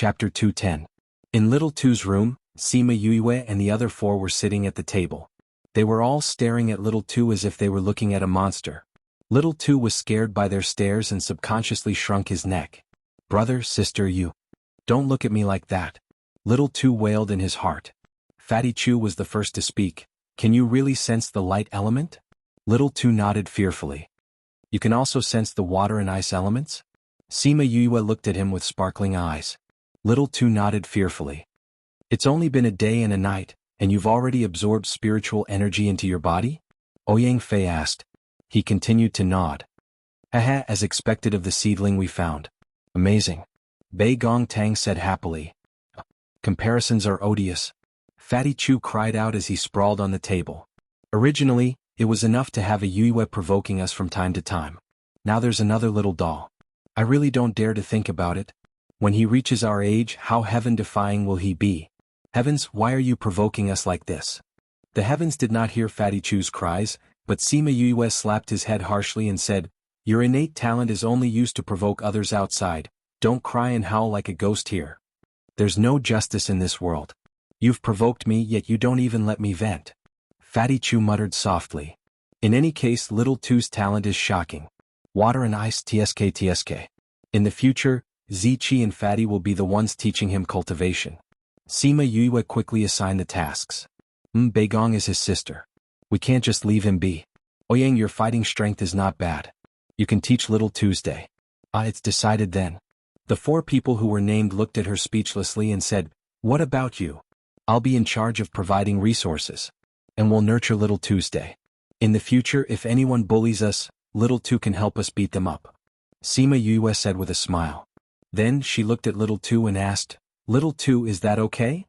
Chapter 210. In Little Two's room, Sima Yue and the other four were sitting at the table. They were all staring at Little Two as if they were looking at a monster. Little Two was scared by their stares and subconsciously shrunk his neck. "Brother, sister, you. Don't look at me like that." Little Two wailed in his heart. Fatty Chu was the first to speak. "Can you really sense the light element?" Little Two nodded fearfully. "You can also sense the water and ice elements?" Sima Yue looked at him with sparkling eyes. Little Two nodded fearfully. "It's only been a day and a night, and you've already absorbed spiritual energy into your body?" Ouyang Fei asked. He continued to nod. "Haha, as expected of the seedling we found. Amazing." Bei Gong Tang said happily. "Comparisons are odious." Fatty Chu cried out as he sprawled on the table. "Originally, it was enough to have a Yue provoking us from time to time. Now there's another little doll. I really don't dare to think about it. When he reaches our age, how heaven-defying will he be? Heavens, why are you provoking us like this?" The heavens did not hear Fatty Chu's cries, but Sima Yue slapped his head harshly and said, "Your innate talent is only used to provoke others outside. Don't cry and howl like a ghost here. There's no justice in this world. You've provoked me, yet you don't even let me vent." Fatty Chu muttered softly. "In any case, Little Two's talent is shocking. Water and ice tsk. In the future, Zichi and Fatty will be the ones teaching him cultivation." Sima Yue quickly assigned the tasks. Beigong is his sister. We can't just leave him be. Ouyang, your fighting strength is not bad. You can teach Little Tuesday. It's decided then. The four people who were named looked at her speechlessly and said, "What about you?" "I'll be in charge of providing resources. And we'll nurture Little Tuesday. In the future, if anyone bullies us, Little Two can help us beat them up." Sima Yue said with a smile. Then she looked at Little Two and asked, "Little Two, is that okay?"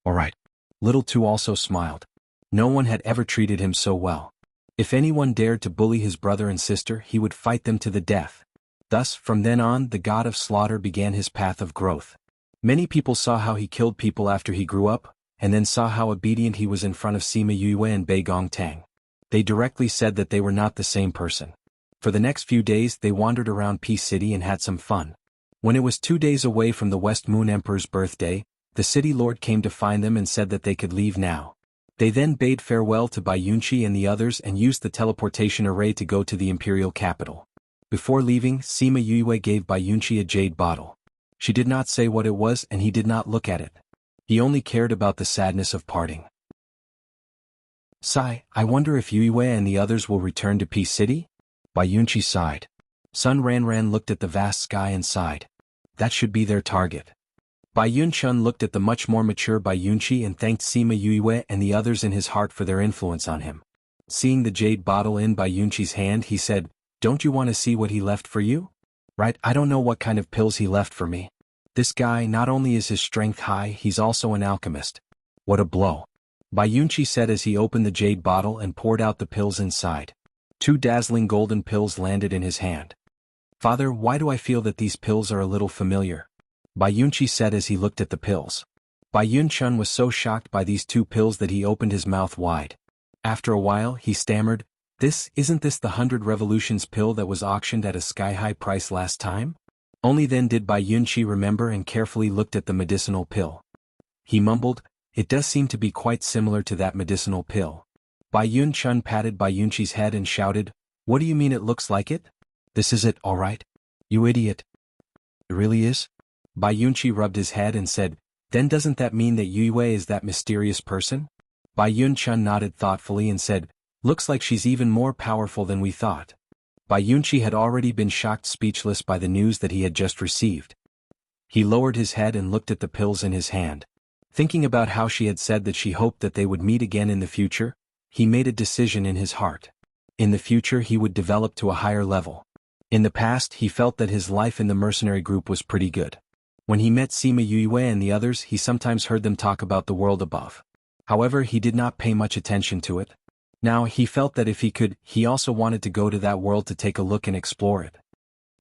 "All right." Little Two also smiled. No one had ever treated him so well. If anyone dared to bully his brother and sister, he would fight them to the death. Thus, from then on, the god of slaughter began his path of growth. Many people saw how he killed people after he grew up, and then saw how obedient he was in front of Sima Yue and Bei Gong Tang. They directly said that they were not the same person. For the next few days they wandered around Peace City and had some fun. When it was 2 days away from the West Moon Emperor's birthday, the city lord came to find them and said that they could leave now. They then bade farewell to Bai Yunqi and the others and used the teleportation array to go to the imperial capital. Before leaving, Sima Yue gave Bai Yunqi a jade bottle. She did not say what it was and he did not look at it. He only cared about the sadness of parting. "Sigh, I wonder if Yue and the others will return to Peace City?" Bai Yunqi sighed. Sun Ranran looked at the vast sky and sighed. That should be their target. Bai Yunchun looked at the much more mature Bai Yunqi and thanked Sima Yue and the others in his heart for their influence on him. Seeing the jade bottle in Bai Yunqi's hand, he said, "Don't you want to see what he left for you?" "Right, I don't know what kind of pills he left for me. This guy, not only is his strength high, he's also an alchemist. What a blow." Bai Yunqi said as he opened the jade bottle and poured out the pills inside. 2 dazzling golden pills landed in his hand. "Father, why do I feel that these pills are a little familiar?" Bai Yunqi said as he looked at the pills. Bai Yunchun was so shocked by these 2 pills that he opened his mouth wide. After a while, he stammered, Isn't this the 100 revolutions pill that was auctioned at a sky-high price last time?" Only then did Bai Yunqi remember and carefully looked at the medicinal pill. He mumbled, "It does seem to be quite similar to that medicinal pill." Bai Yunchun patted Bai Yunqi's head and shouted, "What do you mean it looks like it? This is it, all right? You idiot. It really is?" Bai Yunqi rubbed his head and said, "Then doesn't that mean that Yue is that mysterious person?" Bai Yunchun nodded thoughtfully and said, "Looks like she's even more powerful than we thought." Bai Yunqi had already been shocked speechless by the news that he had just received. He lowered his head and looked at the pills in his hand. Thinking about how she had said that she hoped that they would meet again in the future, he made a decision in his heart. In the future he would develop to a higher level. In the past he felt that his life in the mercenary group was pretty good. When he met Sima Yue and the others, he sometimes heard them talk about the world above. However, he did not pay much attention to it. Now he felt that if he could, he also wanted to go to that world to take a look and explore it.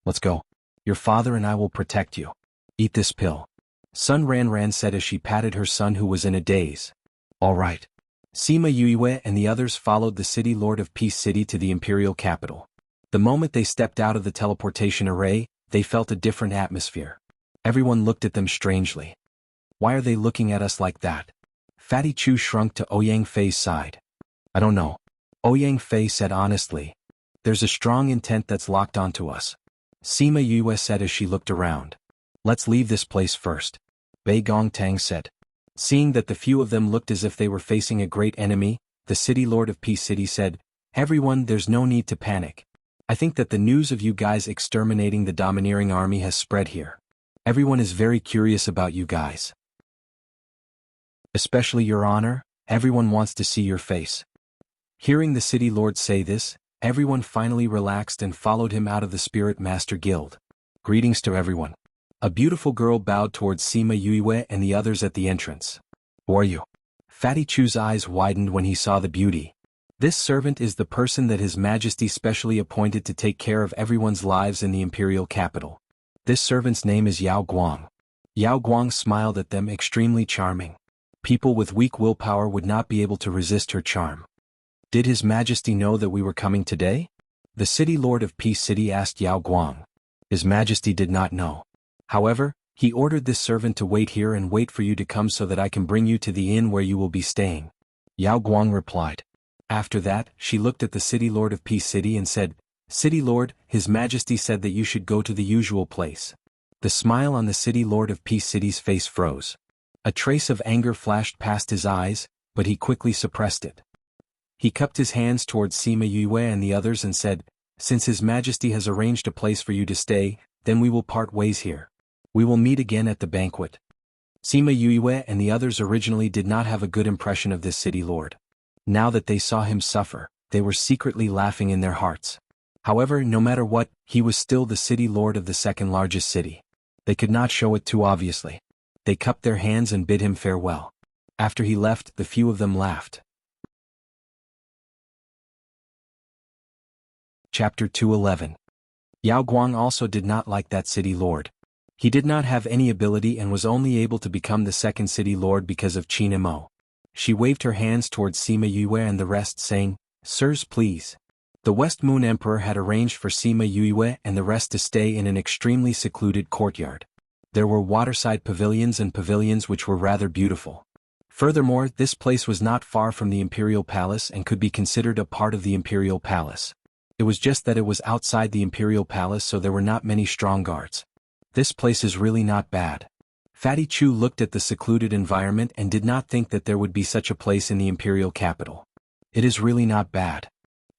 "Let's go. Your father and I will protect you. Eat this pill," Sun Ranran said as she patted her son who was in a daze. "All right." Sima Yue and the others followed the city lord of Peace City to the imperial capital. The moment they stepped out of the teleportation array, they felt a different atmosphere. Everyone looked at them strangely. Why are they looking at us like that? Fatty Chu shrunk to Ouyang Fei's side. I don't know. Ouyang Fei said honestly. There's a strong intent that's locked onto us. Sima Yue said as she looked around. Let's leave this place first. Bei Gongtang said. Seeing that the few of them looked as if they were facing a great enemy, the city lord of Peace City said, Everyone, there's no need to panic. I think that the news of you guys exterminating the domineering army has spread here. Everyone is very curious about you guys. Especially your honor, everyone wants to see your face. Hearing the city lord say this, everyone finally relaxed and followed him out of the Spirit Master Guild. Greetings to everyone. A beautiful girl bowed towards Sima Yue and the others at the entrance. Who are you? Fatty Chu's eyes widened when he saw the beauty. This servant is the person that His Majesty specially appointed to take care of everyone's lives in the imperial capital. This servant's name is Yao Guang. Yao Guang smiled at them, extremely charming. People with weak willpower would not be able to resist her charm. Did His Majesty know that we were coming today? The city lord of Peace City asked Yao Guang. His Majesty did not know. However, he ordered this servant to wait here and wait for you to come so that I can bring you to the inn where you will be staying. Yao Guang replied. After that, she looked at the city lord of Peace City and said, City Lord, His Majesty said that you should go to the usual place. The smile on the city lord of Peace City's face froze. A trace of anger flashed past his eyes, but he quickly suppressed it. He cupped his hands towards Sima Yue and the others and said, Since His Majesty has arranged a place for you to stay, then we will part ways here. We will meet again at the banquet. Sima Yue and the others originally did not have a good impression of this city lord. Now that they saw him suffer, they were secretly laughing in their hearts. However, no matter what, he was still the city lord of the second largest city. They could not show it too obviously. They cupped their hands and bid him farewell. After he left, the few of them laughed. Chapter 211. Yao Guang also did not like that city lord. He did not have any ability and was only able to become the second city lord because of Qin Mo. She waved her hands towards Sima Yue and the rest saying, Sirs, please. The West Moon Emperor had arranged for Sima Yue and the rest to stay in an extremely secluded courtyard. There were waterside pavilions and pavilions which were rather beautiful. Furthermore, this place was not far from the Imperial Palace and could be considered a part of the Imperial Palace. It was just that it was outside the Imperial Palace, so there were not many strong guards. This place is really not bad. Fatty Chu looked at the secluded environment and did not think that there would be such a place in the imperial capital. It is really not bad.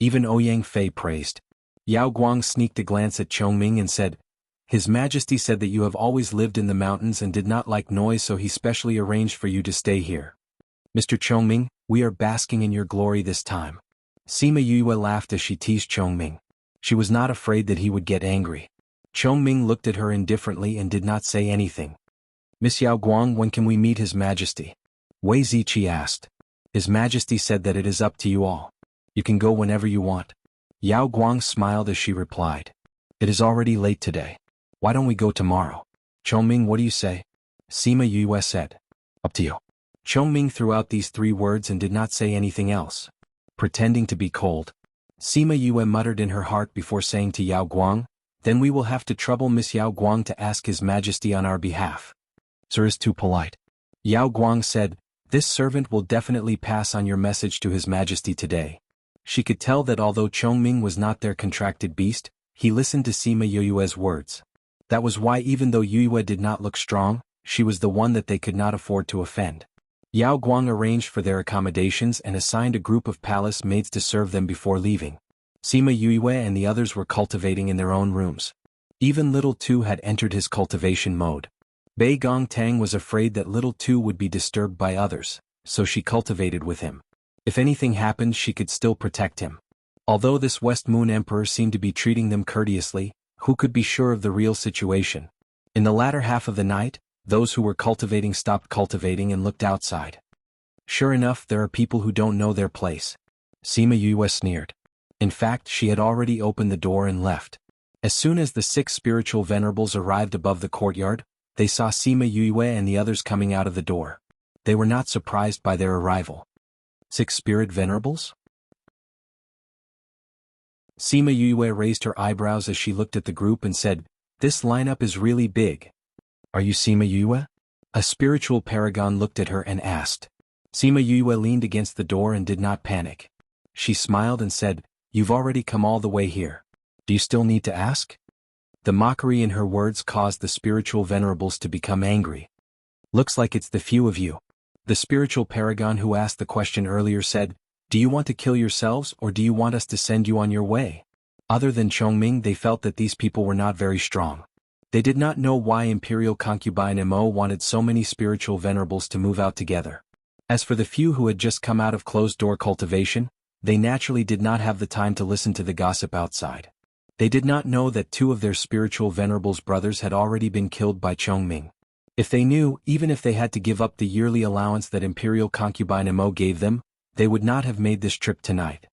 Even Ouyang Fei praised. Yao Guang sneaked a glance at Chongming and said, His Majesty said that you have always lived in the mountains and did not like noise, so he specially arranged for you to stay here. Mr. Chongming, we are basking in your glory this time. Sima Yue laughed as she teased Chongming. She was not afraid that he would get angry. Chongming looked at her indifferently and did not say anything. Miss Yao Guang, when can we meet His Majesty? Wei Ziqi asked. His Majesty said that it is up to you all. You can go whenever you want. Yao Guang smiled as she replied. It is already late today. Why don't we go tomorrow? Chongming, what do you say? Sima Yue said. Up to you. Chongming threw out these 3 words and did not say anything else. Pretending to be cold. Sima Yue muttered in her heart before saying to Yao Guang, Then we will have to trouble Miss Yao Guang to ask His Majesty on our behalf. Sir is too polite. Yao Guang said, This servant will definitely pass on your message to His Majesty today. She could tell that although Chongming was not their contracted beast, he listened to Sima Yue's words. That was why even though Yue did not look strong, she was the one that they could not afford to offend. Yao Guang arranged for their accommodations and assigned a group of palace maids to serve them before leaving. Sima Yue and the others were cultivating in their own rooms. Even Little Two had entered his cultivation mode. Bei Gongtang was afraid that Little Two would be disturbed by others, so she cultivated with him. If anything happened, she could still protect him. Although this West Moon Emperor seemed to be treating them courteously, who could be sure of the real situation? In the latter half of the night, those who were cultivating stopped cultivating and looked outside. Sure enough, there are people who don't know their place. Sima Yue sneered. In fact, she had already opened the door and left. As soon as the 6 spiritual venerables arrived above the courtyard, they saw Sima Yue and the others coming out of the door. They were not surprised by their arrival. 6 spirit venerables? Sima Yue raised her eyebrows as she looked at the group and said, This lineup is really big. Are you Sima Yue? A spiritual paragon looked at her and asked. Sima Yue leaned against the door and did not panic. She smiled and said, "You've already come all the way here. Do you still need to ask?" The mockery in her words caused the spiritual venerables to become angry. "Looks like it's the few of you." The spiritual paragon who asked the question earlier said, "Do you want to kill yourselves or do you want us to send you on your way?" Other than Chongming, they felt that these people were not very strong. They did not know why Imperial Concubine Mo wanted so many spiritual venerables to move out together. As for the few who had just come out of closed-door cultivation, they naturally did not have the time to listen to the gossip outside. They did not know that 2 of their spiritual venerables' brothers had already been killed by Chongming. If they knew, even if they had to give up the yearly allowance that Imperial Concubine Mo gave them, they would not have made this trip tonight.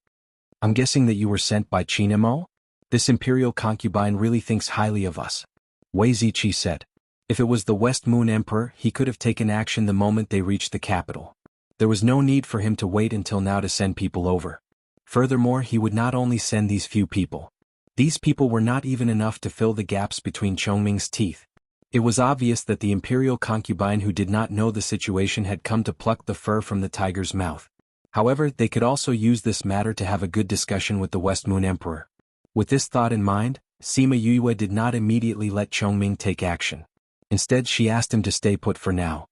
"I'm guessing that you were sent by Qin Mo? This Imperial Concubine really thinks highly of us," Wei Ziqi said. If it was the West Moon Emperor, he could have taken action the moment they reached the capital. There was no need for him to wait until now to send people over. Furthermore, he would not only send these few people. These people were not even enough to fill the gaps between Chongming's teeth. It was obvious that the Imperial Concubine who did not know the situation had come to pluck the fur from the tiger's mouth. However, they could also use this matter to have a good discussion with the West Moon Emperor. With this thought in mind, Sima Yue did not immediately let Chongming take action. Instead, she asked him to stay put for now.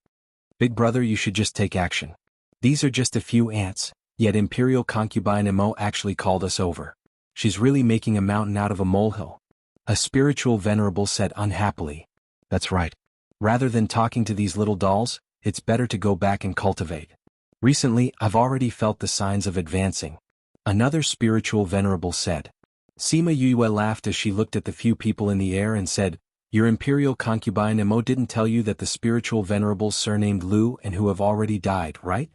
"Big brother, you should just take action. These are just a few ants, yet Imperial Concubine Mo actually called us over. She's really making a mountain out of a molehill," a spiritual venerable said unhappily. "That's right. Rather than talking to these little dolls, it's better to go back and cultivate. Recently, I've already felt the signs of advancing," another spiritual venerable said. Sima Yue laughed as she looked at the few people in the air and said, "Your Imperial Concubine Mo didn't tell you that the spiritual venerables surnamed Lu and who have already died, right?"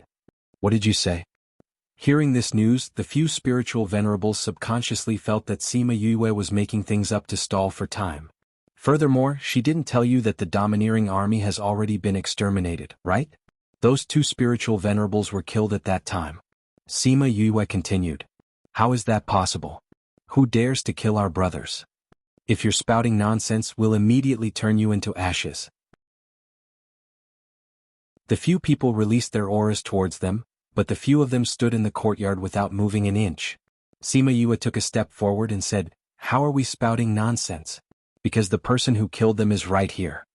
"What did you say?" Hearing this news, the few spiritual venerables subconsciously felt that Sima Yue was making things up to stall for time. "Furthermore, she didn't tell you that the domineering army has already been exterminated, right? Those 2 spiritual venerables were killed at that time." Sima Yue continued. "How is that possible? Who dares to kill our brothers? If you're spouting nonsense, we'll immediately turn you into ashes." The few people released their auras towards them, but the few of them stood in the courtyard without moving an inch. Sima Yue took a step forward and said, "How are we spouting nonsense? Because the person who killed them is right here."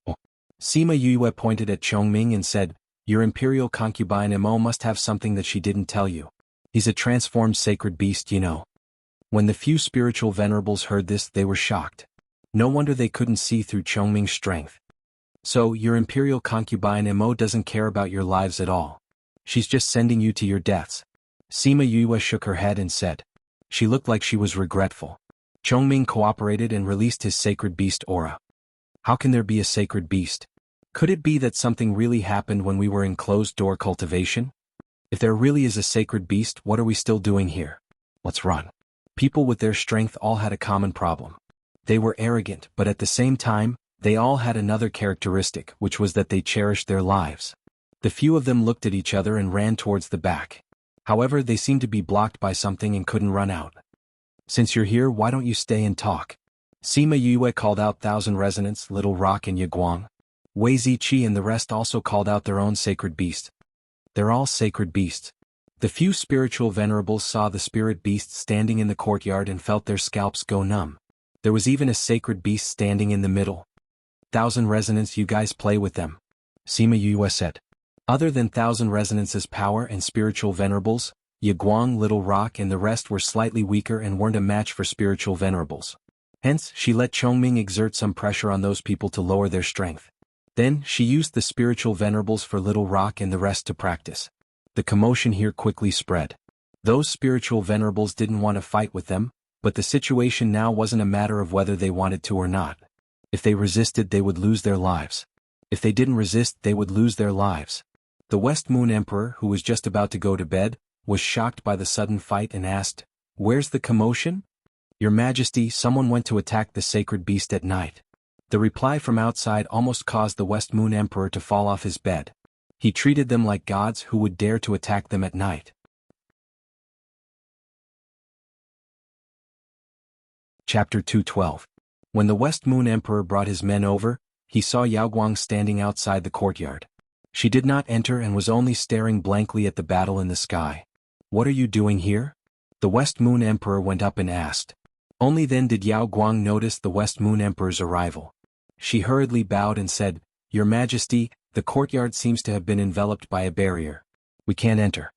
Oh. Sima Yue pointed at Chongming and said, "Your Imperial Concubine Mo must have something that she didn't tell you. He's a transformed sacred beast, you know." When the few spiritual venerables heard this, they were shocked. No wonder they couldn't see through Chongming's strength. "So, your Imperial Concubine Mo doesn't care about your lives at all. She's just sending you to your deaths." Sima Yue shook her head and said. She looked like she was regretful. Chongming cooperated and released his sacred beast aura. "How can there be a sacred beast? Could it be that something really happened when we were in closed-door cultivation? If there really is a sacred beast, what are we still doing here? Let's run." People with their strength all had a common problem. They were arrogant, but at the same time, they all had another characteristic, which was that they cherished their lives. The few of them looked at each other and ran towards the back. However, they seemed to be blocked by something and couldn't run out. "Since you're here, why don't you stay and talk?" Sima Yue called out Thousand Resonance, Little Rock and Yaguang. Wei Ziqi and the rest also called out their own sacred beast. They're all sacred beasts. The few spiritual venerables saw the spirit beasts standing in the courtyard and felt their scalps go numb. There was even a sacred beast standing in the middle. "Thousand Resonance, you guys play with them," Sima Yue said. Other than Thousand Resonance's power and spiritual venerables, Yaguang, Little Rock and the rest were slightly weaker and weren't a match for spiritual venerables. Hence, she let Chongming exert some pressure on those people to lower their strength. Then, she used the spiritual venerables for Little Rock and the rest to practice. The commotion here quickly spread. Those spiritual venerables didn't want to fight with them, but the situation now wasn't a matter of whether they wanted to or not. If they resisted, they would lose their lives. If they didn't resist, they would lose their lives. The West Moon Emperor, who was just about to go to bed, was shocked by the sudden fight and asked, "Where's the commotion?" "Your Majesty, someone went to attack the sacred beast at night." The reply from outside almost caused the West Moon Emperor to fall off his bed. He treated them like gods who would dare to attack them at night. Chapter 212. When the West Moon Emperor brought his men over, he saw Yao Guang standing outside the courtyard. She did not enter and was only staring blankly at the battle in the sky. "What are you doing here?" The West Moon Emperor went up and asked. Only then did Yao Guang notice the West Moon Emperor's arrival. She hurriedly bowed and said, "Your Majesty, the courtyard seems to have been enveloped by a barrier. We can't enter."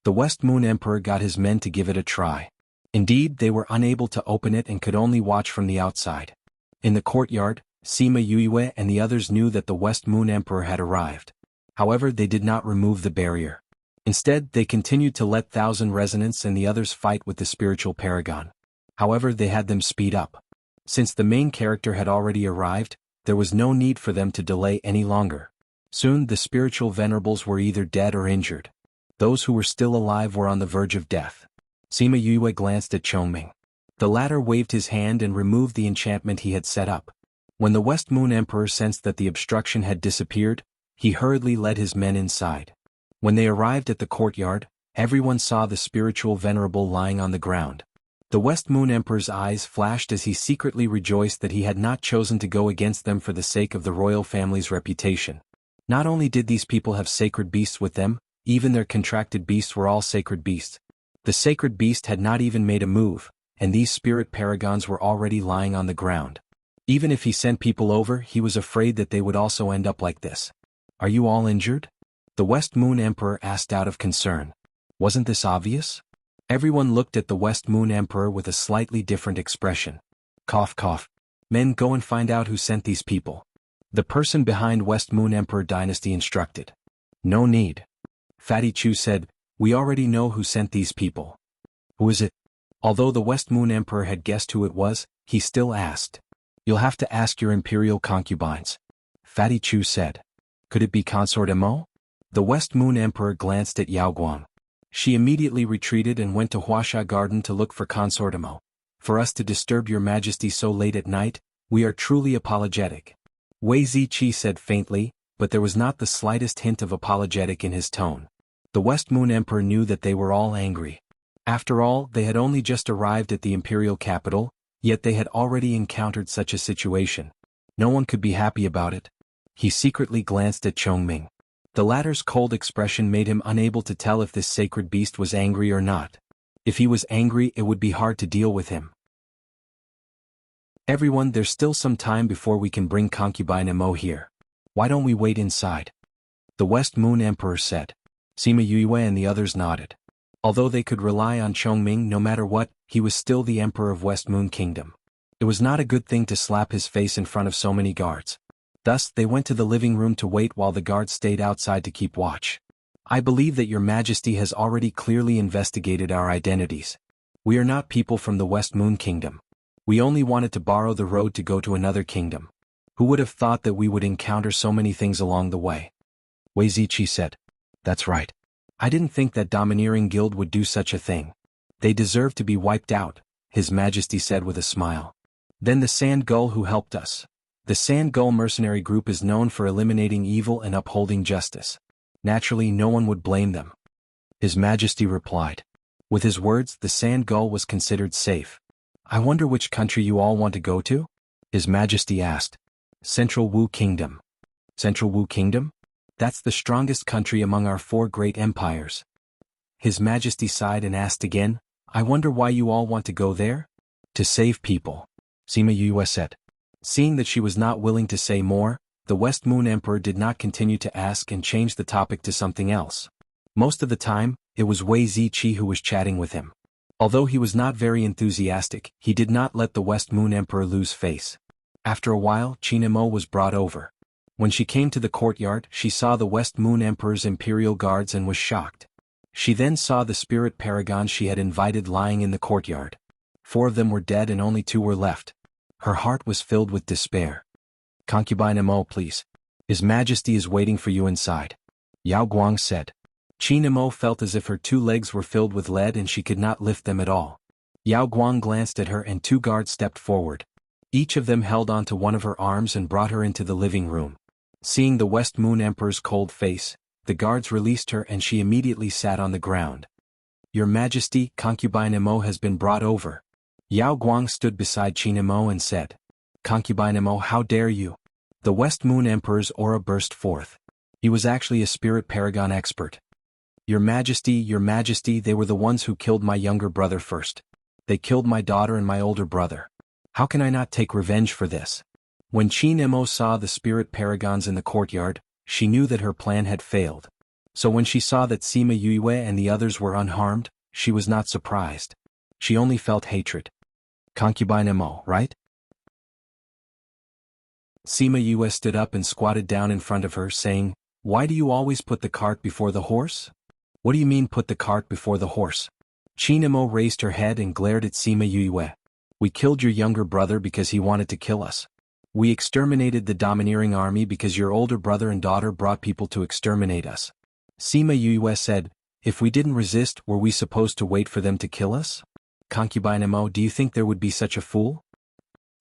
The West Moon Emperor got his men to give it a try. Indeed, they were unable to open it and could only watch from the outside. In the courtyard, Sima Yue and the others knew that the West Moon Emperor had arrived. However, they did not remove the barrier. Instead, they continued to let Thousand Resonance and the others fight with the spiritual paragon. However, they had them speed up. Since the main character had already arrived, there was no need for them to delay any longer. Soon the spiritual venerables were either dead or injured. Those who were still alive were on the verge of death. Sima Yue glanced at Chongming. The latter waved his hand and removed the enchantment he had set up. When the West Moon Emperor sensed that the obstruction had disappeared, he hurriedly led his men inside. When they arrived at the courtyard, everyone saw the spiritual venerable lying on the ground. The West Moon Emperor's eyes flashed as he secretly rejoiced that he had not chosen to go against them for the sake of the royal family's reputation. Not only did these people have sacred beasts with them, even their contracted beasts were all sacred beasts. The sacred beast had not even made a move, and these spirit paragons were already lying on the ground. Even if he sent people over, he was afraid that they would also end up like this. "Are you all injured?" The West Moon Emperor asked out of concern. Wasn't this obvious? Everyone looked at the West Moon Emperor with a slightly different expression. Cough cough. "Men, go and find out who sent these people." The person behind West Moon Emperor Dynasty instructed. "No need." Fatty Chu said, "We already know who sent these people." "Who is it?" Although the West Moon Emperor had guessed who it was, he still asked. "You'll have to ask your imperial concubines." Fatty Chu said. "Could it be Consort Mo?" The West Moon Emperor glanced at Yao Guang. She immediately retreated and went to Huasha Garden to look for Consort Mo. "For us to disturb your majesty so late at night, we are truly apologetic." Wei Ziqi said faintly, but there was not the slightest hint of apologetic in his tone. The West Moon Emperor knew that they were all angry. After all, they had only just arrived at the imperial capital, yet they had already encountered such a situation. No one could be happy about it. He secretly glanced at Chongming. The latter's cold expression made him unable to tell if this sacred beast was angry or not. If he was angry, it would be hard to deal with him. "Everyone, there's still some time before we can bring concubine Mo here. Why don't we wait inside?" The West Moon Emperor said. Sima Yue and the others nodded. Although they could rely on Chongming no matter what, he was still the Emperor of West Moon Kingdom. It was not a good thing to slap his face in front of so many guards. Thus, they went to the living room to wait while the guards stayed outside to keep watch. "I believe that your majesty has already clearly investigated our identities. We are not people from the West Moon Kingdom. We only wanted to borrow the road to go to another kingdom. Who would have thought that we would encounter so many things along the way?" Wei Ziqi said. "That's right. I didn't think that domineering guild would do such a thing. They deserve to be wiped out," His Majesty said with a smile. "Then the Sand Gull who helped us. The Sand Gull mercenary group is known for eliminating evil and upholding justice. Naturally, no one would blame them." His Majesty replied. With his words, the Sand Gull was considered safe. "I wonder which country you all want to go to?" His Majesty asked. "Central Wu Kingdom." "Central Wu Kingdom? That's the strongest country among our 4 great empires." His Majesty sighed and asked again, "I wonder why you all want to go there?" "To save people," Sima Yue said. Seeing that she was not willing to say more, the West Moon Emperor did not continue to ask and changed the topic to something else. Most of the time, it was Wei Ziqi who was chatting with him. Although he was not very enthusiastic, he did not let the West Moon Emperor lose face. After a while, Chinamo was brought over. When she came to the courtyard, she saw the West Moon Emperor's imperial guards and was shocked. She then saw the spirit paragons she had invited lying in the courtyard. 4 of them were dead and only 2 were left. Her heart was filled with despair. "Concubine Mo, please. His Majesty is waiting for you inside," Yao Guang said. Chinamo felt as if her 2 legs were filled with lead and she could not lift them at all. Yao Guang glanced at her and 2 guards stepped forward. Each of them held onto one of her arms and brought her into the living room. Seeing the West Moon Emperor's cold face, the guards released her and she immediately sat on the ground. "Your Majesty, concubine Mo has been brought over." Yao Guang stood beside Chinamo and said, "Concubine Mo, how dare you?" The West Moon Emperor's aura burst forth. He was actually a spirit paragon expert. Your Majesty, they were the ones who killed my younger brother first. They killed my daughter and my older brother. How can I not take revenge for this? When Qin Emo saw the spirit paragons in the courtyard, she knew that her plan had failed. So when she saw that Sima Yue and the others were unharmed, she was not surprised. She only felt hatred. Concubine Emo, right? Sima Yue stood up and squatted down in front of her, saying, "Why do you always put the cart before the horse?" "What do you mean put the cart before the horse?" Qin Emo raised her head and glared at Sima Yue. "We killed your younger brother because he wanted to kill us. We exterminated the domineering army because your older brother and daughter brought people to exterminate us." Sima Yue said, "If we didn't resist, were we supposed to wait for them to kill us?" Concubine Emo, do you think there would be such a fool?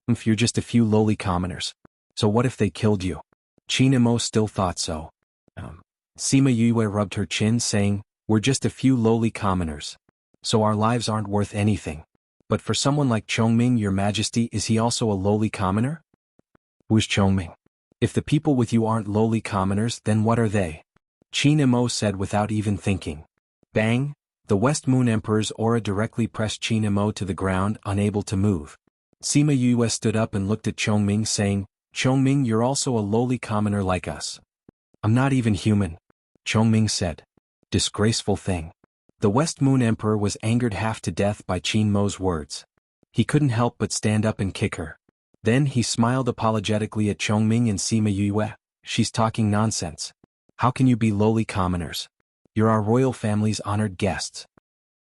If you're just a few lowly commoners. So what if they killed you? Qin Emo still thought so. Sima Yue rubbed her chin, saying, "We're just a few lowly commoners. So our lives aren't worth anything. But for someone like Chongming, your Majesty, is he also a lowly commoner?" "Who's Chongming? If the people with you aren't lowly commoners, then what are they?" Qin Emo said without even thinking. Bang! The West Moon Emperor's aura directly pressed Qin Emo to the ground, unable to move. Sima Yue stood up and looked at Chongming, saying, "Chongming, you're also a lowly commoner like us." "I'm not even human," Chongming said. Disgraceful thing. The West Moon Emperor was angered half to death by Qin Mo's words. He couldn't help but stand up and kick her. Then he smiled apologetically at Chongming and Sima Yue. "She's talking nonsense. How can you be lowly commoners? You're our royal family's honored guests."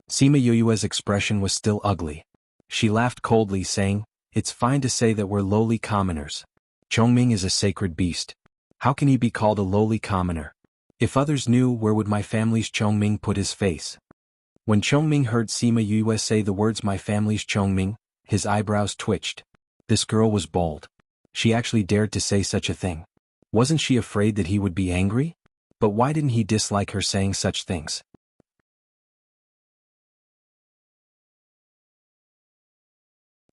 Sima Yue's expression was still ugly. She laughed coldly, saying, "It's fine to say that we're lowly commoners. Chongming is a sacred beast. How can he be called a lowly commoner? If others knew, where would my family's Chongming put his face?" When Chongming heard Sima Yue say the words "my family's Chongming," his eyebrows twitched. This girl was bold. She actually dared to say such a thing. Wasn't she afraid that he would be angry? But why didn't he dislike her saying such things?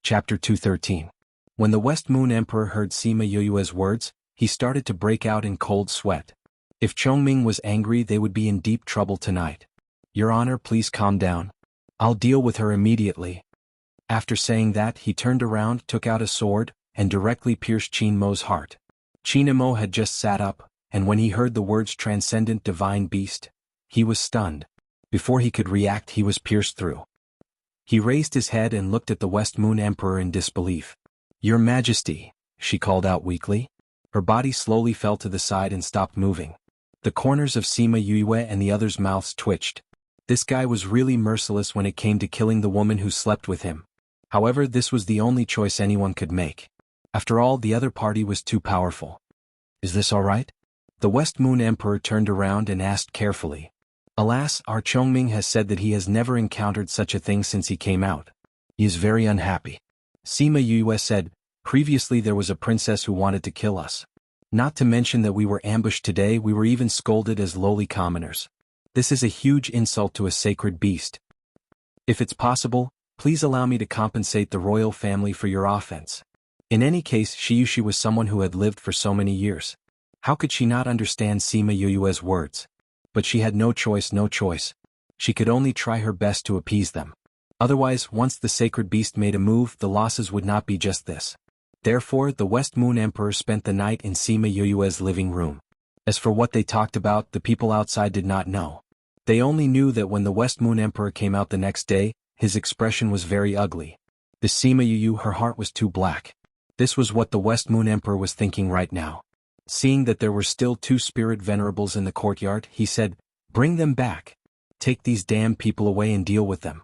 Chapter 213. When the West Moon Emperor heard Sima Yue's words, he started to break out in cold sweat. If Chongming was angry, they would be in deep trouble tonight. "Your Honor, please calm down. I'll deal with her immediately." After saying that, he turned around, took out a sword, and directly pierced Qin Mo's heart. Qin Mo had just sat up, and when he heard the words "transcendent divine beast," he was stunned. Before he could react, he was pierced through. He raised his head and looked at the West Moon Emperor in disbelief. "Your Majesty," she called out weakly. Her body slowly fell to the side and stopped moving. The corners of Sima Yue and the others' mouths twitched. This guy was really merciless when it came to killing the woman who slept with him. However, this was the only choice anyone could make. After all, the other party was too powerful. "Is this all right?" The West Moon Emperor turned around and asked carefully. "Alas, our Chongming has said that he has never encountered such a thing since he came out. He is very unhappy." Sima Yue said, "Previously there was a princess who wanted to kill us. Not to mention that we were ambushed today, we were even scolded as lowly commoners. This is a huge insult to a sacred beast. If it's possible, please allow me to compensate the royal family for your offense." In any case, she was someone who had lived for so many years. How could she not understand Sima Yue's words? But she had no choice. She could only try her best to appease them. Otherwise, once the sacred beast made a move, the losses would not be just this. Therefore, the West Moon Emperor spent the night in Sima Yue's living room. As for what they talked about, the people outside did not know. They only knew that when the West Moon Emperor came out the next day, his expression was very ugly. The Sima Yu, her heart was too black. This was what the West Moon Emperor was thinking right now. Seeing that there were still 2 spirit venerables in the courtyard, he said, "Bring them back. Take these damn people away and deal with them."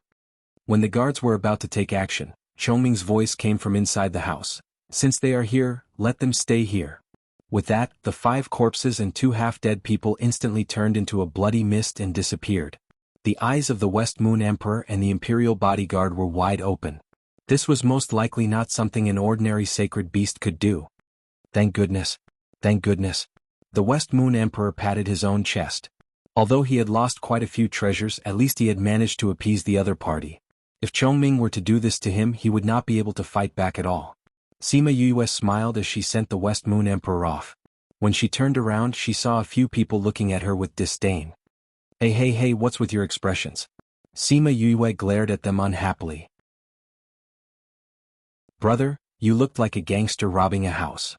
When the guards were about to take action, Chongming's voice came from inside the house. "Since they are here, let them stay here." With that, the 5 corpses and 2 half-dead people instantly turned into a bloody mist and disappeared. The eyes of the West Moon Emperor and the Imperial bodyguard were wide open. This was most likely not something an ordinary sacred beast could do. Thank goodness. Thank goodness. The West Moon Emperor patted his own chest. Although he had lost quite a few treasures, at least he had managed to appease the other party. If Chongming were to do this to him, he would not be able to fight back at all. Sima Yue smiled as she sent the West Moon Emperor off. When she turned around, she saw a few people looking at her with disdain. Hey, what's with your expressions? Sima Yue glared at them unhappily. Brother, you looked like a gangster robbing a house.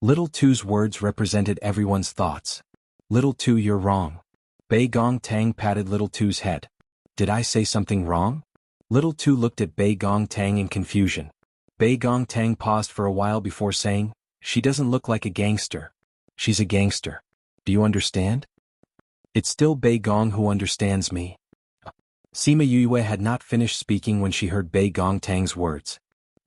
Little Tu's words represented everyone's thoughts. Little Tu, you're wrong. Bei Gong Tang patted Little Tu's head. Did I say something wrong? Little Tu looked at Bei Gong Tang in confusion. Bei Gong Tang paused for a while before saying, she doesn't look like a gangster. She's a gangster. Do you understand? It's still Bei Gong who understands me. Sima Yue had not finished speaking when she heard Bei Gong Tang's words.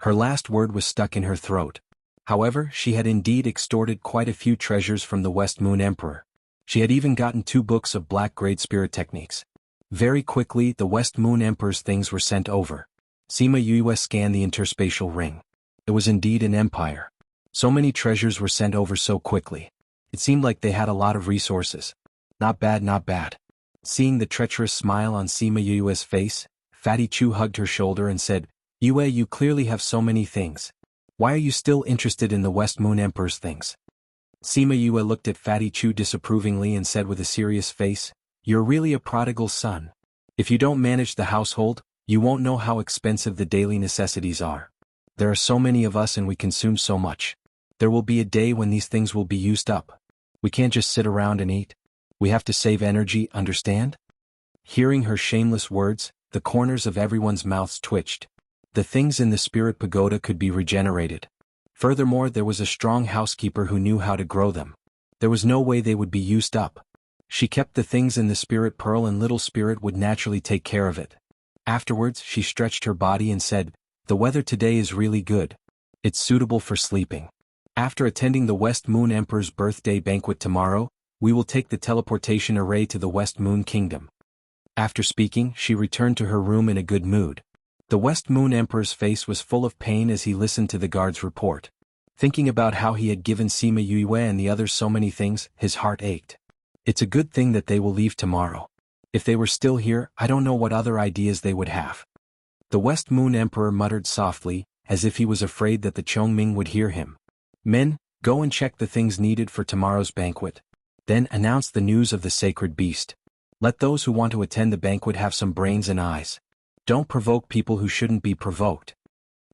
Her last word was stuck in her throat. However, she had indeed extorted quite a few treasures from the West Moon Emperor. She had even gotten 2 books of black-grade spirit techniques. Very quickly, the West Moon Emperor's things were sent over. Sima Yue scanned the interspatial ring. It was indeed an empire. So many treasures were sent over so quickly. It seemed like they had a lot of resources. Not bad, not bad. Seeing the treacherous smile on Sima Yue's face, Fatty Chu hugged her shoulder and said, Yue, you clearly have so many things. Why are you still interested in the West Moon Emperor's things? Sima Yue looked at Fatty Chu disapprovingly and said with a serious face, you're really a prodigal son. If you don't manage the household, you won't know how expensive the daily necessities are. There are so many of us and we consume so much. There will be a day when these things will be used up. We can't just sit around and eat. We have to save energy, understand? Hearing her shameless words, the corners of everyone's mouths twitched. The things in the spirit pagoda could be regenerated. Furthermore, there was a strong housekeeper who knew how to grow them. There was no way they would be used up. She kept the things in the spirit pearl and little spirit would naturally take care of it. Afterwards, she stretched her body and said, the weather today is really good. It's suitable for sleeping. After attending the West Moon Emperor's birthday banquet tomorrow, we will take the teleportation array to the West Moon Kingdom. After speaking, she returned to her room in a good mood. The West Moon Emperor's face was full of pain as he listened to the guard's report. Thinking about how he had given Sima Yue and the others so many things, his heart ached. It's a good thing that they will leave tomorrow. If they were still here, I don't know what other ideas they would have. The West Moon Emperor muttered softly, as if he was afraid that the Chongming would hear him. Men, go and check the things needed for tomorrow's banquet. Then announce the news of the sacred beast. Let those who want to attend the banquet have some brains and eyes. Don't provoke people who shouldn't be provoked.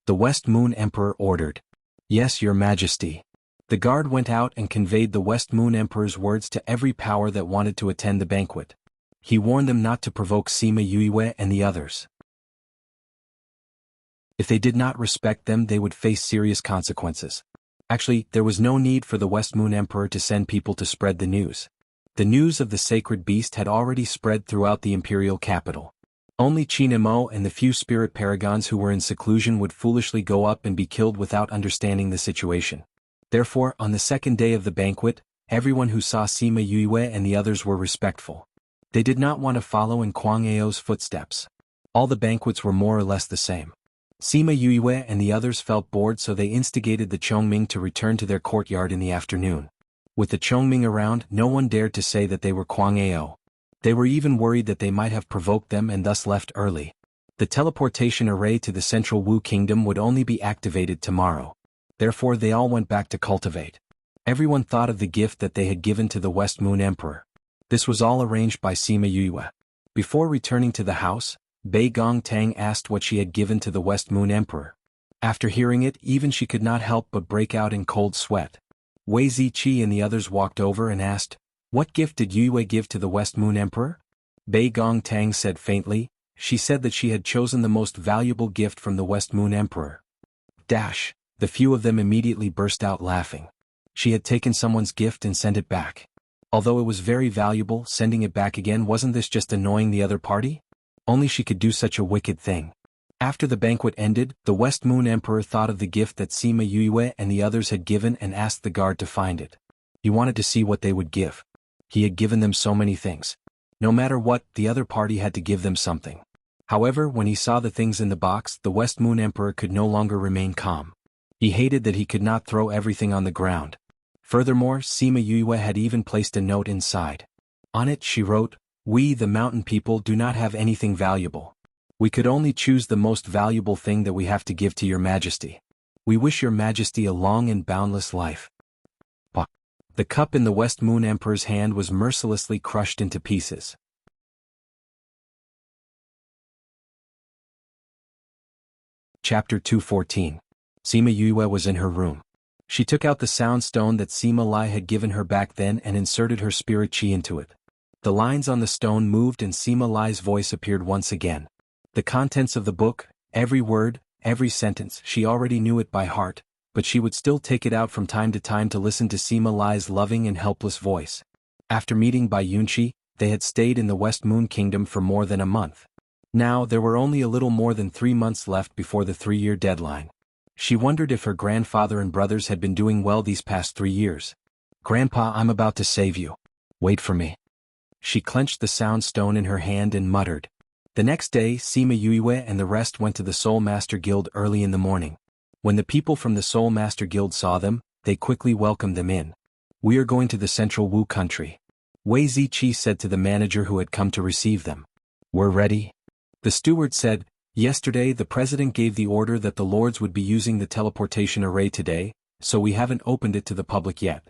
The West Moon Emperor ordered. Yes, Your Majesty. The guard went out and conveyed the West Moon Emperor's words to every power that wanted to attend the banquet. He warned them not to provoke Sima Yue and the others. If they did not respect them, they would face serious consequences. Actually, there was no need for the West Moon Emperor to send people to spread the news. The news of the sacred beast had already spread throughout the imperial capital. Only Qin Mo and the few spirit paragons who were in seclusion would foolishly go up and be killed without understanding the situation. Therefore, on the second day of the banquet, everyone who saw Sima Yue and the others were respectful. They did not want to follow in Kuang Ao's footsteps. All the banquets were more or less the same. Sima Yue and the others felt bored, so they instigated the Chongming to return to their courtyard in the afternoon. With the Chongming around, no one dared to say that they were Kuang Ao. They were even worried that they might have provoked them and thus left early. The teleportation array to the central Wu Kingdom would only be activated tomorrow. Therefore they all went back to cultivate. Everyone thought of the gift that they had given to the West Moon Emperor. This was all arranged by Sima Yue. Before returning to the house, Bei Gong Tang asked what she had given to the West Moon Emperor. After hearing it, even she could not help but break out in cold sweat. Wei Ziqi and the others walked over and asked, what gift did Yue give to the West Moon Emperor? Bei Gong Tang said faintly, she said that she had chosen the most valuable gift from the West Moon Emperor. Dash, the few of them immediately burst out laughing. She had taken someone's gift and sent it back. Although it was very valuable, sending it back again, wasn't this just annoying the other party? Only she could do such a wicked thing. After the banquet ended, the West Moon Emperor thought of the gift that Sima Yue and the others had given and asked the guard to find it. He wanted to see what they would give. He had given them so many things. No matter what, the other party had to give them something. However, when he saw the things in the box, the West Moon Emperor could no longer remain calm. He hated that he could not throw everything on the ground. Furthermore, Sima Yue had even placed a note inside. On it she wrote, we, the mountain people, do not have anything valuable. We could only choose the most valuable thing that we have to give to Your Majesty. We wish your majesty a long and boundless life. Bah. The cup in the West Moon Emperor's hand was mercilessly crushed into pieces. Chapter 214. Sima Yue was in her room. She took out the sound stone that Sima Lai had given her back then and inserted her spirit chi into it. The lines on the stone moved and Sima Lai's voice appeared once again. The contents of the book, every word, every sentence, she already knew it by heart, but she would still take it out from time to listen to Sima Lai's loving and helpless voice. After meeting Bai Yunqi, they had stayed in the West Moon Kingdom for more than a month. Now there were only a little more than 3 months left before the 3-year deadline. She wondered if her grandfather and brothers had been doing well these past 3 years. "Grandpa, I'm about to save you. Wait for me." She clenched the sound stone in her hand and muttered. The next day, Sima Yue and the rest went to the Soul Master Guild early in the morning. When the people from the Soul Master Guild saw them, they quickly welcomed them in. "We are going to the Central Wu country," Wei Ziqi said to the manager who had come to receive them. "We're ready." The steward said, "Yesterday the president gave the order that the lords would be using the teleportation array today, so we haven't opened it to the public yet."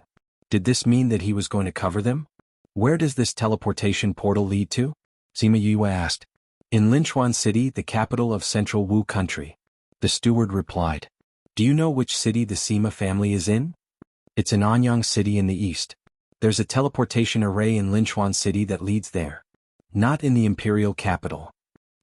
Did this mean that he was going to cover them? "Where does this teleportation portal lead to?" Sima Yue asked. "In Linchuan City, the capital of Central Wu country." The steward replied. "Do you know which city the Sima family is in?" "It's in Anyang City in the east. There's a teleportation array in Linchuan City that leads there." "Not in the imperial capital."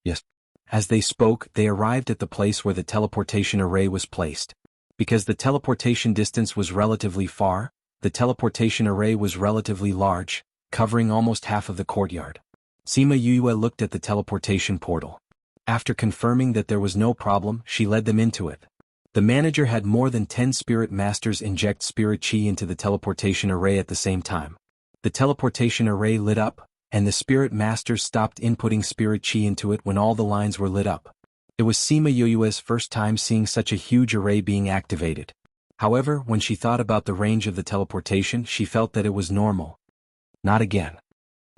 "Yes." As they spoke, they arrived at the place where the teleportation array was placed. Because the teleportation distance was relatively far, the teleportation array was relatively large, covering almost half of the courtyard. Sima Yue looked at the teleportation portal. After confirming that there was no problem, she led them into it. The manager had more than 10 spirit masters inject spirit chi into the teleportation array at the same time. The teleportation array lit up, and the spirit masters stopped inputting spirit chi into it when all the lines were lit up. It was Sima Yue's first time seeing such a huge array being activated. However, when she thought about the range of the teleportation, she felt that it was normal. "Not again,"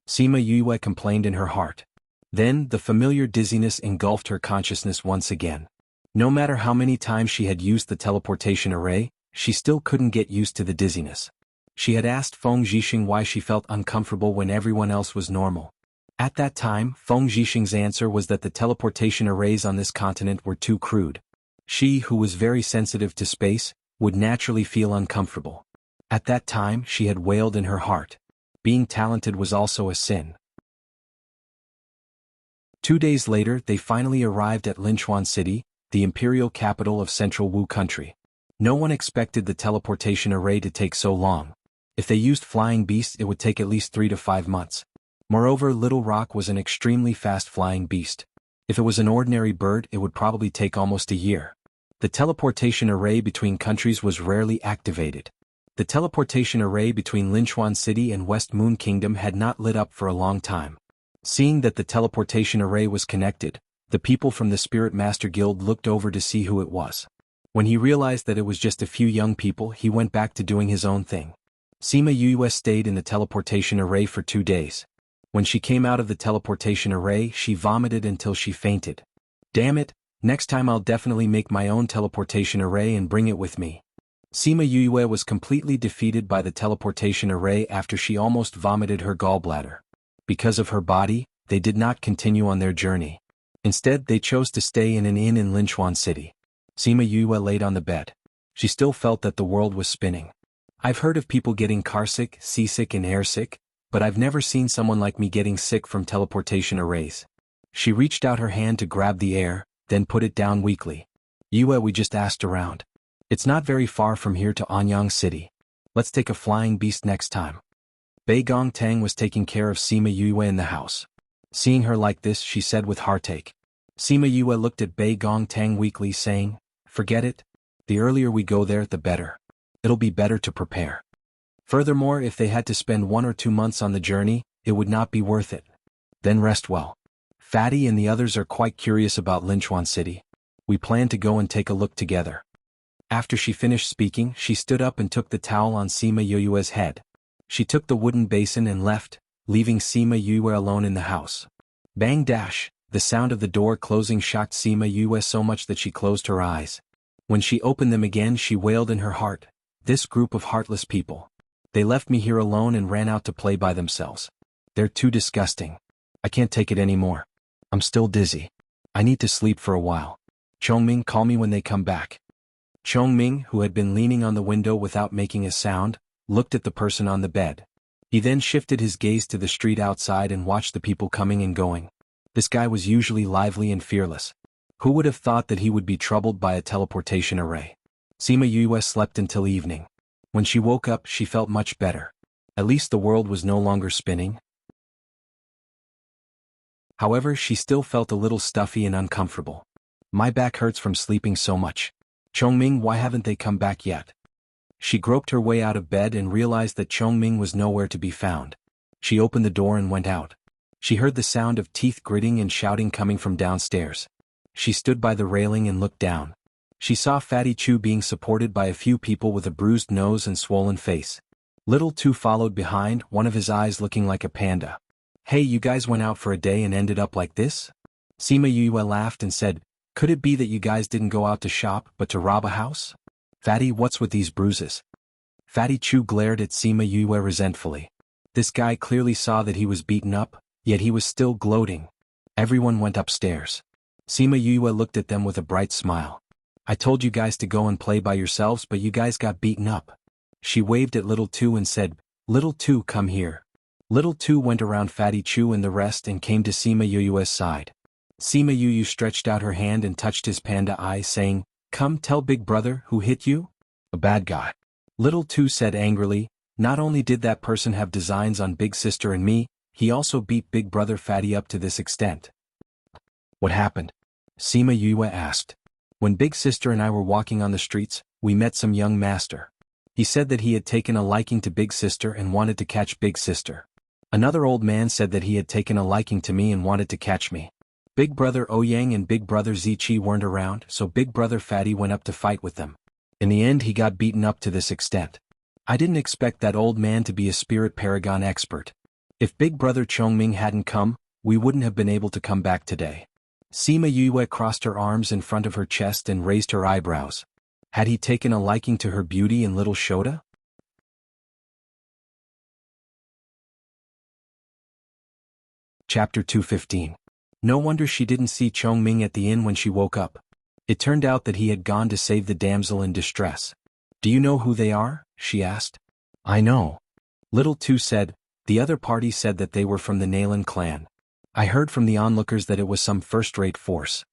Sima Yue complained in her heart. Then, the familiar dizziness engulfed her consciousness once again. No matter how many times she had used the teleportation array, she still couldn't get used to the dizziness. She had asked Feng Zhixing why she felt uncomfortable when everyone else was normal. At that time, Feng Zhixing's answer was that the teleportation arrays on this continent were too crude. She, who was very sensitive to space, would naturally feel uncomfortable. At that time, she had wailed in her heart. Being talented was also a sin. 2 days later, they finally arrived at Linchuan City, the imperial capital of Central Wu country. No one expected the teleportation array to take so long. If they used flying beasts, it would take at least 3 to 5 months. Moreover, Little Rock was an extremely fast flying beast. If it was an ordinary bird, it would probably take almost a year. The teleportation array between countries was rarely activated. The teleportation array between Linchuan City and West Moon Kingdom had not lit up for a long time. Seeing that the teleportation array was connected, the people from the Spirit Master Guild looked over to see who it was. When he realized that it was just a few young people, he went back to doing his own thing. Sima Yue stayed in the teleportation array for 2 days. When she came out of the teleportation array, she vomited until she fainted. "Damn it, next time I'll definitely make my own teleportation array and bring it with me." Sima Yue was completely defeated by the teleportation array after she almost vomited her gallbladder. Because of her body, they did not continue on their journey. Instead, they chose to stay in an inn in Linchuan City. Sima Yue laid on the bed. She still felt that the world was spinning. "I've heard of people getting carsick, seasick and airsick, but I've never seen someone like me getting sick from teleportation arrays." She reached out her hand to grab the air, then put it down weakly. "Yue, we just asked around. It's not very far from here to Anyang City. Let's take a flying beast next time." Bei Gongtang was taking care of Sima Yue in the house. Seeing her like this, she said with heartache. Sima Yue looked at Bei Gongtang weakly, saying, "Forget it. The earlier we go there, the better. It'll be better to prepare. Furthermore, if they had to spend 1 or 2 months on the journey, it would not be worth it. Then rest well. Fatty and the others are quite curious about Linchuan City. We plan to go and take a look together." After she finished speaking, she stood up and took the towel on Sima Yue's head. She took the wooden basin and left, leaving Sima Yue alone in the house. Bang dash, the sound of the door closing shocked Sima Yue so much that she closed her eyes. When she opened them again she wailed in her heart, "This group of heartless people. They left me here alone and ran out to play by themselves. They're too disgusting. I can't take it anymore. I'm still dizzy. I need to sleep for a while. Chongming, call me when they come back." Chongming, who had been leaning on the window without making a sound, looked at the person on the bed. He then shifted his gaze to the street outside and watched the people coming and going. This guy was usually lively and fearless. Who would have thought that he would be troubled by a teleportation array? Sima Yue slept until evening. When she woke up she felt much better. At least the world was no longer spinning. However, she still felt a little stuffy and uncomfortable. "My back hurts from sleeping so much. Chongming, why haven't they come back yet?" She groped her way out of bed and realized that Chongming was nowhere to be found. She opened the door and went out. She heard the sound of teeth gritting and shouting coming from downstairs. She stood by the railing and looked down. She saw Fatty Chu being supported by a few people with a bruised nose and swollen face. Little Tu followed behind, one of his eyes looking like a panda. "Hey, you guys went out for a day and ended up like this?" Sima Yue laughed and said, "Could it be that you guys didn't go out to shop but to rob a house? Fatty, what's with these bruises?" Fatty Chu glared at Sima Yue resentfully. This guy clearly saw that he was beaten up, yet he was still gloating. Everyone went upstairs. Sima Yue looked at them with a bright smile. "I told you guys to go and play by yourselves, but you guys got beaten up." She waved at Little Tu and said, "Little Tu, come here." Little Tu went around Fatty Chu and the rest and came to Sima Yue's side. Sima Yue stretched out her hand and touched his panda eye, saying, "Come tell Big Brother who hit you?" "A bad guy." Little Tu said angrily, "Not only did that person have designs on Big Sister and me, he also beat Big Brother Fatty up to this extent." "What happened?" Sima Yue asked. "When Big Sister and I were walking on the streets, we met some young master. He said that he had taken a liking to Big Sister and wanted to catch Big Sister. Another old man said that he had taken a liking to me and wanted to catch me. Big Brother Ouyang and Big Brother Ziqi weren't around, so Big Brother Fatty went up to fight with them. In the end he got beaten up to this extent. I didn't expect that old man to be a spirit paragon expert. If Big Brother Chongming hadn't come, we wouldn't have been able to come back today." Sima Yue crossed her arms in front of her chest and raised her eyebrows. Had he taken a liking to her beauty and little Shota? Chapter 215. No wonder she didn't see Chongming at the inn when she woke up. It turned out that he had gone to save the damsel in distress. "Do you know who they are?" she asked. "I know." Little Tu said, "The other party said that they were from the Nalan clan. I heard from the onlookers that it was some first-rate force."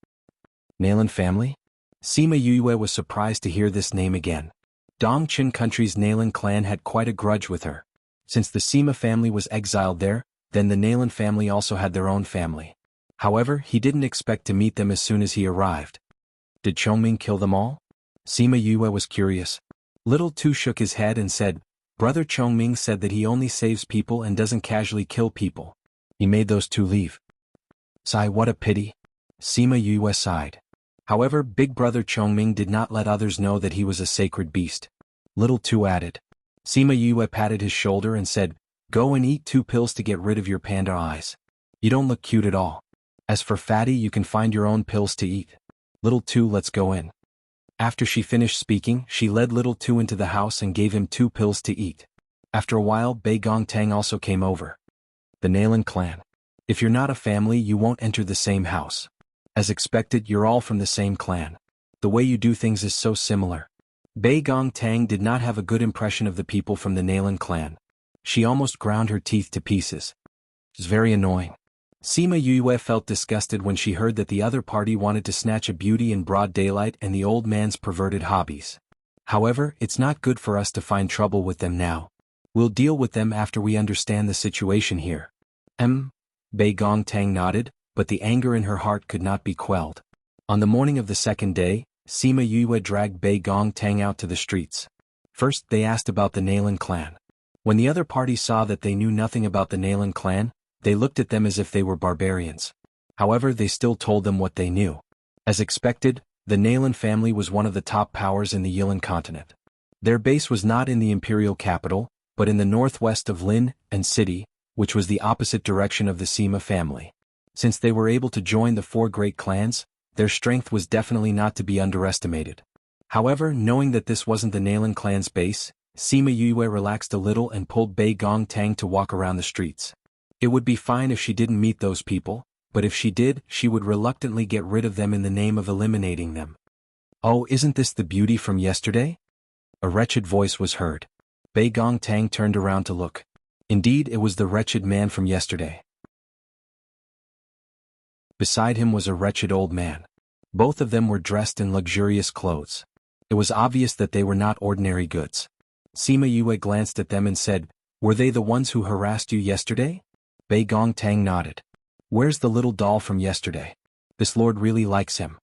"Nalan family?" Sima Yue was surprised to hear this name again. Dongqing country's Nalan clan had quite a grudge with her. Since the Sima family was exiled there, then the Nalan family also had their own family. However, he didn't expect to meet them as soon as he arrived. Did Chongming kill them all? Sima Yue was curious. Little Tu shook his head and said, "Brother Chongming said that he only saves people and doesn't casually kill people. He made those two leave." "Sigh, what a pity." Sima Yue sighed. However, Big Brother Chongming did not let others know that he was a sacred beast. Little Tu added. Sima Yue patted his shoulder and said, "Go and eat 2 pills to get rid of your panda eyes. You don't look cute at all. As for Fatty, you can find your own pills to eat. Little Tu, let's go in." After she finished speaking, she led Little Tu into the house and gave him 2 pills to eat. After a while, Bei Gong Tang also came over. "The Nalan clan. If you're not a family, you won't enter the same house. As expected, you're all from the same clan. The way you do things is so similar." Bei Gong Tang did not have a good impression of the people from the Nalan clan. She almost ground her teeth to pieces. It was very annoying. Sima Yue felt disgusted when she heard that the other party wanted to snatch a beauty in broad daylight and the old man's perverted hobbies. However, it's not good for us to find trouble with them now. We'll deal with them after we understand the situation here. Bei Gong Tang nodded, but the anger in her heart could not be quelled. On the morning of the second day, Sima Yue dragged Bei Gong Tang out to the streets. First, they asked about the Nalan clan. When the other party saw that they knew nothing about the Nalan clan, they looked at them as if they were barbarians. However, they still told them what they knew. As expected, the Nalan family was one of the top powers in the Yilan continent. Their base was not in the imperial capital, but in the northwest of Lin and City, which was the opposite direction of the Sima family. Since they were able to join the 4 great clans, their strength was definitely not to be underestimated. However, knowing that this wasn't the Nalan clan's base, Sima Yue relaxed a little and pulled Bei Gong Tang to walk around the streets. It would be fine if she didn't meet those people, but if she did, she would reluctantly get rid of them in the name of eliminating them. "Oh, isn't this the beauty from yesterday?" A wretched voice was heard. Bei Gong Tang turned around to look. Indeed, it was the wretched man from yesterday. Beside him was a wretched old man. Both of them were dressed in luxurious clothes. It was obvious that they were not ordinary goods. Sima Yue glanced at them and said, "Were they the ones who harassed you yesterday?" Bei Gong Tang nodded. "Where's the little doll from yesterday? This lord really likes him."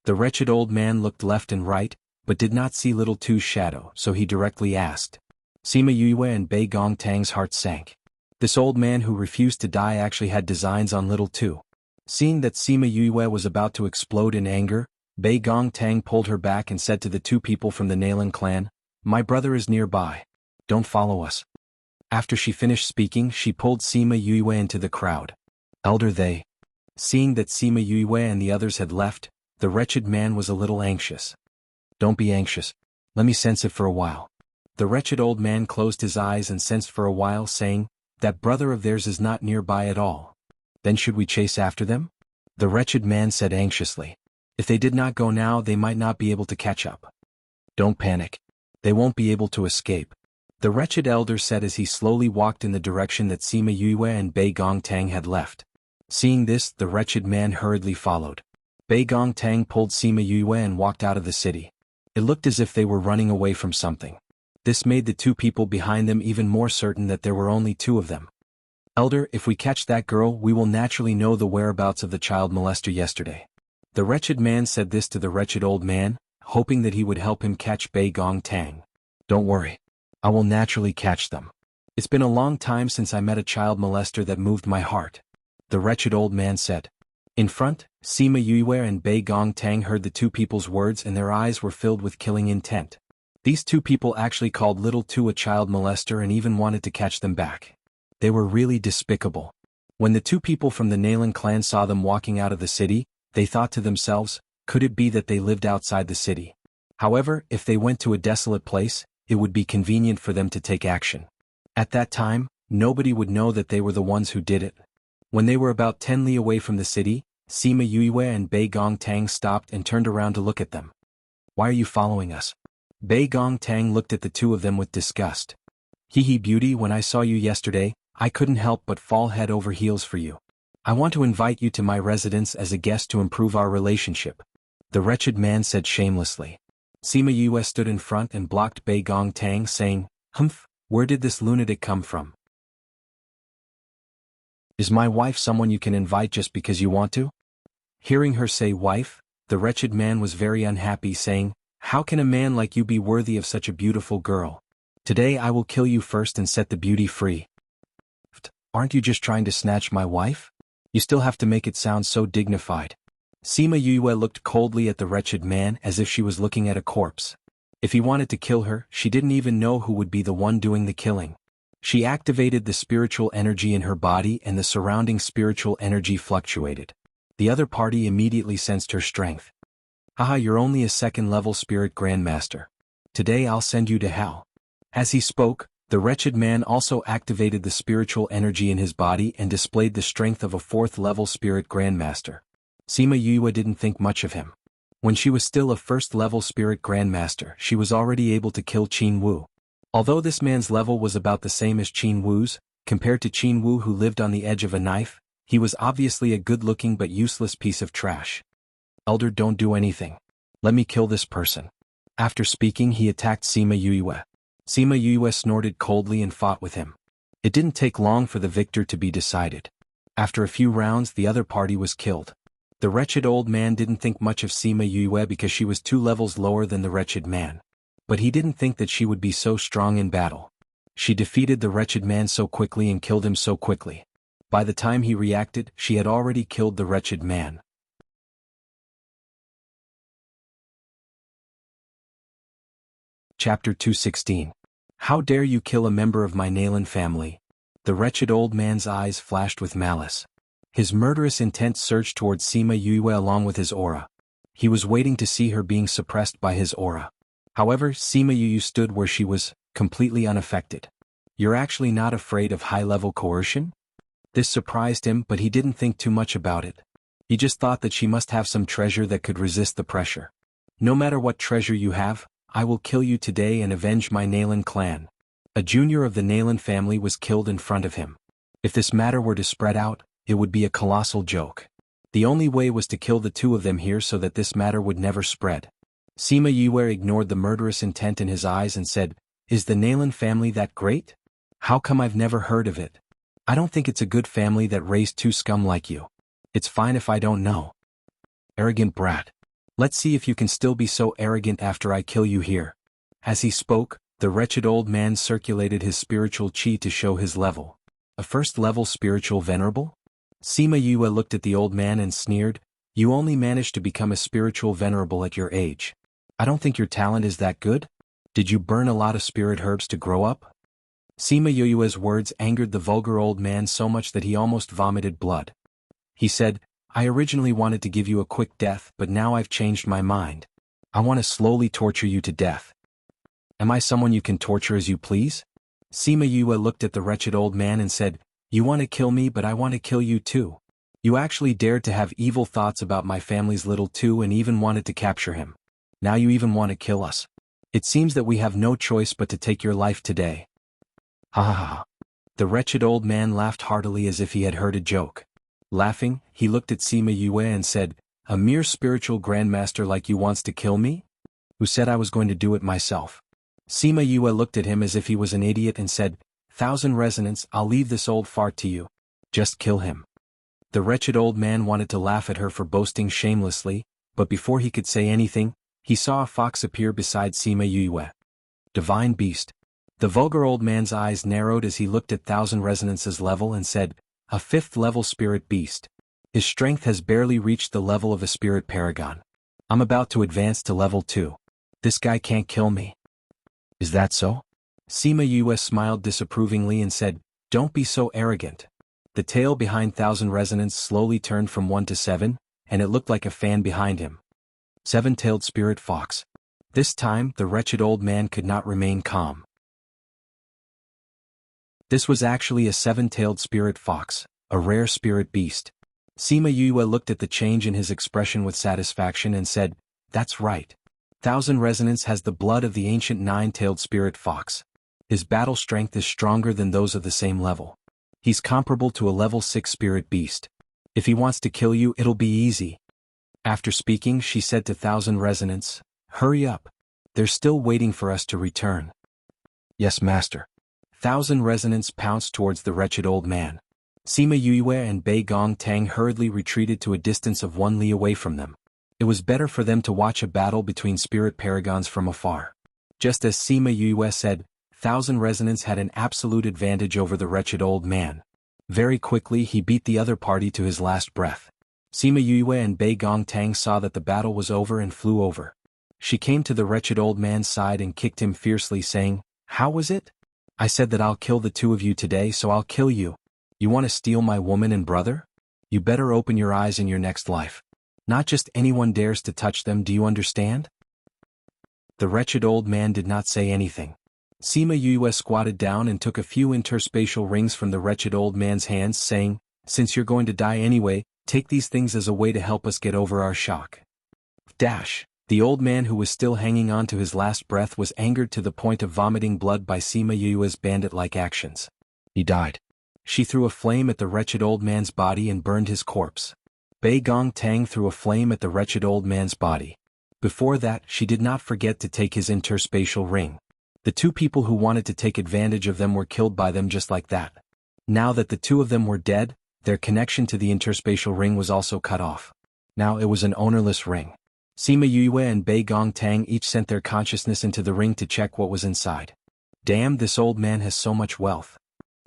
The wretched old man looked left and right, but did not see Little Two's shadow, so he directly asked. Sima Yue and Bei Gong Tang's heart sank. This old man who refused to die actually had designs on Little Two. Seeing that Sima Yue was about to explode in anger, Bei Gong Tang pulled her back and said to the two people from the Nalan clan, "My brother is nearby. Don't follow us." After she finished speaking, she pulled Sima Yue into the crowd. "Elder they." Seeing that Sima Yue and the others had left, the wretched man was a little anxious. "Don't be anxious. Let me sense it for a while." The wretched old man closed his eyes and sensed for a while, saying, "That brother of theirs is not nearby at all. Then should we chase after them?" The wretched man said anxiously. "If they did not go now, they might not be able to catch up." "Don't panic. They won't be able to escape," the wretched elder said as he slowly walked in the direction that Sima Yue and Bei Gong Tang had left. Seeing this, the wretched man hurriedly followed. Bei Gong Tang pulled Sima Yue and walked out of the city. It looked as if they were running away from something. This made the two people behind them even more certain that there were only two of them. "Elder, if we catch that girl, we will naturally know the whereabouts of the child molester yesterday." The wretched man said this to the wretched old man, hoping that he would help him catch Bei Gong Tang. "Don't worry. I will naturally catch them. It's been a long time since I met a child molester that moved my heart," the wretched old man said. In front, Sima Yue and Bei Gong Tang heard the two people's words and their eyes were filled with killing intent. These two people actually called Little Two a child molester and even wanted to catch them back. They were really despicable. When the two people from the Nalan clan saw them walking out of the city, they thought to themselves, could it be that they lived outside the city? However, if they went to a desolate place, it would be convenient for them to take action. At that time, nobody would know that they were the ones who did it. When they were about 10 li away from the city, Sima Yue and Bei Gong Tang stopped and turned around to look at them. "Why are you following us?" Bei Gong Tang looked at the two of them with disgust. "Hee beauty, when I saw you yesterday, I couldn't help but fall head over heels for you. I want to invite you to my residence as a guest to improve our relationship," the wretched man said shamelessly. Sima Yue stood in front and blocked Bei Gong Tang, saying, "Humph, where did this lunatic come from? Is my wife someone you can invite just because you want to?" Hearing her say wife, the wretched man was very unhappy, saying, "How can a man like you be worthy of such a beautiful girl? Today I will kill you first and set the beauty free." "Aren't you just trying to snatch my wife? You still have to make it sound so dignified." Sima Yue looked coldly at the wretched man as if she was looking at a corpse. If he wanted to kill her, she didn't even know who would be the one doing the killing. She activated the spiritual energy in her body and the surrounding spiritual energy fluctuated. The other party immediately sensed her strength. "Haha, you're only a second-level spirit grandmaster. Today I'll send you to hell." As he spoke, the wretched man also activated the spiritual energy in his body and displayed the strength of a fourth-level spirit grandmaster. Sima Yue didn't think much of him. When she was still a first-level spirit grandmaster, she was already able to kill Qin Wu. Although this man's level was about the same as Qin Wu's, compared to Qin Wu who lived on the edge of a knife, he was obviously a good-looking but useless piece of trash. "Elder, don't do anything. Let me kill this person." After speaking, he attacked Sima Yue. Sima Yue snorted coldly and fought with him. It didn't take long for the victor to be decided. After a few rounds, the other party was killed. The wretched old man didn't think much of Sima Yue because she was 2 levels lower than the wretched man. But he didn't think that she would be so strong in battle. She defeated the wretched man so quickly and killed him so quickly. By the time he reacted, she had already killed the wretched man. Chapter 216. How dare you kill a member of my Nalan family? The wretched old man's eyes flashed with malice. His murderous intent surged towards Sima Yue along with his aura. He was waiting to see her being suppressed by his aura. However, Sima Yu stood where she was, completely unaffected. "You're actually not afraid of high-level coercion?" This surprised him, but he didn't think too much about it. He just thought that she must have some treasure that could resist the pressure. "No matter what treasure you have, I will kill you today and avenge my Nalan clan." A junior of the Nalan family was killed in front of him. If this matter were to spread out, it would be a colossal joke. The only way was to kill the two of them here so that this matter would never spread. Sima Yue ignored the murderous intent in his eyes and said, "Is the Nalan family that great? How come I've never heard of it? I don't think it's a good family that raised two scum like you. It's fine if I don't know." "Arrogant brat. Let's see if you can still be so arrogant after I kill you here." As he spoke, the wretched old man circulated his spiritual chi to show his level. A first-level spiritual venerable? Sima Yue looked at the old man and sneered, "You only managed to become a spiritual venerable at your age. I don't think your talent is that good. Did you burn a lot of spirit herbs to grow up?" Sima Yue's words angered the vulgar old man so much that he almost vomited blood. He said, "I originally wanted to give you a quick death, but now I've changed my mind. I want to slowly torture you to death." "Am I someone you can torture as you please?" Sima Yue looked at the wretched old man and said, "You want to kill me, but I want to kill you too. You actually dared to have evil thoughts about my family's little two and even wanted to capture him. Now you even want to kill us. It seems that we have no choice but to take your life today." Ha ha ha. The wretched old man laughed heartily as if he had heard a joke. Laughing, he looked at Sima Yue and said, "A mere spiritual grandmaster like you wants to kill me? Who said I was going to do it myself?" Sima Yue looked at him as if he was an idiot and said, "Thousand resonance, I'll leave this old fart to you. Just kill him." The wretched old man wanted to laugh at her for boasting shamelessly, but before he could say anything, he saw a fox appear beside Sima Yue. Divine beast. The vulgar old man's eyes narrowed as he looked at Thousand Resonance's level and said, "A fifth-level spirit beast. His strength has barely reached the level of a spirit paragon. I'm about to advance to level 2. This guy can't kill me." "Is that so?" Sima Yue smiled disapprovingly and said, "Don't be so arrogant." The tail behind Thousand Resonance slowly turned from 1 to 7, and it looked like a fan behind him. Seven-tailed spirit fox. This time, the wretched old man could not remain calm. This was actually a seven-tailed spirit fox, a rare spirit beast. Sima Yue looked at the change in his expression with satisfaction and said, "That's right. Thousand Resonance has the blood of the ancient nine-tailed spirit fox. His battle strength is stronger than those of the same level. He's comparable to a level 6 spirit beast. If he wants to kill you, it'll be easy." After speaking, she said to Thousand Resonance, "Hurry up. They're still waiting for us to return." "Yes, master." Thousand Resonance pounced towards the wretched old man. Sima Yue and Bei Gong Tang hurriedly retreated to a distance of 1 li away from them. It was better for them to watch a battle between spirit paragons from afar. Just as Sima Yue said, Thousand Resonance had an absolute advantage over the wretched old man. Very quickly he beat the other party to his last breath. Sima Yue and Bei Gong Tang saw that the battle was over and flew over. She came to the wretched old man's side and kicked him fiercely, saying, "How was it? I said that I'll kill the two of you today, so I'll kill you. You want to steal my woman and brother? You better open your eyes in your next life. Not just anyone dares to touch them, do you understand?" The wretched old man did not say anything. Sima Yue squatted down and took a few interspatial rings from the wretched old man's hands, saying, "Since you're going to die anyway, take these things as a way to help us get over our shock." Dash. The old man, who was still hanging on to his last breath, was angered to the point of vomiting blood by Sima Yue's bandit-like actions. He died. She threw a flame at the wretched old man's body and burned his corpse. Bei Gong Tang threw a flame at the wretched old man's body. Before that, she did not forget to take his interspatial ring. The two people who wanted to take advantage of them were killed by them just like that. Now that the two of them were dead, their connection to the interspatial ring was also cut off. Now it was an ownerless ring. Sima Yue and Bei Gong Tang each sent their consciousness into the ring to check what was inside. Damn, this old man has so much wealth.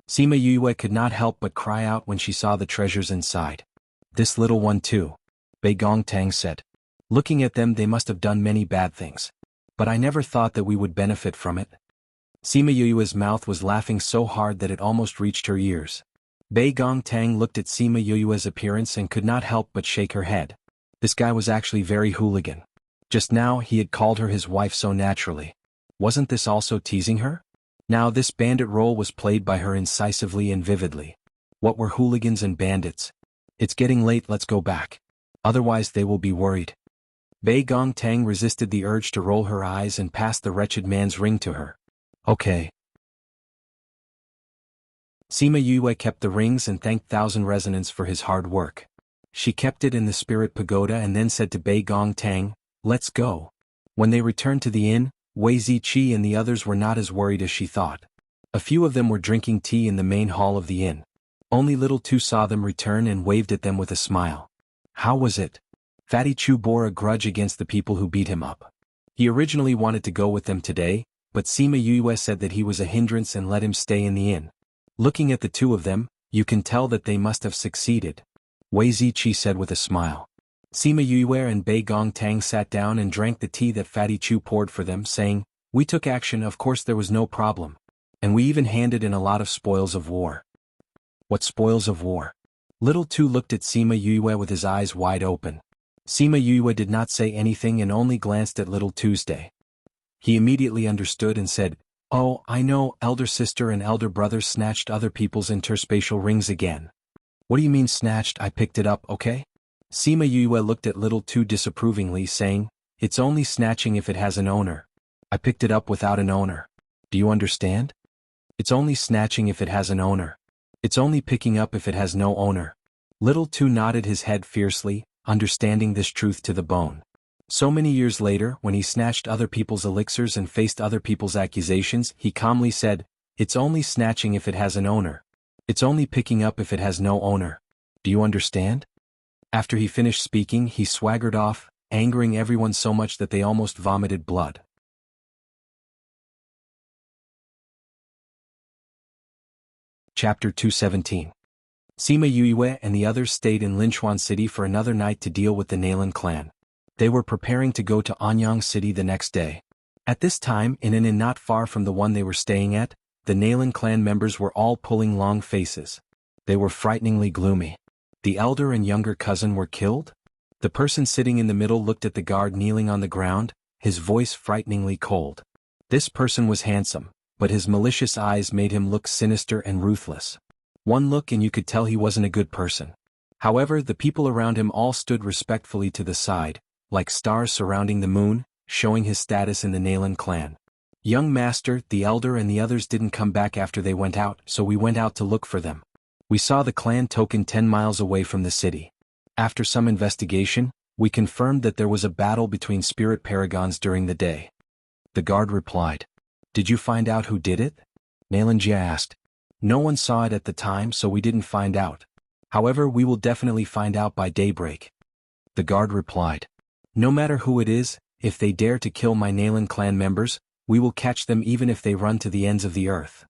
Sima Yue could not help but cry out when she saw the treasures inside. This little one too, Bei Gong Tang said. Looking at them, they must have done many bad things. But I never thought that we would benefit from it. Sima Yue's mouth was laughing so hard that it almost reached her ears. Bei Gong Tang looked at Sima Yue's appearance and could not help but shake her head. This guy was actually very hooligan. Just now he had called her his wife so naturally. Wasn't this also teasing her? Now this bandit role was played by her incisively and vividly. What were hooligans and bandits? It's getting late, let's go back. Otherwise they will be worried. Bei Gong Tang resisted the urge to roll her eyes and passed the wretched man's ring to her. Okay. Sima Yue kept the rings and thanked Thousand Resonance for his hard work. She kept it in the spirit pagoda and then said to Bei Gong Tang, let's go. When they returned to the inn, Wei Ziqi and the others were not as worried as she thought. A few of them were drinking tea in the main hall of the inn. Only Little Two saw them return and waved at them with a smile. How was it? Fatty Chu bore a grudge against the people who beat him up. He originally wanted to go with them today, but Sima Yue said that he was a hindrance and let him stay in the inn. Looking at the two of them, you can tell that they must have succeeded. Wei Ziqi said with a smile. Sima Yue and Bei Gong Tang sat down and drank the tea that Fatty Chu poured for them, saying, we took action, of course there was no problem. And we even handed in a lot of spoils of war. What spoils of war? Little Two looked at Sima Yue with his eyes wide open. Sima Yue did not say anything and only glanced at Little Tuesday. He immediately understood and said, oh, I know, elder sister and elder brother snatched other people's interspatial rings again. What do you mean snatched? I picked it up, okay? Sima Yue looked at Little Two disapprovingly, saying, it's only snatching if it has an owner. I picked it up without an owner. Do you understand? It's only snatching if it has an owner. It's only picking up if it has no owner. Little Two nodded his head fiercely, understanding this truth to the bone. So many years later, when he snatched other people's elixirs and faced other people's accusations, he calmly said, it's only snatching if it has an owner. It's only picking up if it has no owner. Do you understand? After he finished speaking, he swaggered off, angering everyone so much that they almost vomited blood. Chapter 217. Sima Yue and the others stayed in Linchuan City for another night to deal with the Nalan clan. They were preparing to go to Anyang City the next day. At this time, in an inn not far from the one they were staying at, the Nalan clan members were all pulling long faces. They were frighteningly gloomy. The elder and younger cousin were killed? The person sitting in the middle looked at the guard kneeling on the ground, his voice frighteningly cold. This person was handsome, but his malicious eyes made him look sinister and ruthless. One look and you could tell he wasn't a good person. However, the people around him all stood respectfully to the side, like stars surrounding the moon, showing his status in the Nalan clan. Young master, the elder and the others didn't come back after they went out, so we went out to look for them. We saw the clan token 10 miles away from the city. After some investigation, we confirmed that there was a battle between spirit paragons during the day. The guard replied. Did you find out who did it? Nalanjia asked. No one saw it at the time, so we didn't find out. However, we will definitely find out by daybreak. The guard replied. No matter who it is, if they dare to kill my Nalan clan members, we will catch them even if they run to the ends of the earth.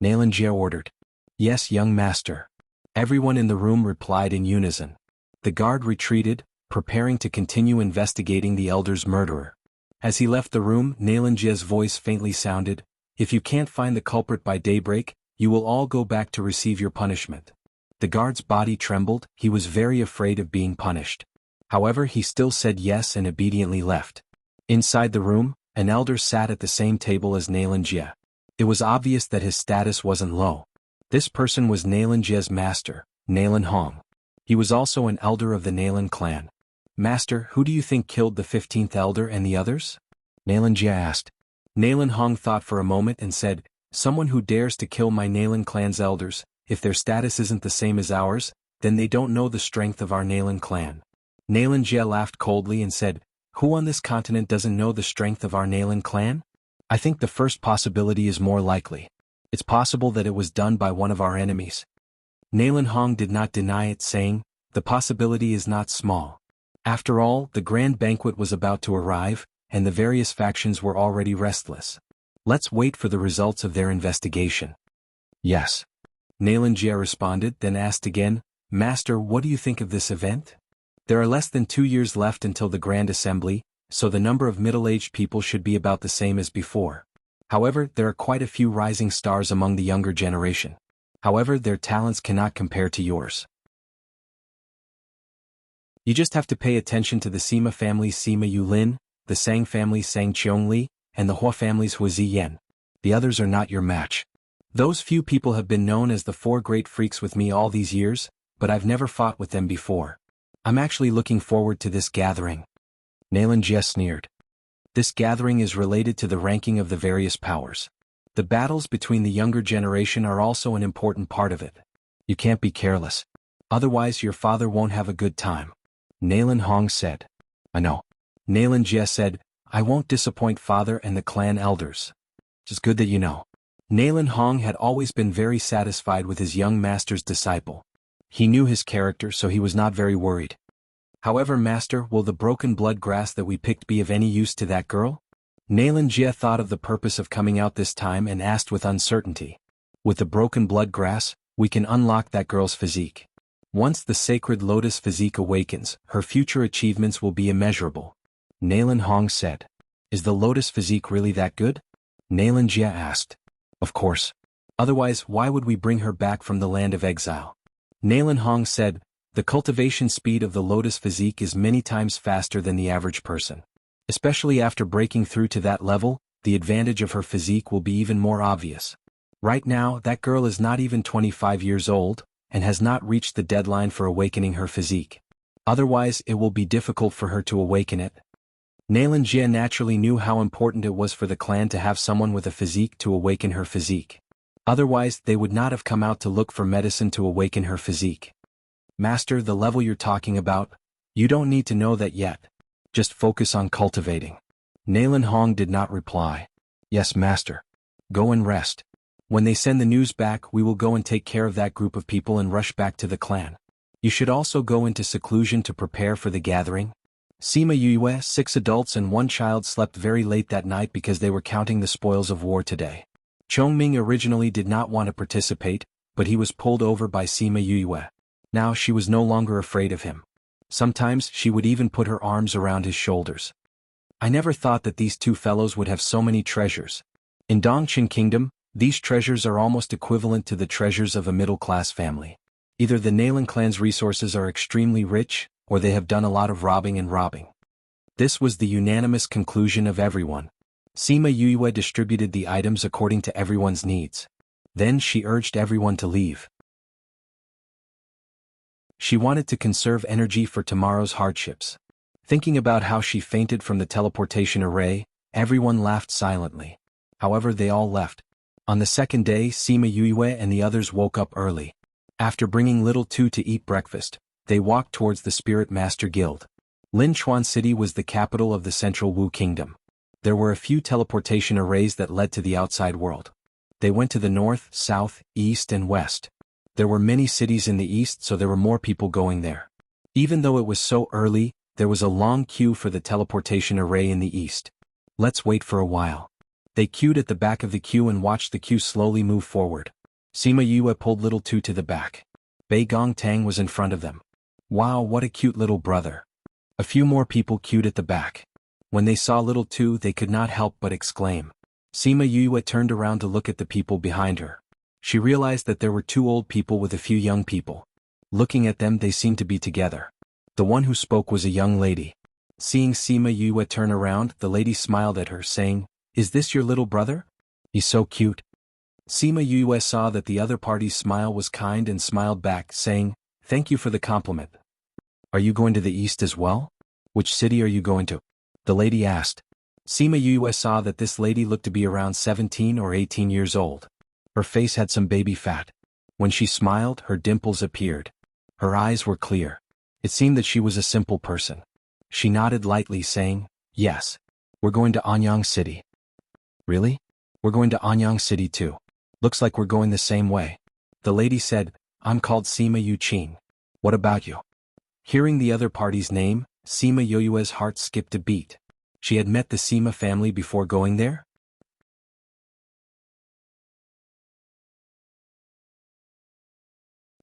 Nalanjia ordered. Yes, young master. Everyone in the room replied in unison. The guard retreated, preparing to continue investigating the elder's murderer. As he left the room, Nalanjia's voice faintly sounded, if you can't find the culprit by daybreak, you will all go back to receive your punishment. The guard's body trembled, he was very afraid of being punished. However, he still said yes and obediently left. Inside the room, an elder sat at the same table as Nalanjia. It was obvious that his status wasn't low. This person was Nalanjia's master, Nalan Hong. He was also an elder of the Nalan clan. Master, who do you think killed the 15th elder and the others? Nalanjia asked. Nalan Hong thought for a moment and said, someone who dares to kill my Nalan clan's elders, if their status isn't the same as ours, then they don't know the strength of our Nalan clan. Nalanjia laughed coldly and said, who on this continent doesn't know the strength of our Nalan clan? I think the first possibility is more likely. It's possible that it was done by one of our enemies. Nalan Hong did not deny it, saying, the possibility is not small. After all, the grand banquet was about to arrive, and the various factions were already restless. Let's wait for the results of their investigation. Yes. Nalanjia responded, then asked again, Master, what do you think of this event? There are less than 2 years left until the Grand Assembly, so the number of middle-aged people should be about the same as before. However, there are quite a few rising stars among the younger generation. However, their talents cannot compare to yours. You just have to pay attention to the Sima family's Sima Yulin, the Sang family's Sang Qiongli, and the Hua family's Hua Ziyan. The others are not your match. Those few people have been known as the four great freaks with me all these years, but I've never fought with them before. I'm actually looking forward to this gathering. Nalan Jie sneered. This gathering is related to the ranking of the various powers. The battles between the younger generation are also an important part of it. You can't be careless. Otherwise your father won't have a good time. Nalan Hong said. I know. Nalan Jie said, I won't disappoint father and the clan elders. It's good that you know. Nalan Hong had always been very satisfied with his young master's disciple. He knew his character, so he was not very worried. However, master, will the broken blood grass that we picked be of any use to that girl? Nalan Jie thought of the purpose of coming out this time and asked with uncertainty. With the broken blood grass, we can unlock that girl's physique. Once the sacred lotus physique awakens, her future achievements will be immeasurable. Nalan Hong said. Is the lotus physique really that good? Nalan Jie asked. Of course. Otherwise, why would we bring her back from the land of exile? Nalan Hong said, the cultivation speed of the lotus physique is many times faster than the average person. Especially after breaking through to that level, the advantage of her physique will be even more obvious. Right now, that girl is not even 25 years old, and has not reached the deadline for awakening her physique. Otherwise, it will be difficult for her to awaken it. Nalan Jie naturally knew how important it was for the clan to have someone with a physique to awaken her physique. Otherwise, they would not have come out to look for medicine to awaken her physique. Master, the level you're talking about, you don't need to know that yet. Just focus on cultivating. Nalan Hong did not reply. Yes, master. Go and rest. When they send the news back, we will go and take care of that group of people and rush back to the clan. You should also go into seclusion to prepare for the gathering. Sima Yue, 6 adults and 1 child slept very late that night because they were counting the spoils of war today. Chongming originally did not want to participate, but he was pulled over by Sima Yue. Now she was no longer afraid of him. Sometimes she would even put her arms around his shoulders. I never thought that these two fellows would have so many treasures. In Dongqing Kingdom, these treasures are almost equivalent to the treasures of a middle-class family. Either the Nalan clan's resources are extremely rich, or they have done a lot of robbing and robbing. This was the unanimous conclusion of everyone. Sima Yue distributed the items according to everyone's needs. Then she urged everyone to leave. She wanted to conserve energy for tomorrow's hardships. Thinking about how she fainted from the teleportation array, everyone laughed silently. However, they all left. On the second day, Sima Yue and the others woke up early. After bringing Little Two to eat breakfast, they walked towards the Spirit Master Guild. Linchuan City was the capital of the Central Wu Kingdom. There were a few teleportation arrays that led to the outside world. They went to the north, south, east and west. There were many cities in the east, so there were more people going there. Even though it was so early, there was a long queue for the teleportation array in the east. Let's wait for a while. They queued at the back of the queue and watched the queue slowly move forward. Sima Yue pulled Little Two to the back. Bei Gong Tang was in front of them. Wow, what a cute little brother. A few more people queued at the back. When they saw Little Two, they could not help but exclaim. Sima Yue turned around to look at the people behind her. She realized that there were 2 old people with a few young people. Looking at them, they seemed to be together. The one who spoke was a young lady. Seeing Sima Yue turn around, the lady smiled at her, saying, "Is this your little brother? He's so cute." Sima Yue saw that the other party's smile was kind and smiled back, saying, "Thank you for the compliment. Are you going to the east as well? Which city are you going to?" the lady asked. Sima Yue saw that this lady looked to be around 17 or 18 years old. Her face had some baby fat. When she smiled, her dimples appeared. Her eyes were clear. It seemed that she was a simple person. She nodded lightly, saying, "Yes. We're going to Anyang City." "Really? We're going to Anyang City too. Looks like we're going the same way." The lady said, "I'm called Sima Yuqing. What about you?" Hearing the other party's name, Sima Yue's heart skipped a beat. She had met the Sima family before going there?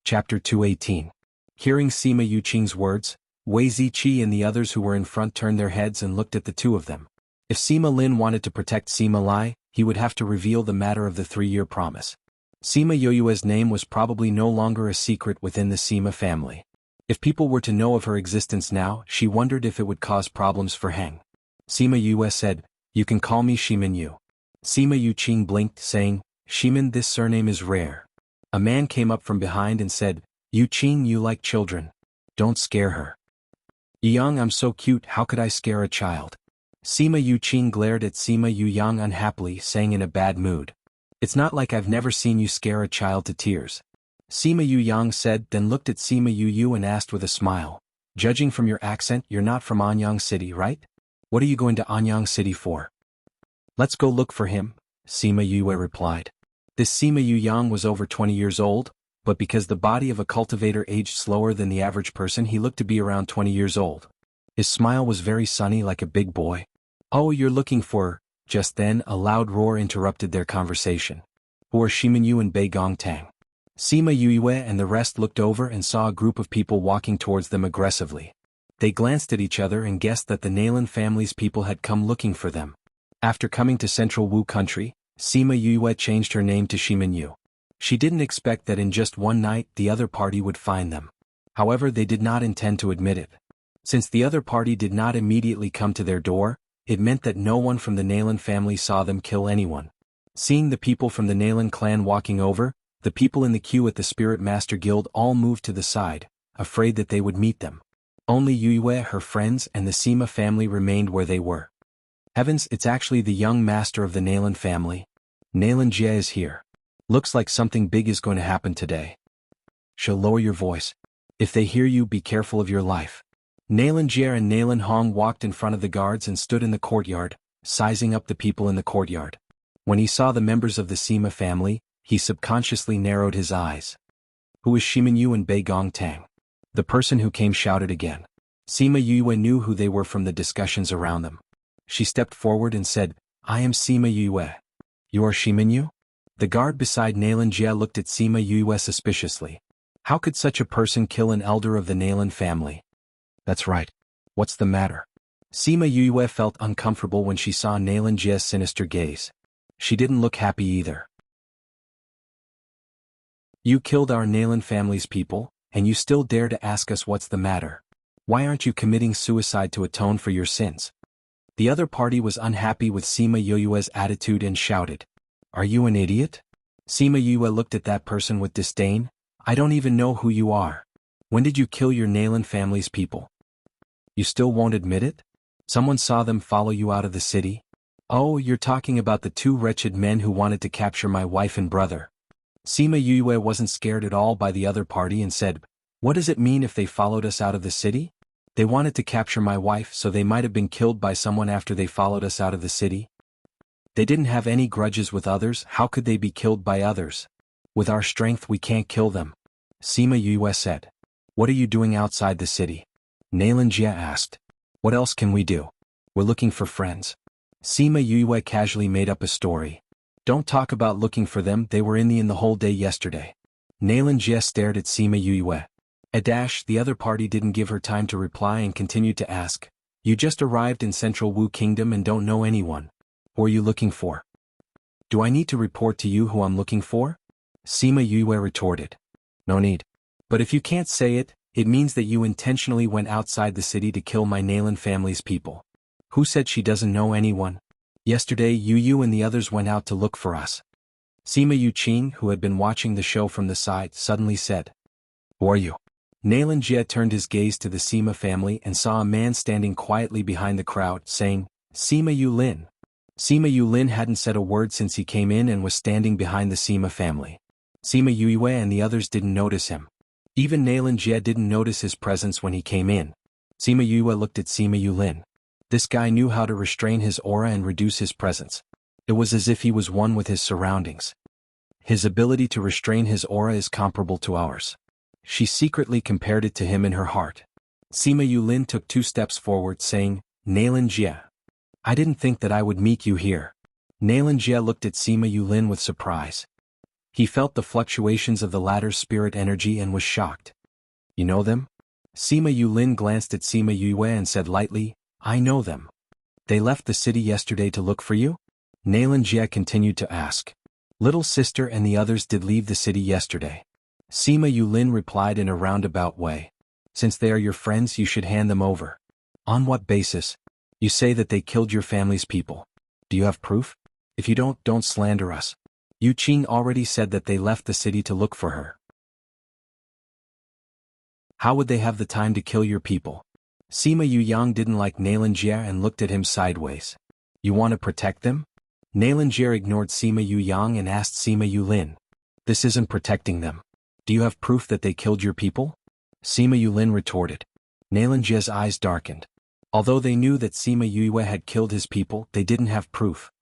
Chapter 218. Hearing Sima Yuqing's words, Wei Ziqi and the others who were in front turned their heads and looked at the two of them. If Sima Lin wanted to protect Sima Lai, he would have to reveal the matter of the 3-year promise. Sima Yue's name was probably no longer a secret within the Sima family. If people were to know of her existence now, she wondered if it would cause problems for Heng. Sima Yue said, "You can call me Shimin Yu." Sima Yu Qing blinked, saying, "Shimin, this surname is rare." A man came up from behind and said, "Yu Qing, you like children. Don't scare her." "Yang, I'm so cute, how could I scare a child?" Sima Yu Qing glared at Sima Yu Yang unhappily, saying in a bad mood, "It's not like I've never seen you scare a child to tears." Sima Yu Yang said, then looked at Sima Yu Yu and asked with a smile, "Judging from your accent, you're not from Anyang City, right? What are you going to Anyang City for?" "Let's go look for him," Sima Yue replied. This Sima Yu Yang was over 20 years old, but because the body of a cultivator aged slower than the average person, he looked to be around 20 years old. His smile was very sunny like a big boy. "Oh, you're looking for..." Just then, a loud roar interrupted their conversation. "Who are Shimin Yu and Bei Gong Tang?" Sima Yue and the rest looked over and saw a group of people walking towards them aggressively. They glanced at each other and guessed that the Nalan family's people had come looking for them. After coming to Central Wu country, Sima Yue changed her name to Shimin Yu. She didn't expect that in just one night the other party would find them. However, they did not intend to admit it. Since the other party did not immediately come to their door, it meant that no one from the Nalan family saw them kill anyone. Seeing the people from the Nalan clan walking over, the people in the queue at the Spirit Master Guild all moved to the side, afraid that they would meet them. Only Yue, her friends, and the Sima family remained where they were. Heavens, it's actually the young master of the Nalan family. Nalan Jie is here. Looks like something big is going to happen today. Shall lower your voice. If they hear you, be careful of your life. Nalan Jie and Nalan Hong walked in front of the guards and stood in the courtyard, sizing up the people in the courtyard. When he saw the members of the Sima family, he subconsciously narrowed his eyes. "Who is Shimin Yu and Bei Gong Tang?" The person who came shouted again. Sima Yue knew who they were from the discussions around them. She stepped forward and said, "I am Sima Yue. You are Shimin Yu?" The guard beside Nalan Jie looked at Sima Yue suspiciously. How could such a person kill an elder of the Nalan family? "That's right. What's the matter?" Sima Yue felt uncomfortable when she saw Nalan Jie's sinister gaze. She didn't look happy either. "You killed our Nalan family's people, and you still dare to ask us what's the matter? Why aren't you committing suicide to atone for your sins?" The other party was unhappy with Sima Yue's attitude and shouted, "Are you an idiot?" Sima Yue looked at that person with disdain. "I don't even know who you are. When did you kill your Nalan family's people? You still won't admit it? Someone saw them follow you out of the city? Oh, you're talking about the two wretched men who wanted to capture my wife and brother." Sima Yue wasn't scared at all by the other party and said, "What does it mean if they followed us out of the city? They wanted to capture my wife, so they might have been killed by someone after they followed us out of the city. They didn't have any grudges with others, how could they be killed by others? With our strength we can't kill them." Sima Yue said. "What are you doing outside the city?" Nalan Jie asked. "What else can we do? We're looking for friends." Sima Yue casually made up a story. "Don't talk about looking for them, they were in the whole day yesterday." Nalan Jie stared at Sima Yue. The other party didn't give her time to reply and continued to ask, "You just arrived in Central Wu Kingdom and don't know anyone. Who are you looking for?" "Do I need to report to you who I'm looking for?" Sima Yue retorted. "No need. But if you can't say it, it means that you intentionally went outside the city to kill my Nalan family's people." "Who said she doesn't know anyone? Yesterday Yu and the others went out to look for us." Sima Yu Qing, who had been watching the show from the side, suddenly said, "Who are you?" Nalan Jie turned his gaze to the Sima family and saw a man standing quietly behind the crowd, saying, "Sima Yu Lin." Sima Yu Lin hadn't said a word since he came in and was standing behind the Sima family. Sima Yue and the others didn't notice him. Even Nalan Jie didn't notice his presence when he came in. Sima Yue looked at Sima Yu Lin. This guy knew how to restrain his aura and reduce his presence. It was as if he was one with his surroundings. His ability to restrain his aura is comparable to ours. She secretly compared it to him in her heart. Sima Yu Lin took 2 steps forward, saying, "Nalan Jie. I didn't think that I would meet you here." Nalan Jie looked at Sima Yu Lin with surprise. He felt the fluctuations of the latter's spirit energy and was shocked. "You know them?" Sima Yu Lin glanced at Sima Yue and said lightly, "I know them. They left the city yesterday to look for you?" Nalan Jie continued to ask. "Little sister and the others did leave the city yesterday." Sima Yu Lin replied in a roundabout way. Since they are your friends, you should hand them over. On what basis? You say that they killed your family's people. Do you have proof? If you don't slander us. Yu Qing already said that they left the city to look for her. How would they have the time to kill your people? Sima Yuyang didn't like Nailanjie and looked at him sideways. You want to protect them? Nailanjie ignored Sima Yuyang and asked Sima Yulin. This isn't protecting them. Do you have proof that they killed your people? Sima Yulin retorted. Nailanjie's eyes darkened. Although they knew that Sima Yue had killed his people, they didn't have proof.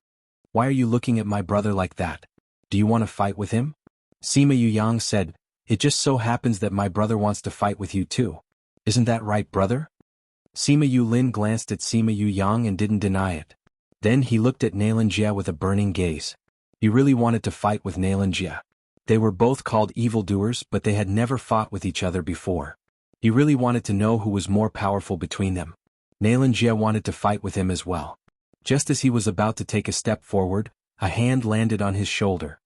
Why are you looking at my brother like that? Do you want to fight with him? Sima Yuyang said, It just so happens that my brother wants to fight with you too. Isn't that right, brother? Sima Yulin glanced at Sima Yuyang and didn't deny it. Then he looked at Nailanjie with a burning gaze. He really wanted to fight with Nailanjie. They were both called evildoers, but they had never fought with each other before. He really wanted to know who was more powerful between them. Nailanjie wanted to fight with him as well. Just as he was about to take a step forward, a hand landed on his shoulder.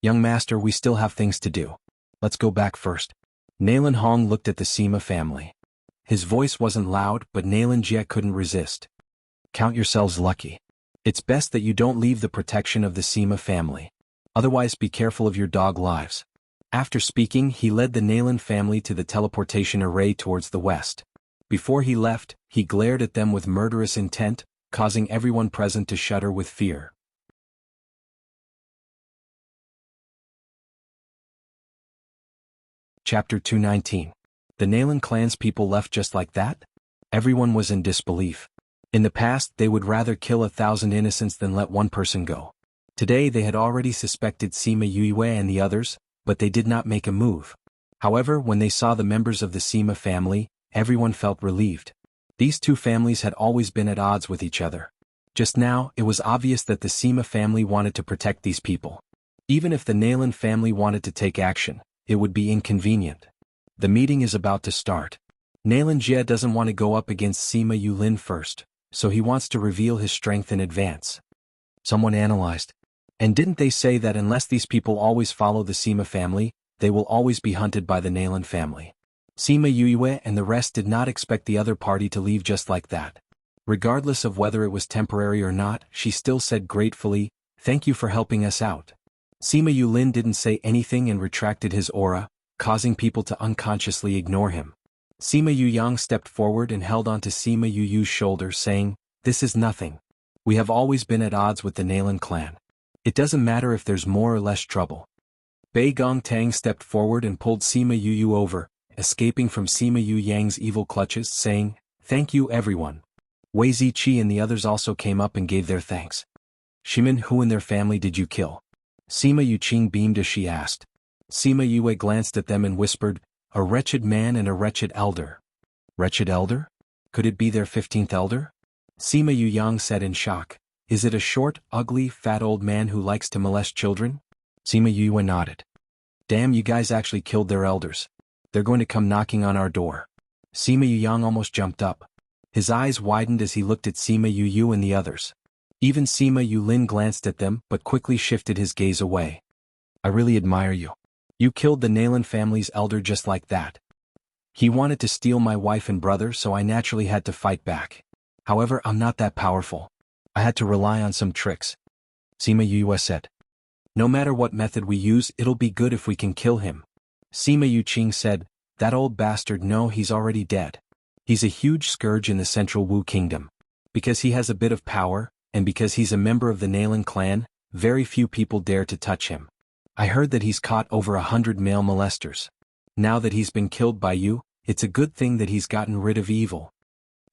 Young master, we still have things to do. Let's go back first. Nailan Hong looked at the Sima family. His voice wasn't loud, but Nailanjie couldn't resist. Count yourselves lucky. It's best that you don't leave the protection of the Sima family. Otherwise, be careful of your dog lives. After speaking, he led the Nailan family to the teleportation array towards the west. Before he left, he glared at them with murderous intent, causing everyone present to shudder with fear. Chapter 219. The Nailan clan's people left just like that? Everyone was in disbelief. In the past, they would rather kill 1,000 innocents than let one person go. Today they had already suspected Sima Yue and the others, but they did not make a move. However, when they saw the members of the Sima family, everyone felt relieved. These two families had always been at odds with each other. Just now, it was obvious that the Sima family wanted to protect these people. Even if the Nailan family wanted to take action, it would be inconvenient. The meeting is about to start. Nailanjie doesn't want to go up against Sima Yulin first, so he wants to reveal his strength in advance. Someone analyzed. And didn't they say that unless these people always follow the Sima family, they will always be hunted by the Nailan family? Sima Yue and the rest did not expect the other party to leave just like that. Regardless of whether it was temporary or not, she still said gratefully, "Thank you for helping us out." Sima Yulin didn't say anything and retracted his aura, causing people to unconsciously ignore him. Sima Yuyang stepped forward and held onto Sima Yuyu's shoulder, saying, "This is nothing. We have always been at odds with the Nailan clan. It doesn't matter if there's more or less trouble." Bei Gong Tang stepped forward and pulled Sima Yuyu over, escaping from Sima Yu Yang's evil clutches, saying, "Thank you everyone." Wei Ziqi and the others also came up and gave their thanks. "Shimin, who in their family did you kill?" Sima Yuqing beamed as she asked. Sima Yue glanced at them and whispered, "A wretched man and a wretched elder." Wretched elder? Could it be their 15th elder? Sima Yuyang said in shock. Is it a short, ugly, fat old man who likes to molest children? Sima Yue nodded. Damn, you guys actually killed their elders. They're going to come knocking on our door. Sima Yuyang almost jumped up. His eyes widened as he looked at Sima Yuyu and the others. Even Sima Yulin glanced at them but quickly shifted his gaze away. I really admire you. You killed the Nailan family's elder just like that. He wanted to steal my wife and brother, so I naturally had to fight back. However, I'm not that powerful. I had to rely on some tricks. Sima Yue said. No matter what method we use, it'll be good if we can kill him. Sima Yuqing said, that old bastard, no, he's already dead. He's a huge scourge in the central Wu kingdom. Because he has a bit of power, and because he's a member of the Nailan clan, very few people dare to touch him. I heard that he's caught over 100 male molesters. Now that he's been killed by you, it's a good thing that he's gotten rid of evil.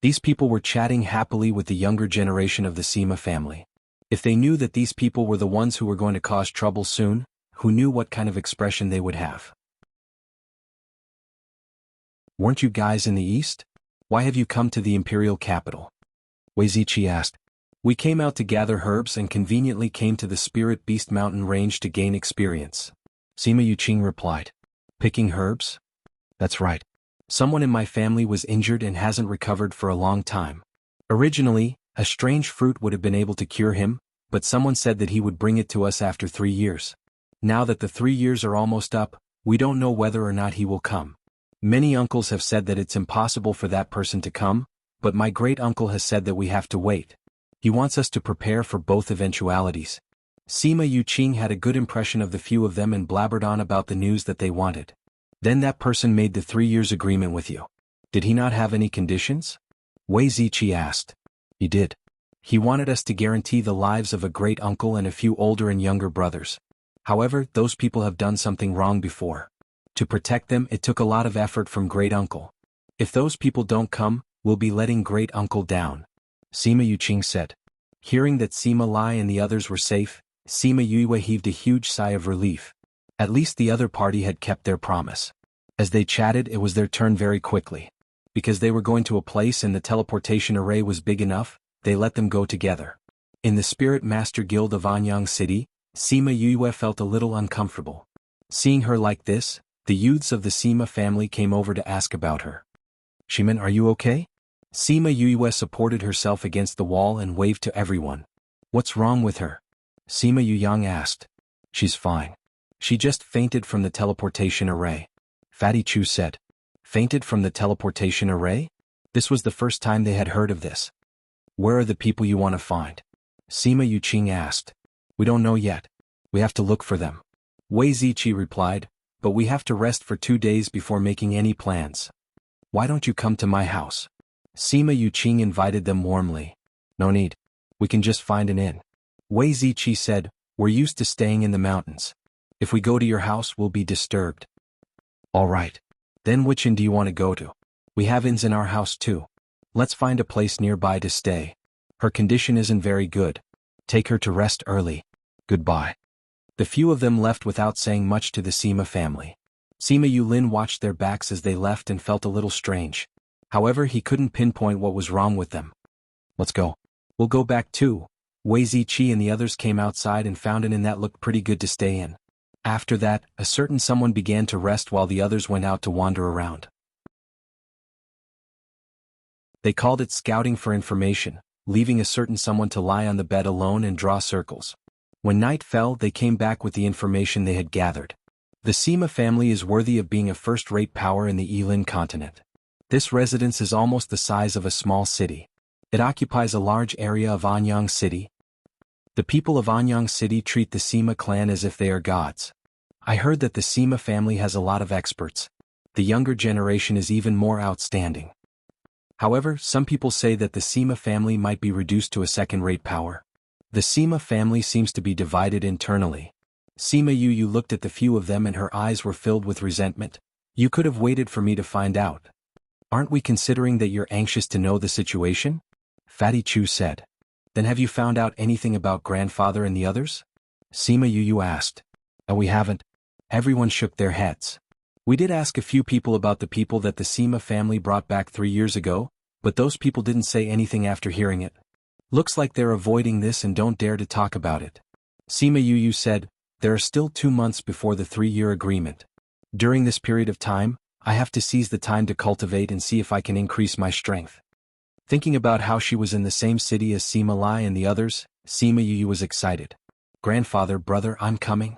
These people were chatting happily with the younger generation of the Sima family. If they knew that these people were the ones who were going to cause trouble soon, who knew what kind of expression they would have? Weren't you guys in the east? Why have you come to the imperial capital? Wei Ziqi asked. We came out to gather herbs and conveniently came to the Spirit Beast Mountain range to gain experience. Sima Yuqing replied. Picking herbs? That's right. Someone in my family was injured and hasn't recovered for a long time. Originally, a strange fruit would have been able to cure him, but someone said that he would bring it to us after 3 years. Now that the 3 years are almost up, we don't know whether or not he will come. Many uncles have said that it's impossible for that person to come, but my great-uncle has said that we have to wait. He wants us to prepare for both eventualities. Sima Yuqing had a good impression of the few of them and blabbered on about the news that they wanted. Then that person made the 3 years agreement with you. Did he not have any conditions? Wei Ziqi asked. He did. He wanted us to guarantee the lives of a great-uncle and a few older and younger brothers. However, those people have done something wrong before. To protect them, it took a lot of effort from great-uncle. If those people don't come, we'll be letting great-uncle down. Sima Yuqing said. Hearing that Sima Lai and the others were safe, Sima Yue heaved a huge sigh of relief. At least the other party had kept their promise. As they chatted, it was their turn very quickly. Because they were going to a place and the teleportation array was big enough, they let them go together. In the Spirit Master Guild of Anyang City, Sima Yue felt a little uncomfortable. Seeing her like this, the youths of the Sima family came over to ask about her. Shiman, are you okay? Sima Yue supported herself against the wall and waved to everyone. What's wrong with her? Sima Yuyang asked. She's fine. She just fainted from the teleportation array. Fatty Chu said. Fainted from the teleportation array? This was the first time they had heard of this. Where are the people you want to find? Sima Yuqing asked. We don't know yet. We have to look for them. Wei Ziqi replied, but we have to rest for 2 days before making any plans. Why don't you come to my house? Sima Yuqing invited them warmly. No need. We can just find an inn. Wei Ziqi said, we're used to staying in the mountains. If we go to your house, we'll be disturbed. All right. Then which inn do you want to go to? We have inns in our house too. Let's find a place nearby to stay. Her condition isn't very good. Take her to rest early. Goodbye. The few of them left without saying much to the Sima family. Sima Yulin watched their backs as they left and felt a little strange. However, he couldn't pinpoint what was wrong with them. Let's go. We'll go back too. Wei Ziqi and the others came outside and found an inn that looked pretty good to stay in. After that, a certain someone began to rest while the others went out to wander around. They called it scouting for information, leaving a certain someone to lie on the bed alone and draw circles. When night fell, they came back with the information they had gathered. The Sima family is worthy of being a first-rate power in the Yilin continent. This residence is almost the size of a small city. It occupies a large area of Anyang City. The people of Anyang City treat the Sima clan as if they are gods. I heard that the Sima family has a lot of experts. The younger generation is even more outstanding. However, some people say that the Sima family might be reduced to a second-rate power. The Sima family seems to be divided internally. Sima Yu looked at the few of them and her eyes were filled with resentment. You could have waited for me to find out. Aren't we considering that you're anxious to know the situation? Fatty Chu said. Then have you found out anything about grandfather and the others? Sima Yu asked. No, we haven't. Everyone shook their heads. We did ask a few people about the people that the Sima family brought back 3 years ago, but those people didn't say anything after hearing it. Looks like they're avoiding this and don't dare to talk about it. Sima Yu said, there are still 2 months before the 3-year agreement. During this period of time, I have to seize the time to cultivate and see if I can increase my strength. Thinking about how she was in the same city as Sima Lai and the others, Sima Yu was excited. Grandfather, brother, I'm coming.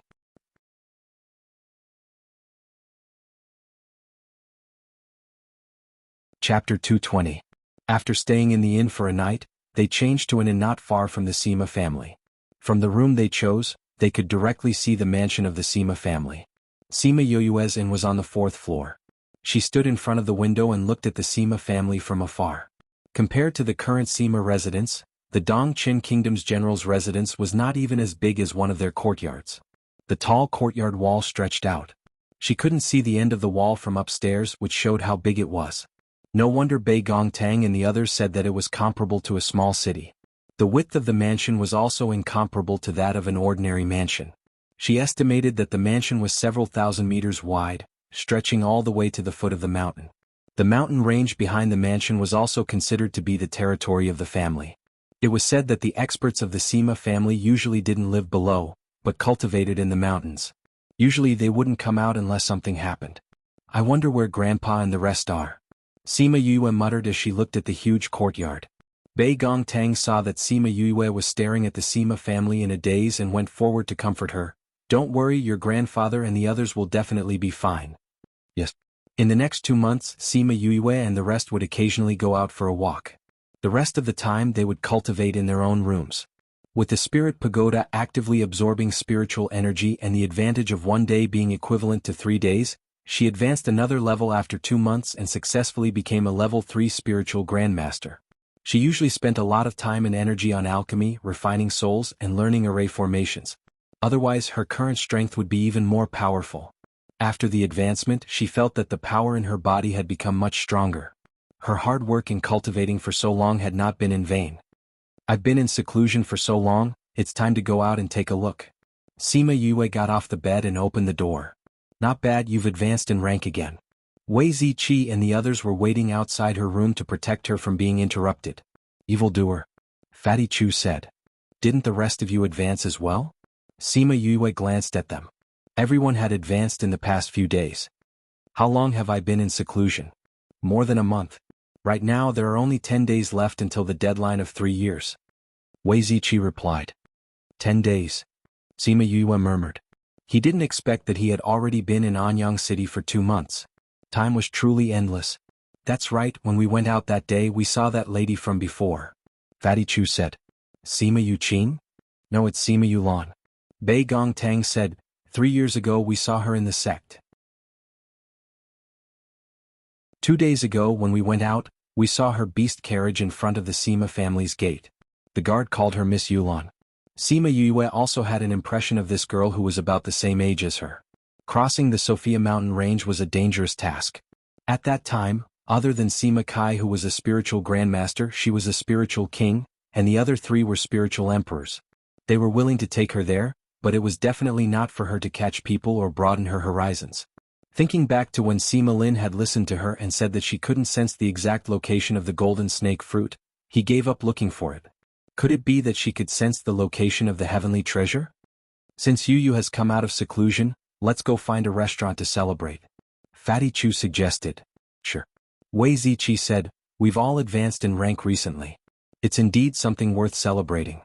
Chapter 220. After staying in the inn for a night, they changed to an inn not far from the Sima family. From the room they chose, they could directly see the mansion of the Sima family. Sima Yue's inn was on the 4th floor. She stood in front of the window and looked at the Sima family from afar. Compared to the current Sima residence, the Dongqing Kingdom's general's residence was not even as big as one of their courtyards. The tall courtyard wall stretched out. She couldn't see the end of the wall from upstairs, which showed how big it was. No wonder Bei Gongtang and the others said that it was comparable to a small city. The width of the mansion was also incomparable to that of an ordinary mansion. She estimated that the mansion was several thousand meters wide, stretching all the way to the foot of the mountain. The mountain range behind the mansion was also considered to be the territory of the family. It was said that the experts of the Sima family usually didn't live below, but cultivated in the mountains. Usually they wouldn't come out unless something happened. I wonder where Grandpa and the rest are. Sima Yue muttered as she looked at the huge courtyard. Bei Gongtang saw that Sima Yue was staring at the Sima family in a daze and went forward to comfort her. Don't worry, your grandfather and the others will definitely be fine. Yes. In the next 2 months, Sima Yue and the rest would occasionally go out for a walk. The rest of the time they would cultivate in their own rooms. With the spirit pagoda actively absorbing spiritual energy and the advantage of 1 day being equivalent to 3 days, she advanced another level after 2 months and successfully became a level 3 spiritual grandmaster. She usually spent a lot of time and energy on alchemy, refining souls, and learning array formations. Otherwise, her current strength would be even more powerful. After the advancement, she felt that the power in her body had become much stronger. Her hard work in cultivating for so long had not been in vain. I've been in seclusion for so long, it's time to go out and take a look. Sima Yue got off the bed and opened the door. Not bad, you've advanced in rank again. Wei Ziqi and the others were waiting outside her room to protect her from being interrupted. Evildoer. Fatty Chu said. Didn't the rest of you advance as well? Sima Yue glanced at them. Everyone had advanced in the past few days. How long have I been in seclusion? More than a month. Right now there are only 10 days left until the deadline of 3 years. Wei Ziqi replied. 10 days. Sima Yue murmured. He didn't expect that he had already been in Anyang City for 2 months. Time was truly endless. That's right, when we went out that day we saw that lady from before. Fatty Chu said. Sima Yu Qin? No, it's Sima Yulan. Bei Gong Tang said, 3 years ago we saw her in the sect. 2 days ago when we went out, we saw her beast carriage in front of the Sima family's gate. The guard called her Miss Yulan. Sima Yue also had an impression of this girl who was about the same age as her. Crossing the Sophia mountain range was a dangerous task. At that time, other than Sima Kai who was a spiritual grandmaster, she was a spiritual king, and the other 3 were spiritual emperors. They were willing to take her there, but it was definitely not for her to catch people or broaden her horizons. Thinking back to when Sima Lin had listened to her and said that she couldn't sense the exact location of the golden snake fruit, he gave up looking for it. Could it be that she could sense the location of the heavenly treasure? Since Yu has come out of seclusion, let's go find a restaurant to celebrate. Fatty Chu suggested. Sure. Wei Ziqi said, we've all advanced in rank recently. It's indeed something worth celebrating.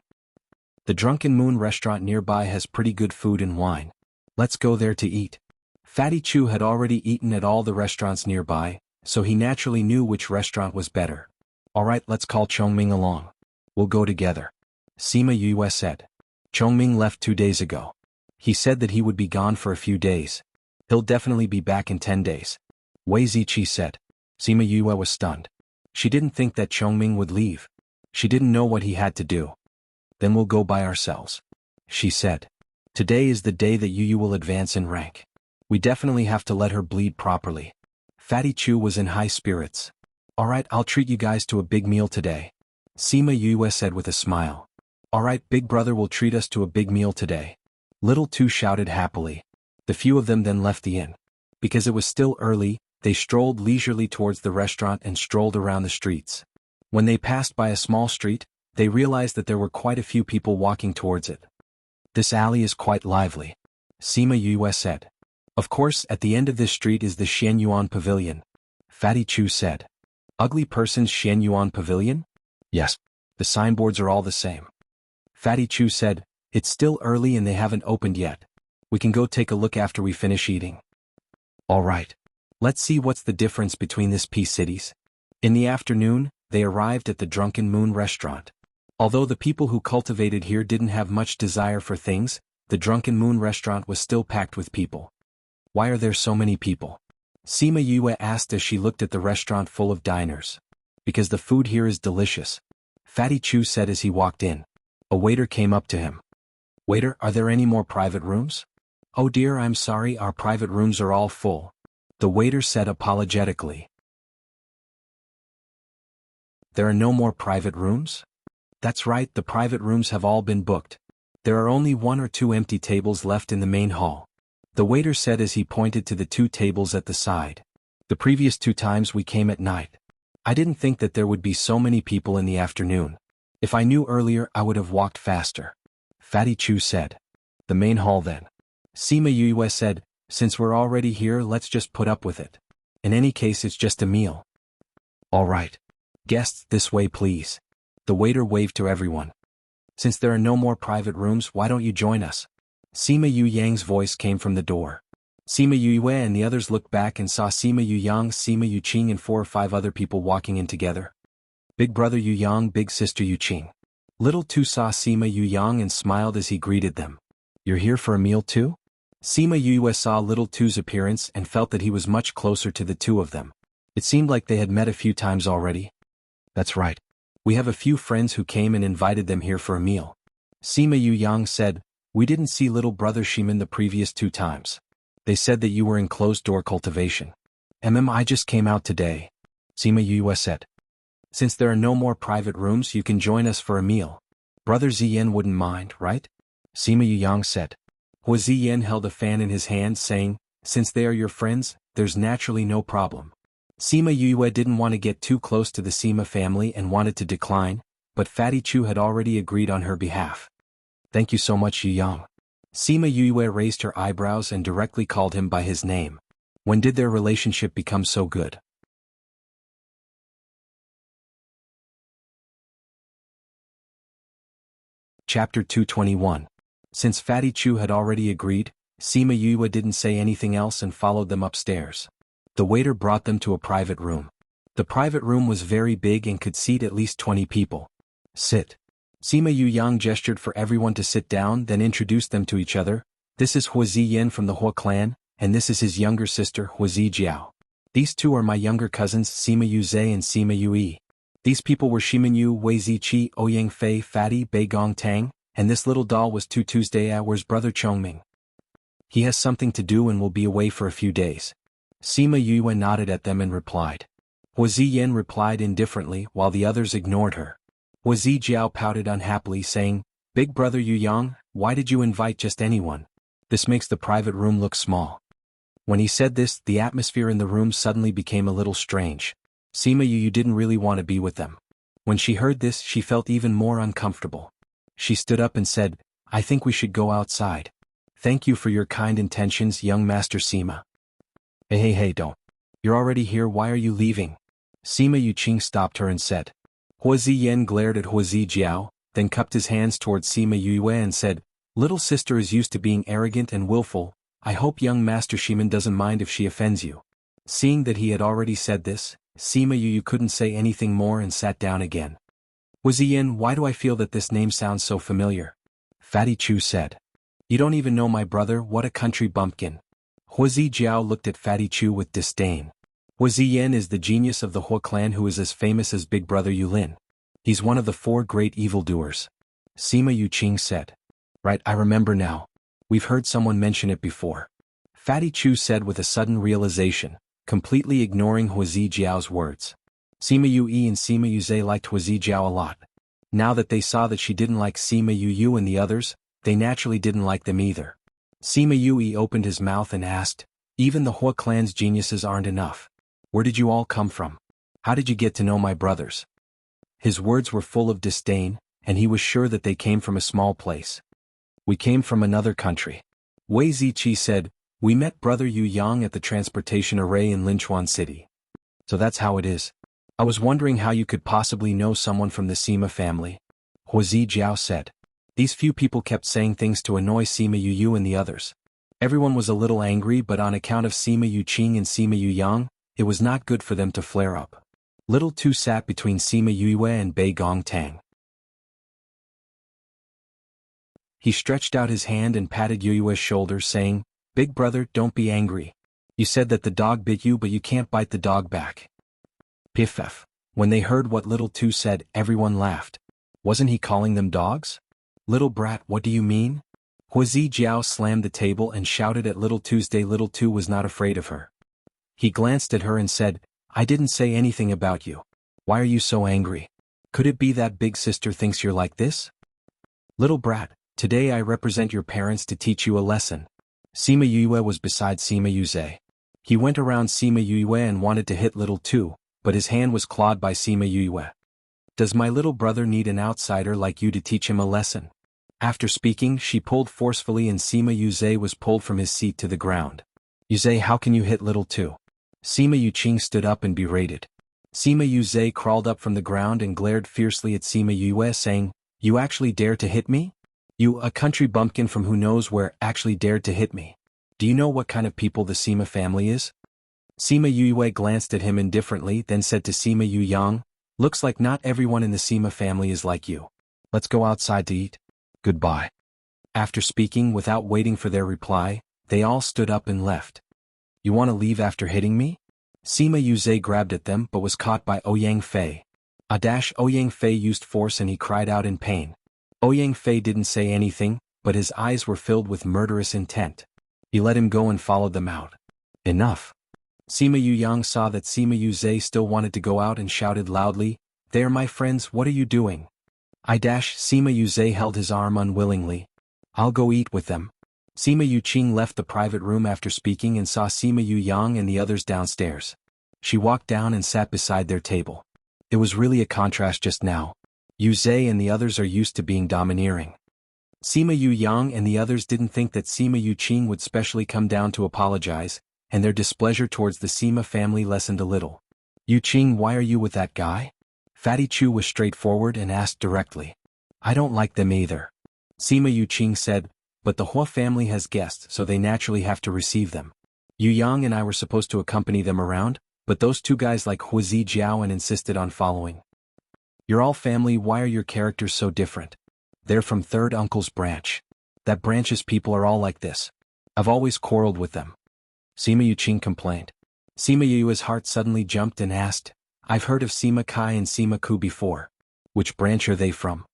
The Drunken Moon restaurant nearby has pretty good food and wine. Let's go there to eat. Fatty Chu had already eaten at all the restaurants nearby, so he naturally knew which restaurant was better. Alright, let's call Chongming along. We'll go together. Sima Yue said. Chongming left 2 days ago. He said that he would be gone for a few days. He'll definitely be back in 10 days. Wei Ziqi said. Sima Yue was stunned. She didn't think that Chongming would leave. She didn't know what he had to do. Then we'll go by ourselves. She said. Today is the day that Yu will advance in rank. We definitely have to let her bleed properly. Fatty Chu was in high spirits. Alright, I'll treat you guys to a big meal today. Sima Yue said with a smile. Alright, big brother will treat us to a big meal today. Little Two shouted happily. The few of them then left the inn. Because it was still early, they strolled leisurely towards the restaurant and strolled around the streets. When they passed by a small street, they realized that there were quite a few people walking towards it. This alley is quite lively. Sima Yue said. Of course, at the end of this street is the Xianyuan Pavilion. Fatty Chu said. Ugly person's Xianyuan Pavilion? Yes. The signboards are all the same. Fatty Chu said, it's still early and they haven't opened yet. We can go take a look after we finish eating. Alright. Let's see what's the difference between these P cities. In the afternoon, they arrived at the Drunken Moon restaurant. Although the people who cultivated here didn't have much desire for things, the Drunken Moon restaurant was still packed with people. Why are there so many people? Sima Yue asked as she looked at the restaurant full of diners. Because the food here is delicious. Fatty Chu said as he walked in. A waiter came up to him. Waiter, are there any more private rooms? Oh dear, I'm sorry, our private rooms are all full. The waiter said apologetically. There are no more private rooms? That's right, the private rooms have all been booked. There are only 1 or 2 empty tables left in the main hall. The waiter said as he pointed to the 2 tables at the side. The previous 2 times we came at night. I didn't think that there would be so many people in the afternoon. If I knew earlier, I would have walked faster. Fatty Chu said. The main hall then. Sima Yue said, since we're already here, let's just put up with it. In any case, it's just a meal. Alright. Guests, this way please. The waiter waved to everyone. Since there are no more private rooms, why don't you join us? Sima Yu Yang's voice came from the door. Sima Yue and the others looked back and saw Sima Yu Yang, Sima Yu Qing and 4 or 5 other people walking in together. Big brother Yu Yang, big sister Yu Qing. Little Two saw Sima Yu Yang and smiled as he greeted them. You're here for a meal too? Sima Yue saw Little Two's appearance and felt that he was much closer to the two of them. It seemed like they had met a few times already. That's right. We have a few friends who came and invited them here for a meal. Sima Yu Yang said, we didn't see little brother Shimin the previous 2 times. They said that you were in closed-door cultivation. I just came out today. Sima Yue said. Since there are no more private rooms, you can join us for a meal. Brother Ziyan wouldn't mind, right? Sima Yu Yang said. Hua Ziyan held a fan in his hand saying, since they are your friends, there's naturally no problem. Sima Yue didn't want to get too close to the Sima family and wanted to decline, but Fatty Chu had already agreed on her behalf. Thank you so much, Yu Yang. Sima Yue raised her eyebrows and directly called him by his name. When did their relationship become so good? Chapter 221. Since Fatty Chu had already agreed, Sima Yue didn't say anything else and followed them upstairs. The waiter brought them to a private room. The private room was very big and could seat at least 20 people. Sit. Sima Yu Yang gestured for everyone to sit down, then introduced them to each other. This is Hua Ziyan from the Hua clan, and this is his younger sister Hua Zijiao. These 2 are my younger cousins Sima Yu Zhe and Sima Yu Yi. These people were Shimin Yu, Wei Ziqi, Ouyang Fei, Fatty, Bei Gong Tang, and this little doll was Tu Tuesday Hour's brother Chongming. He has something to do and will be away for a few days. Sima Yue nodded at them and replied. Hua Ziyan replied indifferently while the others ignored her. Hua Zijiao pouted unhappily saying, Big brother Yu Yang, why did you invite just anyone? This makes the private room look small. When he said this, the atmosphere in the room suddenly became a little strange. Sima Yu didn't really want to be with them. When she heard this, she felt even more uncomfortable. She stood up and said, I think we should go outside. Thank you for your kind intentions, young Master Sima. Hey, don't. You're already here, why are you leaving? Sima Yu Qing stopped her and said. Hua Ziyan glared at Hua Zijiao, then cupped his hands towards Sima Yue and said, Little sister is used to being arrogant and willful, I hope young Master Shimin doesn't mind if she offends you. Seeing that he had already said this, Sima Yu couldn't say anything more and sat down again. Hua Ziyan, why do I feel that this name sounds so familiar? Fatty Chu said. You don't even know my brother, what a country bumpkin. Hua Zijiao looked at Fatty Chu with disdain. Hua Ziyan is the genius of the Hua clan who is as famous as Big Brother Yulin. He's one of the 4 great evildoers. Sima Yu Qing said. Right, I remember now. We've heard someone mention it before. Fatty Chu said with a sudden realization, completely ignoring Hua Zijiao's words. Sima Yu Yi and Sima Yu Zhe liked Hua Zijiao a lot. Now that they saw that she didn't like Sima Yu and the others, they naturally didn't like them either. Sima Yu Yi opened his mouth and asked, even the Hua clan's geniuses aren't enough. Where did you all come from? How did you get to know my brothers? His words were full of disdain, and he was sure that they came from a small place. We came from another country. Wei Ziqi said, we met brother Yu Yang at the transportation array in Linchuan City. So that's how it is. I was wondering how you could possibly know someone from the Sima family. Hua Zijiao said. These few people kept saying things to annoy Sima Yu and the others. Everyone was a little angry, but on account of Sima Yu Qing and Sima Yu Yang, it was not good for them to flare up. Little Two sat between Sima Yue and Bei Gong Tang. He stretched out his hand and patted Yue's shoulder saying, Big brother, don't be angry. You said that the dog bit you but you can't bite the dog back. Piff. When they heard what Little Two said, everyone laughed. Wasn't he calling them dogs? Little brat, what do you mean? Hua Zijiao slammed the table and shouted at Little Tuesday. Little Two was not afraid of her. He glanced at her and said, I didn't say anything about you. Why are you so angry? Could it be that big sister thinks you're like this? Little brat, today I represent your parents to teach you a lesson. Sima Yue was beside Sima Yuze. He went around Sima Yue and wanted to hit Little Two, but his hand was clawed by Sima Yue. Does my little brother need an outsider like you to teach him a lesson? After speaking, she pulled forcefully and Sima Yuze was pulled from his seat to the ground. Yuze, how can you hit Little Two? Sima Yu Qing stood up and berated. Sima Yuze crawled up from the ground and glared fiercely at Sima Yue saying, You actually dare to hit me? You, a country bumpkin from who knows where, actually dared to hit me. Do you know what kind of people the Sima family is? Sima Yue glanced at him indifferently, then said to Sima Yang, looks like not everyone in the Sima family is like you. Let's go outside to eat. Goodbye. After speaking without waiting for their reply, they all stood up and left. You want to leave after hitting me? Sima Yue grabbed at them but was caught by Ouyang Fei. Ouyang Fei used force and he cried out in pain. Ouyang Fei didn't say anything, but his eyes were filled with murderous intent. He let him go and followed them out. Enough. Sima Yang saw that Sima Yue still wanted to go out and shouted loudly, There my friends, what are you doing? Sima Yue held his arm unwillingly. I'll go eat with them. Sima Yuqing left the private room after speaking and saw Sima Yang and the others downstairs. She walked down and sat beside their table. It was really a contrast just now. Yue and the others are used to being domineering. Sima Yang and the others didn't think that Sima Yuqing would specially come down to apologize, and their displeasure towards the Sima family lessened a little. Yuqing, why are you with that guy? Fatty Chu was straightforward and asked directly. I don't like them either. Sima Yuqing said, but the Hua family has guests so they naturally have to receive them. Yu Yang and I were supposed to accompany them around, but those two guys like Hua Zijiao and insisted on following. You're all family, why are your characters so different? They're from third uncle's branch. That branch's people are all like this. I've always quarreled with them. Sima Yuqing complained. Sima Yu's heart suddenly jumped and asked, I've heard of Sima Kai and Sima Ku before. Which branch are they from?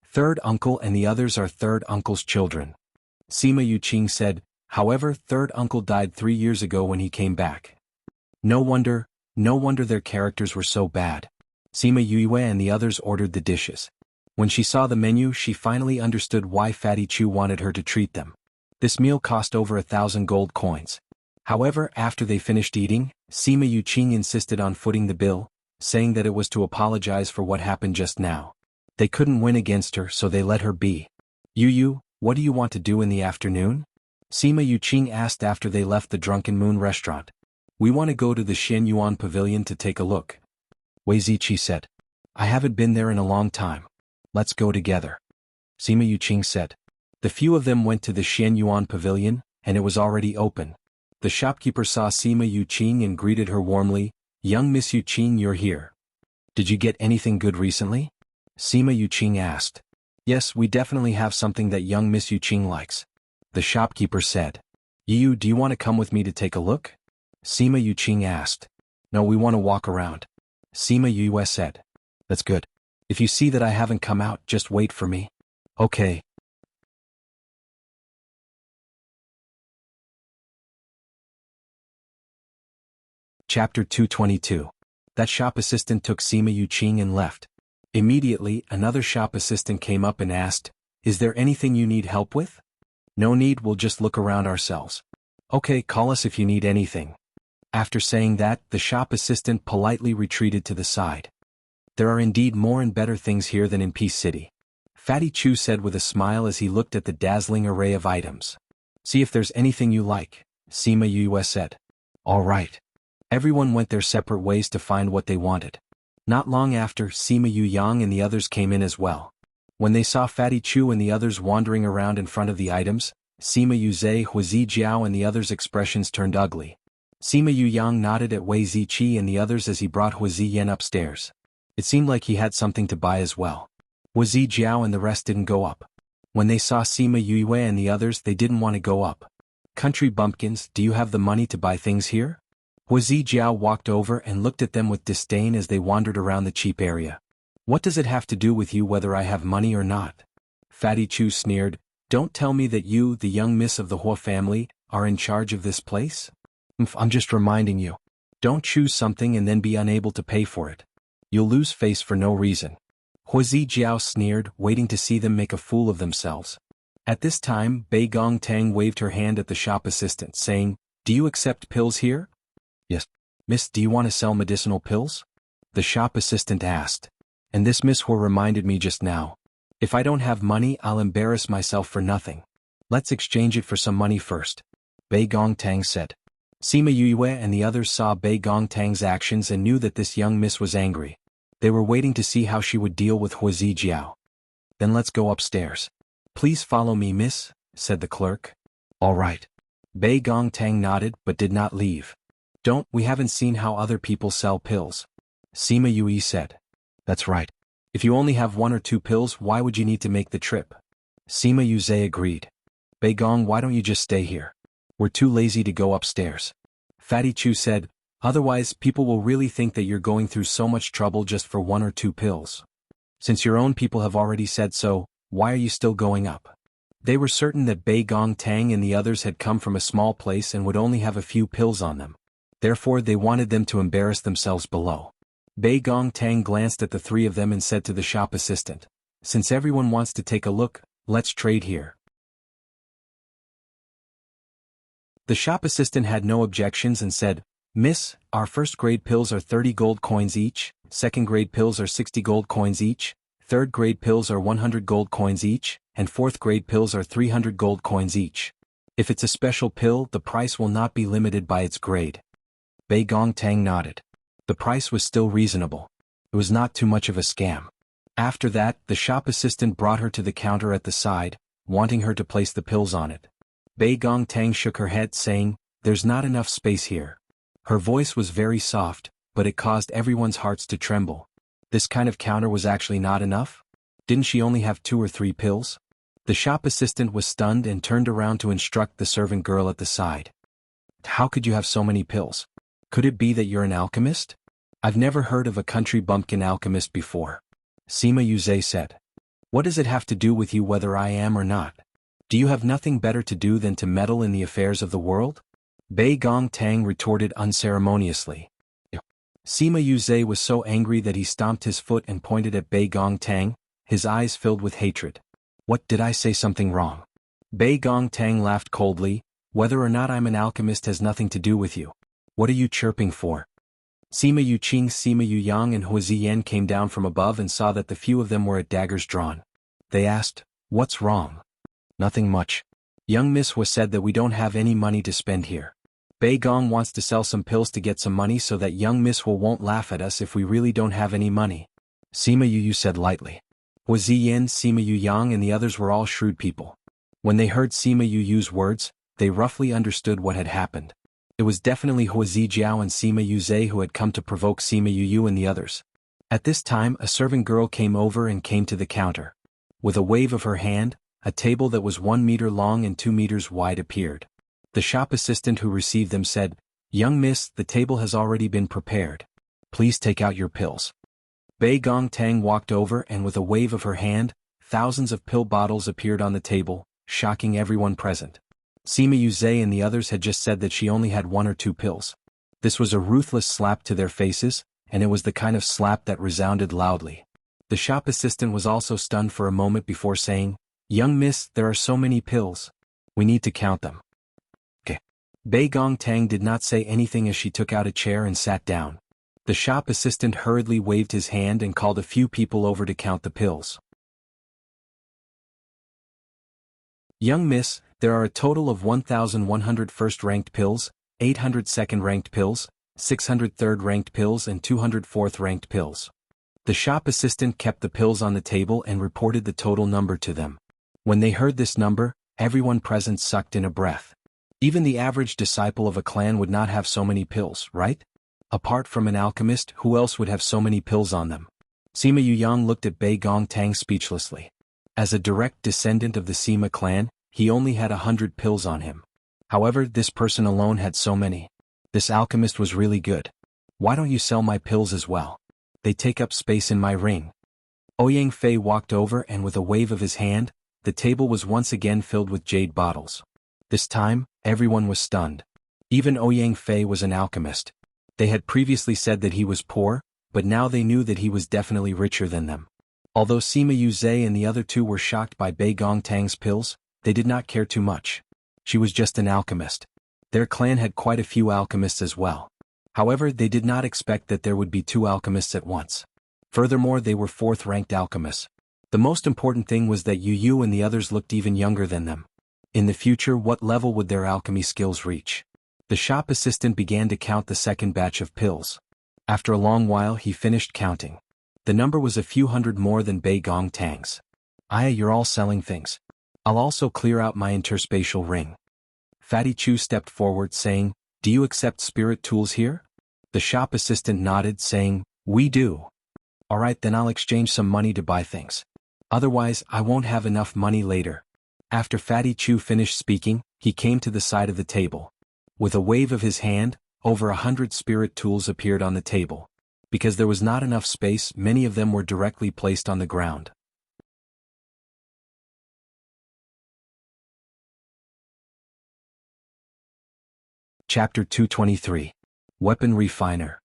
Third uncle and the others are third uncle's children. Sima Yuqing said, however, third uncle died 3 years ago when he came back. No wonder their characters were so bad. Sima Yue and the others ordered the dishes. When she saw the menu, she finally understood why Fatty Chu wanted her to treat them. This meal cost over 1,000 gold coins. However, after they finished eating, Sima Yuqing insisted on footing the bill, saying that it was to apologize for what happened just now. They couldn't win against her, so they let her be. Yu, what do you want to do in the afternoon? Sima Yuqing asked after they left the Drunken Moon restaurant. We want to go to the Xian Yuan Pavilion to take a look. Wei Ziqi said. I haven't been there in a long time. Let's go together. Sima Yuqing said. The few of them went to the Xian Yuan Pavilion, and it was already open. The shopkeeper saw Sima Yuqing and greeted her warmly, Young Miss Yuqing, you're here. Did you get anything good recently? Sima Yuqing asked. Yes, we definitely have something that young Miss Yuqing likes. The shopkeeper said. Yu, do you want to come with me to take a look? Sima Yuqing asked. No, we want to walk around. Sima Yue said. That's good. If you see that I haven't come out, just wait for me. Okay. Chapter 222. That shop assistant took Sima Yuqing and left. Immediately, another shop assistant came up and asked, Is there anything you need help with? No need, we'll just look around ourselves. Okay, call us if you need anything. After saying that, the shop assistant politely retreated to the side. There are indeed more and better things here than in Peace City. Fatty Chu said with a smile as he looked at the dazzling array of items. See if there's anything you like, Sima Yue said. All right. Everyone went their separate ways to find what they wanted. Not long after, Sima Yang and the others came in as well. When they saw Fatty Chu and the others wandering around in front of the items, Sima Yue, Hua Zijiao and the others' expressions turned ugly. Sima Yang nodded at Wei Ziqi and the others as he brought Hua Ziyan upstairs. It seemed like he had something to buy as well. Hua Zijiao and the rest didn't go up. When they saw Sima Yue and the others, they didn't want to go up. Country bumpkins, do you have the money to buy things here? Hua Zijiao walked over and looked at them with disdain as they wandered around the cheap area. What does it have to do with you whether I have money or not? Fatty Chu sneered, Don't tell me that you, the young miss of the Hua family, are in charge of this place? I'm just reminding you. Don't choose something and then be unable to pay for it. You'll lose face for no reason. Hua Zijiao sneered, waiting to see them make a fool of themselves. At this time, Bei Gong Tang waved her hand at the shop assistant, saying, Do you accept pills here? Yes. Miss, do you want to sell medicinal pills? The shop assistant asked. And this Miss Hua reminded me just now. If I don't have money, I'll embarrass myself for nothing. Let's exchange it for some money first. Bei Gong Tang said. Sima Yue and the others saw Bei Gong Tang's actions and knew that this young miss was angry. They were waiting to see how she would deal with Hua Zijiao. Then let's go upstairs. Please follow me, miss, said the clerk. All right. Bei Gongtang nodded but did not leave. We haven't seen how other people sell pills. Sima Yui said. That's right. If you only have 1 or 2 pills, why would you need to make the trip? Sima Yuzhe agreed. Bei Gong, why don't you just stay here? We're too lazy to go upstairs. Fatty Chu said, otherwise people will really think that you're going through so much trouble just for 1 or 2 pills. Since your own people have already said so, why are you still going up? They were certain that Bei Gongtang and the others had come from a small place and would only have a few pills on them. Therefore they wanted them to embarrass themselves below. Bei Gongtang glanced at the 3 of them and said to the shop assistant, since everyone wants to take a look, let's trade here. The shop assistant had no objections and said, Miss, our first-grade pills are 30 gold coins each, second-grade pills are 60 gold coins each, third-grade pills are 100 gold coins each, and fourth-grade pills are 300 gold coins each. If it's a special pill, the price will not be limited by its grade. Bei Gongtang nodded. The price was still reasonable. It was not too much of a scam. After that, the shop assistant brought her to the counter at the side, wanting her to place the pills on it. Bei Gongtang shook her head saying, there's not enough space here. Her voice was very soft, but it caused everyone's hearts to tremble. This kind of counter was actually not enough? Didn't she only have 2 or 3 pills? The shop assistant was stunned and turned around to instruct the servant girl at the side. How could you have so many pills? Could it be that you're an alchemist? I've never heard of a country bumpkin alchemist before. Sima Yuzhe said. What does it have to do with you whether I am or not? Do you have nothing better to do than to meddle in the affairs of the world? Bei Gongtang retorted unceremoniously. Sima Yuzhe was so angry that he stomped his foot and pointed at Bei Gongtang, his eyes filled with hatred. What, did I say something wrong? Bei Gongtang laughed coldly, whether or not I'm an alchemist has nothing to do with you. What are you chirping for? Sima Yuqing, Sima Yuyang and Hua Ziyan came down from above and saw that the few of them were at daggers drawn. They asked, what's wrong? Nothing much. Young Miss Hua said that we don't have any money to spend here. Bei Gong wants to sell some pills to get some money so that young Miss Hua won't laugh at us if we really don't have any money. Sima Yuyu said lightly. Hua Ziyan, Sima Yuyang and the others were all shrewd people. When they heard Sima Yuyu's words, they roughly understood what had happened. It was definitely Hua Zijiao and Sima Yuzhe who had come to provoke Sima Yuyu and the others. At this time a servant girl came over and came to the counter. With a wave of her hand, a table that was 1 meter long and 2 meters wide appeared. The shop assistant who received them said, Young miss, the table has already been prepared. Please take out your pills. Bei Gongtang walked over and with a wave of her hand, thousands of pill bottles appeared on the table, shocking everyone present. Sima Yuzhe and the others had just said that she only had 1 or 2 pills. This was a ruthless slap to their faces, and it was the kind of slap that resounded loudly. The shop assistant was also stunned for a moment before saying, Young miss, there are so many pills. We need to count them. Okay. Bei Gongtang did not say anything as she took out a chair and sat down. The shop assistant hurriedly waved his hand and called a few people over to count the pills. Young miss, there are a total of 1,100 first-ranked pills, 800 second-ranked pills, 600 third-ranked pills and 200 fourth-ranked pills. The shop assistant kept the pills on the table and reported the total number to them. When they heard this number, everyone present sucked in a breath. Even the average disciple of a clan would not have so many pills, right? Apart from an alchemist, who else would have so many pills on them? Sima Yuyang looked at Bei Gongtang speechlessly. As a direct descendant of the Sima clan, he only had 100 pills on him. However, this person alone had so many. This alchemist was really good. Why don't you sell my pills as well? They take up space in my ring. Ouyang Fei walked over and with a wave of his hand, the table was once again filled with jade bottles. This time, everyone was stunned. Even Ouyang Fei was an alchemist. They had previously said that he was poor, but now they knew that he was definitely richer than them. Although Sima Yuzhe and the other 2 were shocked by Bei Gongtang's pills, they did not care too much. She was just an alchemist. Their clan had quite a few alchemists as well. However, they did not expect that there would be 2 alchemists at once. Furthermore, they were 4th-ranked alchemists. The most important thing was that Yu and the others looked even younger than them. In the future, what level would their alchemy skills reach? The shop assistant began to count the second batch of pills. After a long while, he finished counting. The number was a few hundred more than Bei Gongtang's. You're all selling things. I'll also clear out my interspatial ring. Fatty Chu stepped forward saying, "Do you accept spirit tools here?" The shop assistant nodded saying, "We do." "Alright, then I'll exchange some money to buy things. Otherwise, I won't have enough money later." After Fatty Chu finished speaking, he came to the side of the table. With a wave of his hand, over 100 spirit tools appeared on the table. Because there was not enough space, many of them were directly placed on the ground. Chapter 223. Weapon Refiner.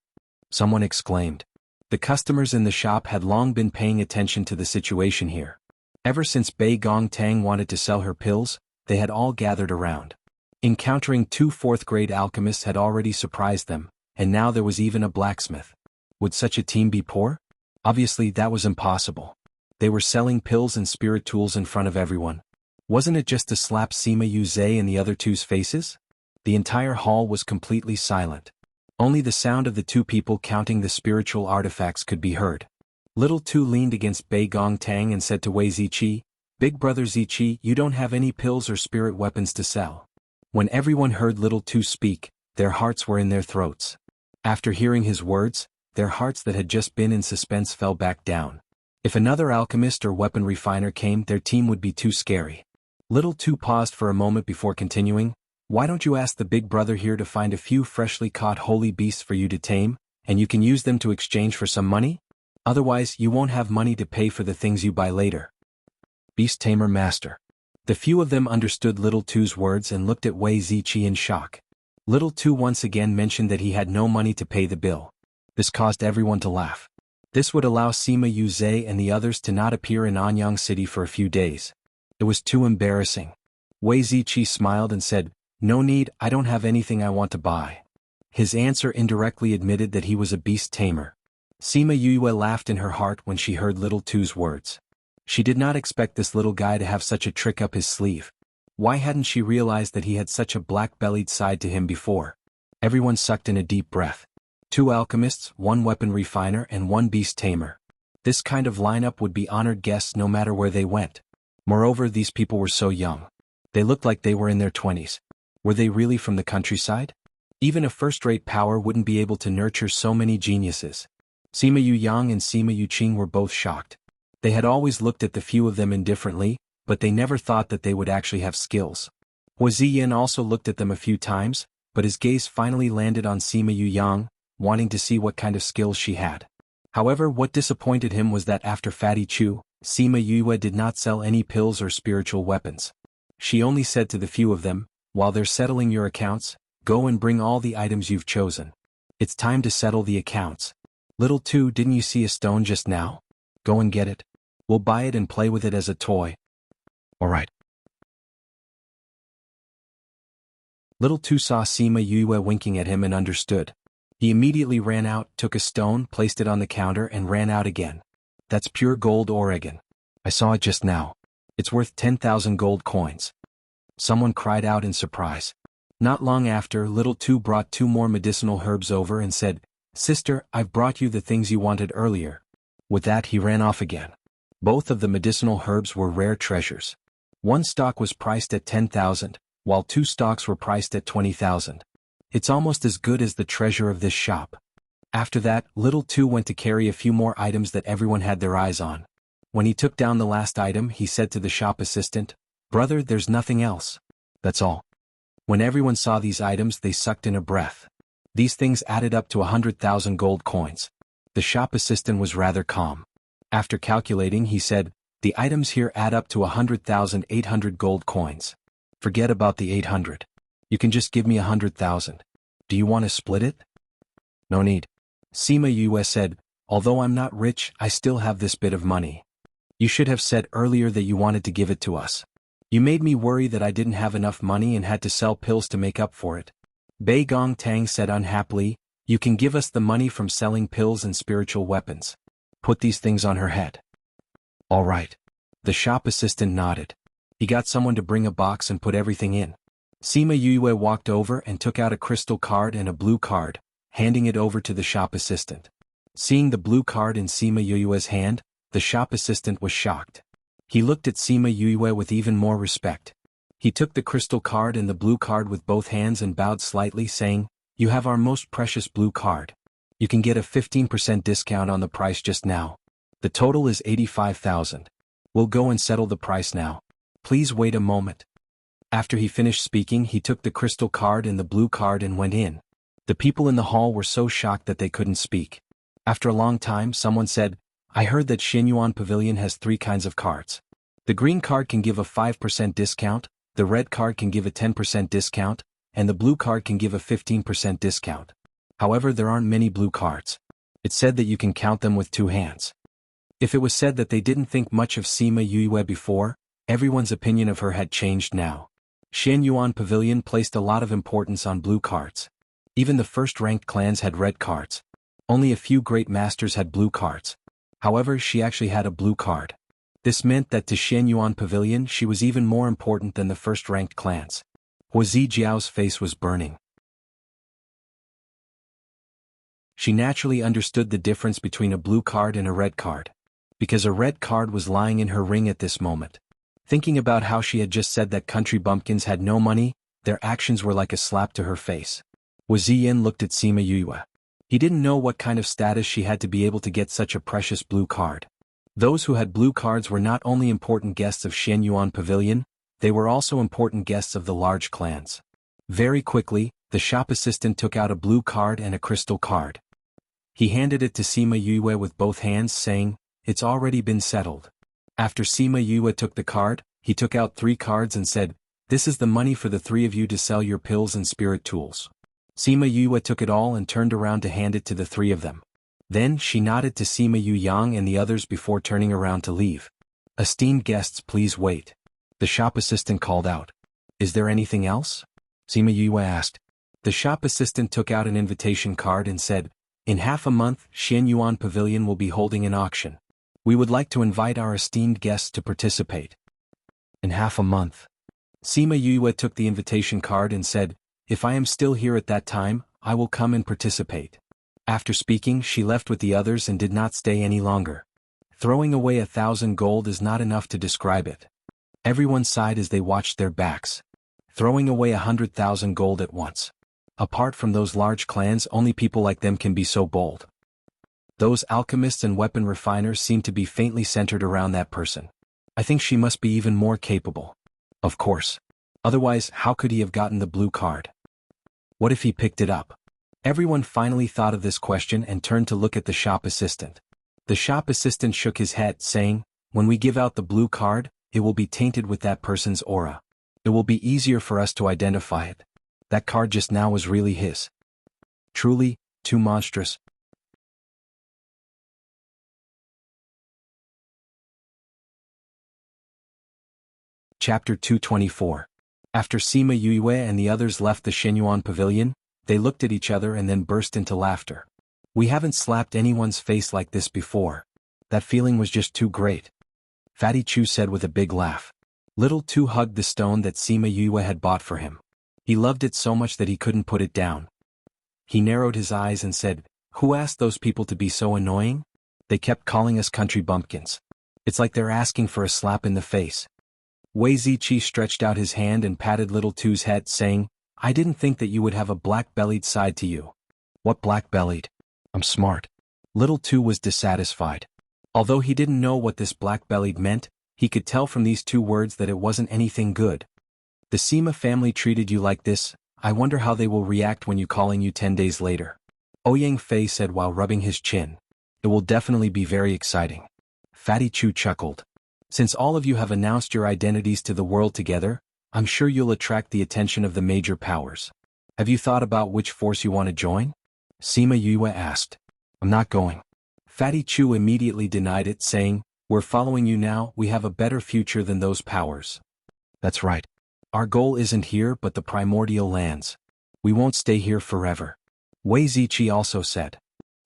Someone exclaimed. The customers in the shop had long been paying attention to the situation here. Ever since Bei Gong Tang wanted to sell her pills, they had all gathered around. Encountering 2 fourth-grade alchemists had already surprised them, and now there was even a blacksmith. Would such a team be poor? Obviously that was impossible. They were selling pills and spirit tools in front of everyone. Wasn't it just to slap Sima Yuze and the other two's faces? The entire hall was completely silent. Only the sound of the 2 people counting the spiritual artifacts could be heard. Little Two leaned against Bei Gong Tang and said to Wei Ziqi, "Big brother Ziqi, you don't have any pills or spirit weapons to sell." When everyone heard Little Two speak, their hearts were in their throats. After hearing his words, their hearts that had just been in suspense fell back down. If another alchemist or weapon refiner came, their team would be too scary. Little Two paused for a moment before continuing, "Why don't you ask the big brother here to find a few freshly caught holy beasts for you to tame, and you can use them to exchange for some money? Otherwise, you won't have money to pay for the things you buy later." Beast Tamer Master. The few of them understood Little Two's words and looked at Wei Ziqi in shock. Little Two once again mentioned that he had no money to pay the bill. This caused everyone to laugh. This would allow Sima Yuze and the others to not appear in Anyang City for a few days. It was too embarrassing. Wei Ziqi smiled and said, "No need, I don't have anything I want to buy." His answer indirectly admitted that he was a beast tamer. Sima Yue laughed in her heart when she heard Little Two's words. She did not expect this little guy to have such a trick up his sleeve. Why hadn't she realized that he had such a black-bellied side to him before? Everyone sucked in a deep breath. 2 alchemists, 1 weapon refiner and 1 beast tamer. This kind of lineup would be honored guests no matter where they went. Moreover, these people were so young. They looked like they were in their 20s. Were they really from the countryside? Even a first-rate power wouldn't be able to nurture so many geniuses. Sima Yu Yang and Sima Yu Qing were both shocked. They had always looked at the few of them indifferently, but they never thought that they would actually have skills. Hua Ziyin also looked at them a few times, but his gaze finally landed on Sima Yu Yang, wanting to see what kind of skills she had. However, what disappointed him was that after Fatty Chu, Sima Yue did not sell any pills or spiritual weapons. She only said to the few of them, "While they're settling your accounts, go and bring all the items you've chosen. It's time to settle the accounts. Little Two, didn't you see a stone just now? Go and get it. We'll buy it and play with it as a toy." "Alright." Little Two saw Sima Yue winking at him and understood. He immediately ran out, took a stone, placed it on the counter and ran out again. "That's pure gold Oregon. I saw it just now. It's worth 10,000 gold coins." Someone cried out in surprise. Not long after, Little Two brought 2 more medicinal herbs over and said, "Sister, I've brought you the things you wanted earlier." With that he ran off again. Both of the medicinal herbs were rare treasures. 1 stalk was priced at 10,000, while 2 stalks were priced at 20,000. It's almost as good as the treasure of this shop. After that, Little Two went to carry a few more items that everyone had their eyes on. When he took down the last item, he said to the shop assistant, "Brother, there's nothing else. That's all." When everyone saw these items, they sucked in a breath. These things added up to 100,000 gold coins. The shop assistant was rather calm. After calculating, he said, "The items here add up to 100,800 gold coins. Forget about the 800. You can just give me 100,000. Do you want to split it?" "No need." Sima Yue said, "Although I'm not rich, I still have this bit of money. You should have said earlier that you wanted to give it to us. You made me worry that I didn't have enough money and had to sell pills to make up for it." Bei Gong Tang said unhappily, "You can give us the money from selling pills and spiritual weapons. Put these things on her head." "All right." The shop assistant nodded. He got someone to bring a box and put everything in. Sima Yue walked over and took out a crystal card and a blue card, handing it over to the shop assistant. Seeing the blue card in Sima Yue's hand, the shop assistant was shocked. He looked at Sima Yue with even more respect. He took the crystal card and the blue card with both hands and bowed slightly, saying, "You have our most precious blue card. You can get a 15% discount on the price just now. The total is 85,000. We'll go and settle the price now. Please wait a moment." After he finished speaking, he took the crystal card and the blue card and went in. The people in the hall were so shocked that they couldn't speak. After a long time, someone said, "I heard that Xianyuan Pavilion has 3 kinds of cards. The green card can give a 5% discount, the red card can give a 10% discount, and the blue card can give a 15% discount. However, there aren't many blue cards. It's said that you can count them with 2 hands." If it was said that they didn't think much of Sima Yue before, everyone's opinion of her had changed now. Xianyuan Pavilion placed a lot of importance on blue cards. Even the first-ranked clans had red cards. Only a few great masters had blue cards. However, she actually had a blue card. This meant that to Xianyuan Pavilion she was even more important than the first-ranked clans. Hua Zijiao's face was burning. She naturally understood the difference between a blue card and a red card. Because a red card was lying in her ring at this moment. Thinking about how she had just said that country bumpkins had no money, their actions were like a slap to her face. Hua Ziyin looked at Sima Yue. He didn't know what kind of status she had to be able to get such a precious blue card. Those who had blue cards were not only important guests of Xianyuan Pavilion, they were also important guests of the large clans. Very quickly, the shop assistant took out a blue card and a crystal card. He handed it to Sima Yue with both hands, saying, "It's already been settled." After Sima Yue took the card, he took out 3 cards and said, "This is the money for the 3 of you to sell your pills and spirit tools." Sima Yue took it all and turned around to hand it to the 3 of them. Then she nodded to Sima Yang and the others before turning around to leave. "Esteemed guests, please wait." The shop assistant called out. "Is there anything else?" Sima Yue asked. The shop assistant took out an invitation card and said, "In half a month, Xianyuan Pavilion will be holding an auction. We would like to invite our esteemed guests to participate." In half a month. Sima Yue took the invitation card and said, "If I am still here at that time, I will come and participate." After speaking, she left with the others and did not stay any longer. Throwing away 1,000 gold is not enough to describe it. Everyone sighed as they watched their backs. Throwing away 100,000 gold at once. Apart from those large clans, only people like them can be so bold. Those alchemists and weapon refiners seem to be faintly centered around that person. I think she must be even more capable. Of course. Otherwise, how could he have gotten the blue card? What if he picked it up? Everyone finally thought of this question and turned to look at the shop assistant. The shop assistant shook his head, saying, "When we give out the blue card, it will be tainted with that person's aura. It will be easier for us to identify it. That card just now was really his. Truly, too monstrous." Chapter 224. After Sima Yue and the others left the Xianyuan Pavilion, they looked at each other and then burst into laughter. "We haven't slapped anyone's face like this before. That feeling was just too great," Fatty Chu said with a big laugh. Little Tu hugged the stone that Sima Yue had bought for him. He loved it so much that he couldn't put it down. He narrowed his eyes and said, "Who asked those people to be so annoying? They kept calling us country bumpkins. It's like they're asking for a slap in the face." Wei Ziqi stretched out his hand and patted Little Tu's head, saying, "I didn't think that you would have a black-bellied side to you." "What black-bellied? I'm smart." Little Tu was dissatisfied. Although he didn't know what this black-bellied meant, he could tell from these 2 words that it wasn't anything good. "The Sima family treated you like this, I wonder how they will react when you calling you 10 days later," Ouyang Fei said while rubbing his chin. "It will definitely be very exciting." Fatty Chu chuckled. "Since all of you have announced your identities to the world together, I'm sure you'll attract the attention of the major powers. Have you thought about which force you want to join?" Sima Yue asked. "I'm not going." Fatty Chu immediately denied it, saying, "We're following you now, we have a better future than those powers." "That's right. Our goal isn't here but the primordial lands. We won't stay here forever." Wei Ziqi also said.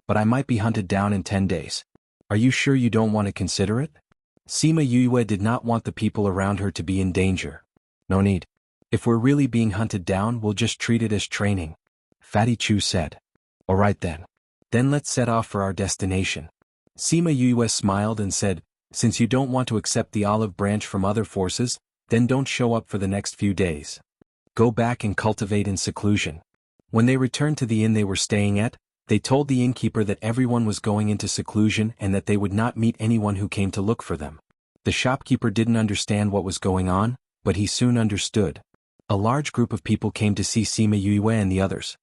"But I might be hunted down in 10 days. Are you sure you don't want to consider it?" Sima Yue did not want the people around her to be in danger. "No need. If we're really being hunted down, we'll just treat it as training," Fatty Chu said. "All right then. Then let's set off for our destination." Sima Yue smiled and said, Since you don't want to accept the olive branch from other forces, then don't show up for the next few days. Go back and cultivate in seclusion. When they returned to the inn they were staying at, they told the innkeeper that everyone was going into seclusion and that they would not meet anyone who came to look for them. The shopkeeper didn't understand what was going on, but he soon understood. A large group of people came to see Sima Yue and the others.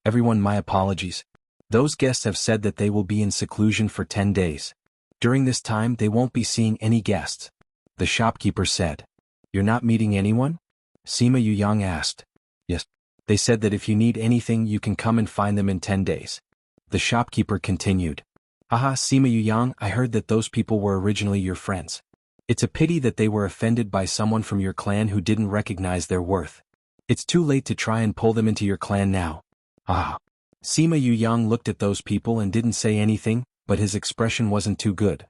Everyone, my apologies. Those guests have said that they will be in seclusion for 10 days. During this time they won't be seeing any guests. The shopkeeper said. You're not meeting anyone? Sima Yuyang asked. Yes. They said that if you need anything you can come and find them in 10 days. The shopkeeper continued. Haha, Sima Yuyang, I heard that those people were originally your friends. It's a pity that they were offended by someone from your clan who didn't recognize their worth. It's too late to try and pull them into your clan now. Ah. Sima Yuyang looked at those people and didn't say anything, but his expression wasn't too good.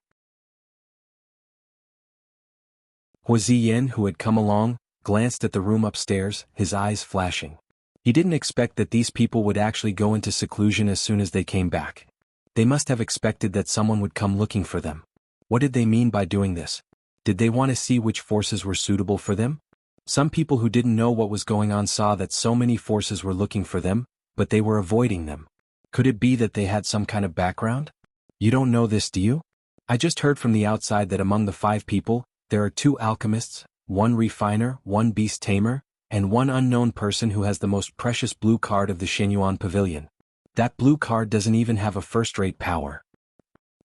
Hua Ziyan, who had come along, glanced at the room upstairs, his eyes flashing. He didn't expect that these people would actually go into seclusion as soon as they came back. They must have expected that someone would come looking for them. What did they mean by doing this? Did they want to see which forces were suitable for them? Some people who didn't know what was going on saw that so many forces were looking for them, but they were avoiding them. Could it be that they had some kind of background? You don't know this, do you? I just heard from the outside that among the 5 people, there are 2 alchemists, 1 refiner, 1 beast tamer, and 1 unknown person who has the most precious blue card of the Shenyuan Pavilion. That blue card doesn't even have a first-rate power.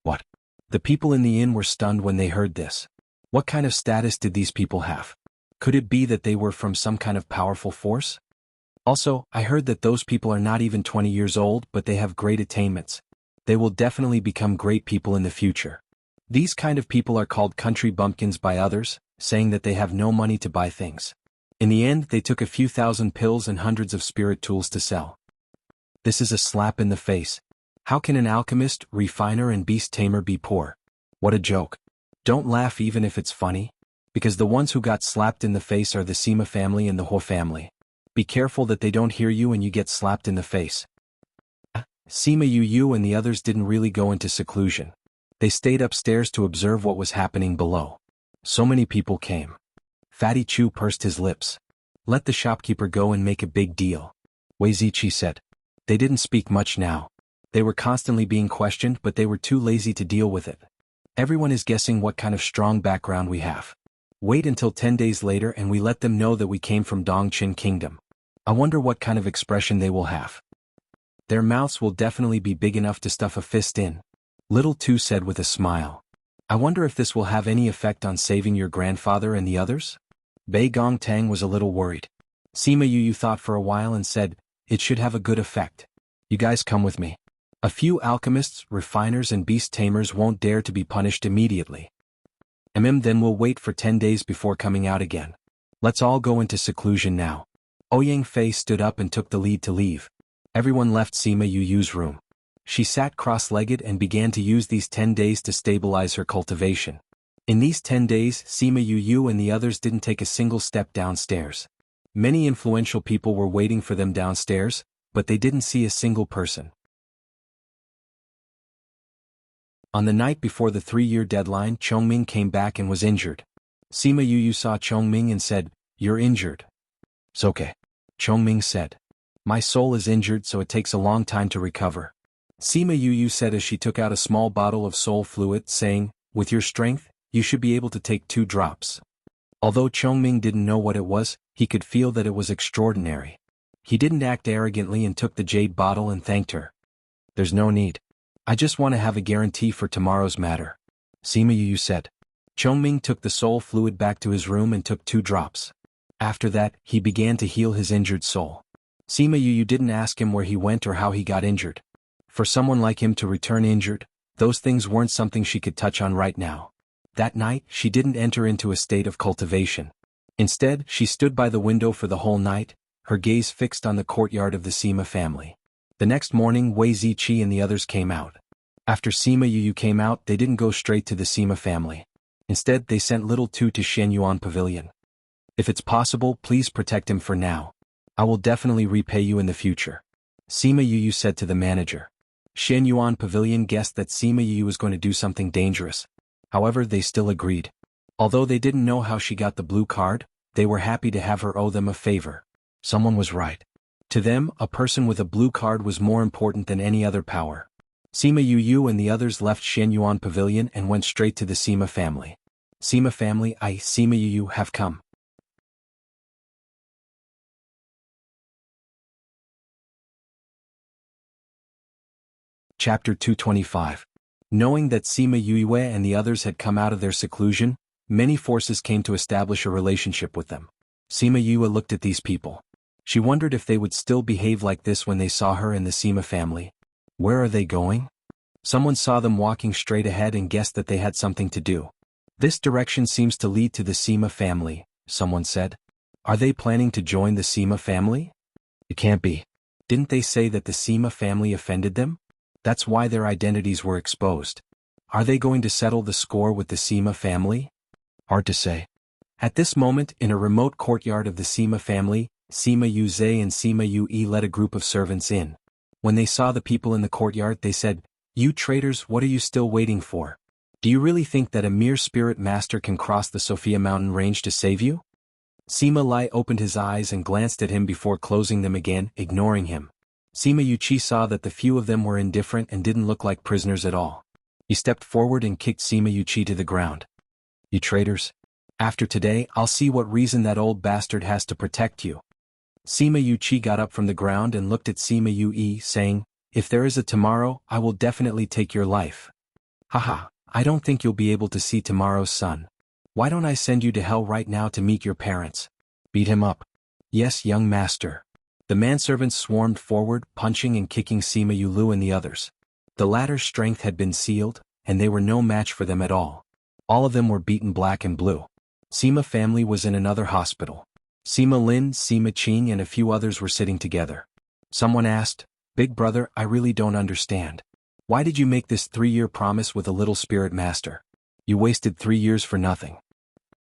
What? The people in the inn were stunned when they heard this. What kind of status did these people have? Could it be that they were from some kind of powerful force? Also, I heard that those people are not even 20 years old but they have great attainments. They will definitely become great people in the future. These kind of people are called country bumpkins by others, saying that they have no money to buy things. In the end they took a few thousand pills and hundreds of spirit tools to sell. This is a slap in the face. How can an alchemist, refiner and beast tamer be poor? What a joke. Don't laugh even if it's funny. Because the ones who got slapped in the face are the Sima family and the Ho family. Be careful that they don't hear you and you get slapped in the face. Sima Yu and the others didn't really go into seclusion. They stayed upstairs to observe what was happening below. So many people came. Fatty Chu pursed his lips. Let the shopkeeper go and make a big deal. Wei Ziqi said. They didn't speak much now. They were constantly being questioned but they were too lazy to deal with it. Everyone is guessing what kind of strong background we have. Wait until 10 days later and we let them know that we came from Dongqin Kingdom. I wonder what kind of expression they will have. Their mouths will definitely be big enough to stuff a fist in. Little Tu said with a smile. I wonder if this will have any effect on saving your grandfather and the others? Bei Gongtang was a little worried. Sima Yu thought for a while and said, it should have a good effect. You guys come with me. A few alchemists, refiners and beast tamers won't dare to be punished immediately. Then we'll wait for 10 days before coming out again. Let's all go into seclusion now. Ouyang Fei stood up and took the lead to leave. Everyone left Sima Yu's room. She sat cross-legged and began to use these 10 days to stabilize her cultivation. In these 10 days, Sima Yu and the others didn't take a single step downstairs. Many influential people were waiting for them downstairs, but they didn't see a single person. On the night before the 3-year deadline, Chongming came back and was injured. Sima Yu saw Chongming and said, You're injured. It's okay. Chongming said. My soul is injured so it takes a long time to recover. Sima Yu said as she took out a small bottle of soul fluid, saying, With your strength, you should be able to take 2 drops. Although Chongming didn't know what it was, he could feel that it was extraordinary. He didn't act arrogantly and took the jade bottle and thanked her. There's no need. I just want to have a guarantee for tomorrow's matter. Sima Yu said. Chongming took the soul fluid back to his room and took 2 drops. After that, he began to heal his injured soul. Sima Yu didn't ask him where he went or how he got injured. For someone like him to return injured, those things weren't something she could touch on right now. That night, she didn't enter into a state of cultivation. Instead, she stood by the window for the whole night, her gaze fixed on the courtyard of the Sima family. The next morning, Wei Ziqi and the others came out. After Sima Yu came out, they didn't go straight to the Sima family. Instead, they sent Little Tu to Shenyuan Pavilion. If it's possible, please protect him for now. I will definitely repay you in the future. Sima Yu said to the manager. Shenyuan Pavilion guessed that Sima Yu was going to do something dangerous. However, they still agreed. Although they didn't know how she got the blue card, they were happy to have her owe them a favor. Someone was right. To them, a person with a blue card was more important than any other power. Sima Yu and the others left Shenyuan Pavilion and went straight to the Sima family. Sima family, Sima Yu have come. Chapter 225. Knowing that Sima Yue and the others had come out of their seclusion, many forces came to establish a relationship with them. Sima Yue looked at these people. She wondered if they would still behave like this when they saw her in the Sima family. Where are they going? Someone saw them walking straight ahead and guessed that they had something to do. This direction seems to lead to the Sima family, someone said. Are they planning to join the Sima family? It can't be. Didn't they say that the Sima family offended them? That's why their identities were exposed. Are they going to settle the score with the Sima family? Hard to say. At this moment, in a remote courtyard of the Sima family, Sima Yuze and Sima Yue led a group of servants in. When they saw the people in the courtyard, they said, "You traitors, what are you still waiting for? Do you really think that a mere spirit master can cross the Sophia mountain range to save you?" Sima Lai opened his eyes and glanced at him before closing them again, ignoring him. Sima Yuchi saw that the few of them were indifferent and didn't look like prisoners at all. He stepped forward and kicked Sima Yuchi to the ground. "You traitors! After today, I'll see what reason that old bastard has to protect you." Sima Yuchi got up from the ground and looked at Sima Yue, saying, "If there is a tomorrow, I will definitely take your life." "Haha, I don't think you'll be able to see tomorrow's sun. Why don't I send you to hell right now to meet your parents?" "Beat him up." "Yes, young master." The manservants swarmed forward, punching and kicking Sima Yulu and the others. The latter's strength had been sealed, and they were no match for them at all. All of them were beaten black and blue. Sima family was in another hospital. Sima Lin, Sima Qing and a few others were sitting together. Someone asked, "Big brother, I really don't understand. Why did you make this 3-year promise with a little spirit master? You wasted 3 years for nothing."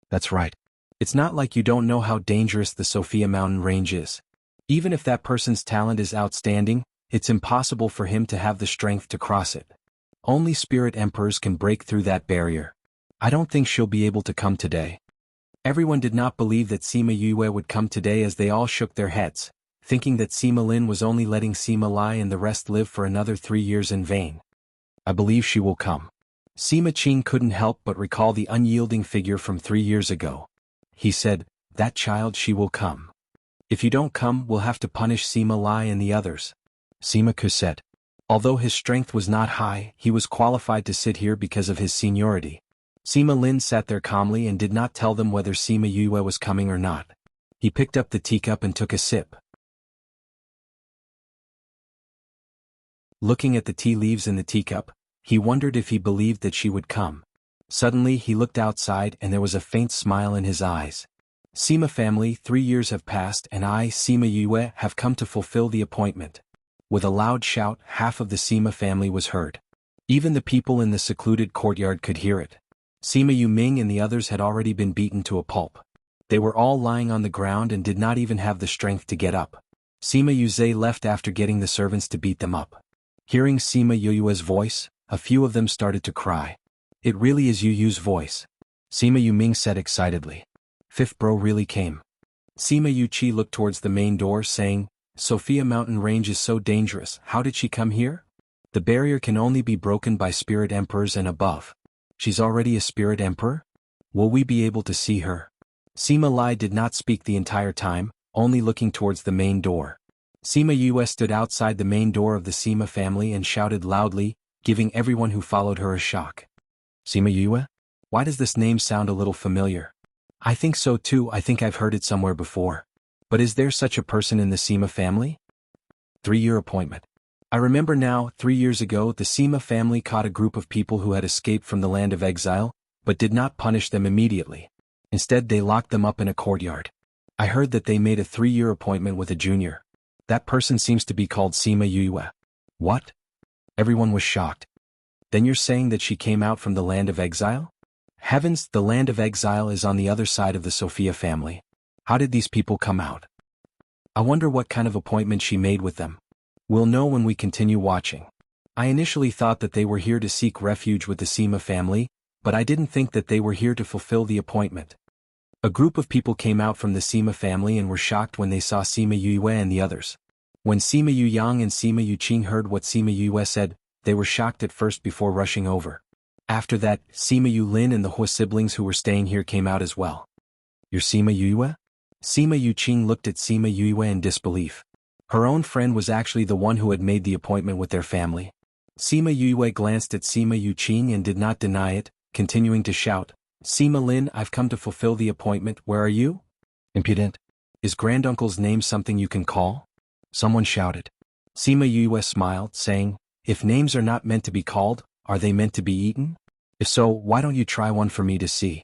"That's right. It's not like you don't know how dangerous the Sophia mountain range is. Even if that person's talent is outstanding, it's impossible for him to have the strength to cross it. Only spirit emperors can break through that barrier. I don't think she'll be able to come today." Everyone did not believe that Sima Yue would come today, as they all shook their heads, thinking that Sima Lin was only letting Sima Lai and the rest live for another 3 years in vain. "I believe she will come." Sima Qing couldn't help but recall the unyielding figure from 3 years ago. He said, "That child, she will come. If you don't come, we'll have to punish Sima Lai and the others." Sima Ku said. Although his strength was not high, he was qualified to sit here because of his seniority. Sima Lin sat there calmly and did not tell them whether Sima Yue was coming or not. He picked up the teacup and took a sip. Looking at the tea leaves in the teacup, he wondered if he believed that she would come. Suddenly he looked outside and there was a faint smile in his eyes. "Sima family, 3 years have passed and I, Sima Yue, have come to fulfill the appointment." With a loud shout, half of the Sima family was heard. Even the people in the secluded courtyard could hear it. Sima Yuming and the others had already been beaten to a pulp. They were all lying on the ground and did not even have the strength to get up. Sima Yuze left after getting the servants to beat them up. Hearing Sima Yue's voice, a few of them started to cry. "It really is Yu's voice," Sima Yuming said excitedly. "Fifth bro really came." Sima Yuchi looked towards the main door, saying, "Sophia mountain range is so dangerous, how did she come here? The barrier can only be broken by spirit emperors and above. She's already a spirit emperor? Will we be able to see her?" Sima Lai did not speak the entire time, only looking towards the main door. Sima Yue stood outside the main door of the Sima family and shouted loudly, giving everyone who followed her a shock. "Sima Yue? Why does this name sound a little familiar?" "I think so too, I think I've heard it somewhere before. But is there such a person in the Sima family?" 3-year appointment. I remember now, 3 years ago the Sima family caught a group of people who had escaped from the land of exile, but did not punish them immediately. Instead they locked them up in a courtyard. I heard that they made a 3-year appointment with a junior. That person seems to be called Sima Yue. What? Everyone was shocked. Then you're saying that she came out from the land of exile? Heavens, the land of exile is on the other side of the Sophia family. How did these people come out? I wonder what kind of appointment she made with them. We'll know when we continue watching. I initially thought that they were here to seek refuge with the Sima family, but I didn't think that they were here to fulfill the appointment. A group of people came out from the Sima family and were shocked when they saw Sima Yue and the others. When Sima Yang and Sima Yuqing heard what Sima Yue said, they were shocked at first before rushing over. After that, Sima Yulin and the Hua siblings who were staying here came out as well. You're Sima Yue? Sima Yuqing looked at Sima Yue in disbelief. Her own friend was actually the one who had made the appointment with their family. Sima Yue glanced at Sima Yuqing and did not deny it, continuing to shout, Sima Lin, I've come to fulfill the appointment, where are you? Impudent. Is granduncle's name something you can call? Someone shouted. Sima Yue smiled, saying, if names are not meant to be called, are they meant to be eaten? If so, why don't you try one for me to see?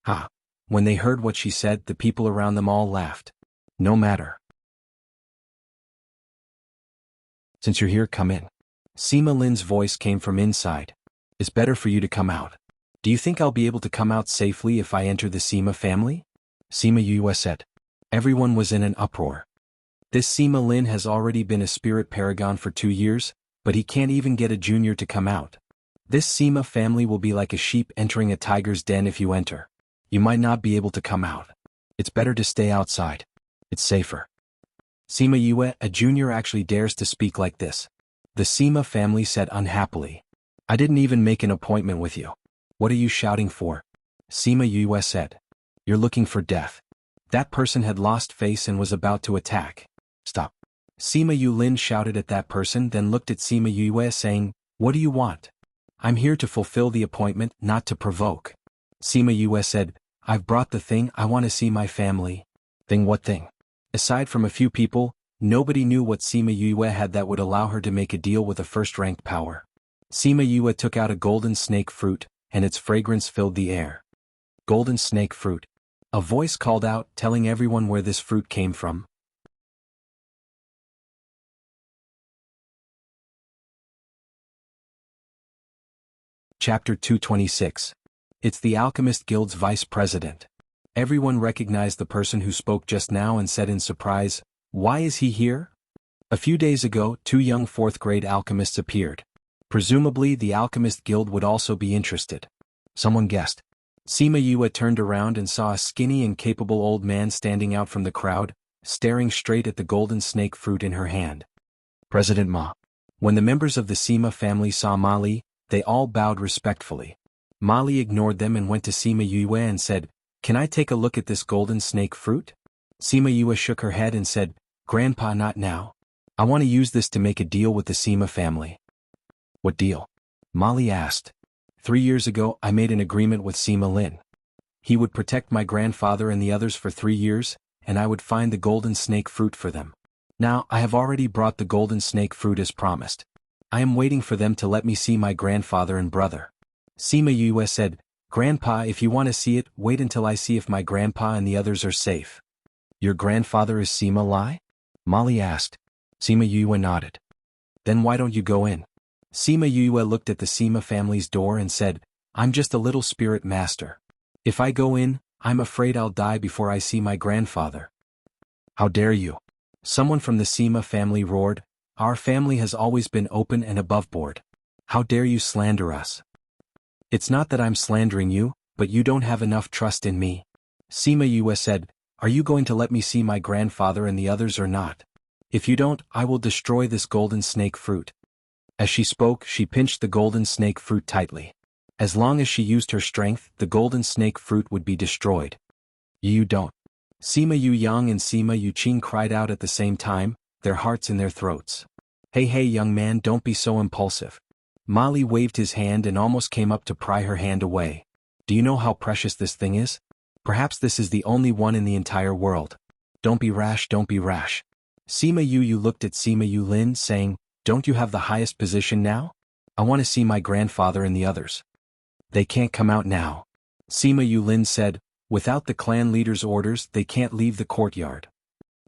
Ha! When they heard what she said, the people around them all laughed. No matter. Since you're here, come in. Sima Lin's voice came from inside. It's better for you to come out. Do you think I'll be able to come out safely if I enter the Sima family? Sima Yue said. Everyone was in an uproar. This Sima Lin has already been a spirit paragon for 2 years, but he can't even get a junior to come out. This Sima family will be like a sheep entering a tiger's den if you enter. You might not be able to come out. It's better to stay outside. It's safer. Sima Yue, a junior, actually dares to speak like this. The Sima family said unhappily. I didn't even make an appointment with you. What are you shouting for? Sima Yue said. You're looking for death. That person had lost face and was about to attack. Stop. Sima Yulin shouted at that person, then looked at Sima Yue saying, what do you want? I'm here to fulfill the appointment, not to provoke. Sima Yue said, I've brought the thing, I want to see my family. Thing? What thing? Aside from a few people, nobody knew what Sima Yue had that would allow her to make a deal with a first-ranked power. Sima Yue took out a golden snake fruit, and its fragrance filled the air. Golden snake fruit. A voice called out, telling everyone where this fruit came from. Chapter 226. It's the Alchemist Guild's vice president. Everyone recognized the person who spoke just now and said in surprise, why is he here? A few days ago, 2 young 4th-grade alchemists appeared. Presumably the Alchemist Guild would also be interested. Someone guessed. Sima Yue turned around and saw a skinny and capable old man standing out from the crowd, staring straight at the golden snake fruit in her hand. President Ma. When the members of the Sima family saw Ma Li, they all bowed respectfully. Ma Li ignored them and went to Sima Yue and said, can I take a look at this golden snake fruit? Sima Yue shook her head and said, Grandpa, not now. I want to use this to make a deal with the Sima family. What deal? Ma Li asked. 3 years ago, I made an agreement with Sima Lin. He would protect my grandfather and the others for 3 years, and I would find the golden snake fruit for them. Now, I have already brought the golden snake fruit as promised. I am waiting for them to let me see my grandfather and brother. Sima Yue said, Grandpa, if you want to see it, wait until I see if my grandpa and the others are safe. Your grandfather is Sima Lai? Ma Li asked. Sima Yue nodded. Then why don't you go in? Sima Yue looked at the Sima family's door and said, I'm just a little spirit master. If I go in, I'm afraid I'll die before I see my grandfather. How dare you? Someone from the Sima family roared. Our family has always been open and above board. How dare you slander us? It's not that I'm slandering you, but you don't have enough trust in me. Sima Yue said, are you going to let me see my grandfather and the others or not? If you don't, I will destroy this golden snake fruit. As she spoke, she pinched the golden snake fruit tightly. As long as she used her strength, the golden snake fruit would be destroyed. You don't. Sima Yang and Sima Yuqing cried out at the same time, their hearts in their throats. Hey young man, don't be so impulsive. Ma Li waved his hand and almost came up to pry her hand away. Do you know how precious this thing is? Perhaps this is the only one in the entire world. Don't be rash, don't be rash. Sima Yu looked at Sima Yulin, saying, don't you have the highest position now? I want to see my grandfather and the others. They can't come out now. Sima Yulin said, without the clan leader's orders, they can't leave the courtyard.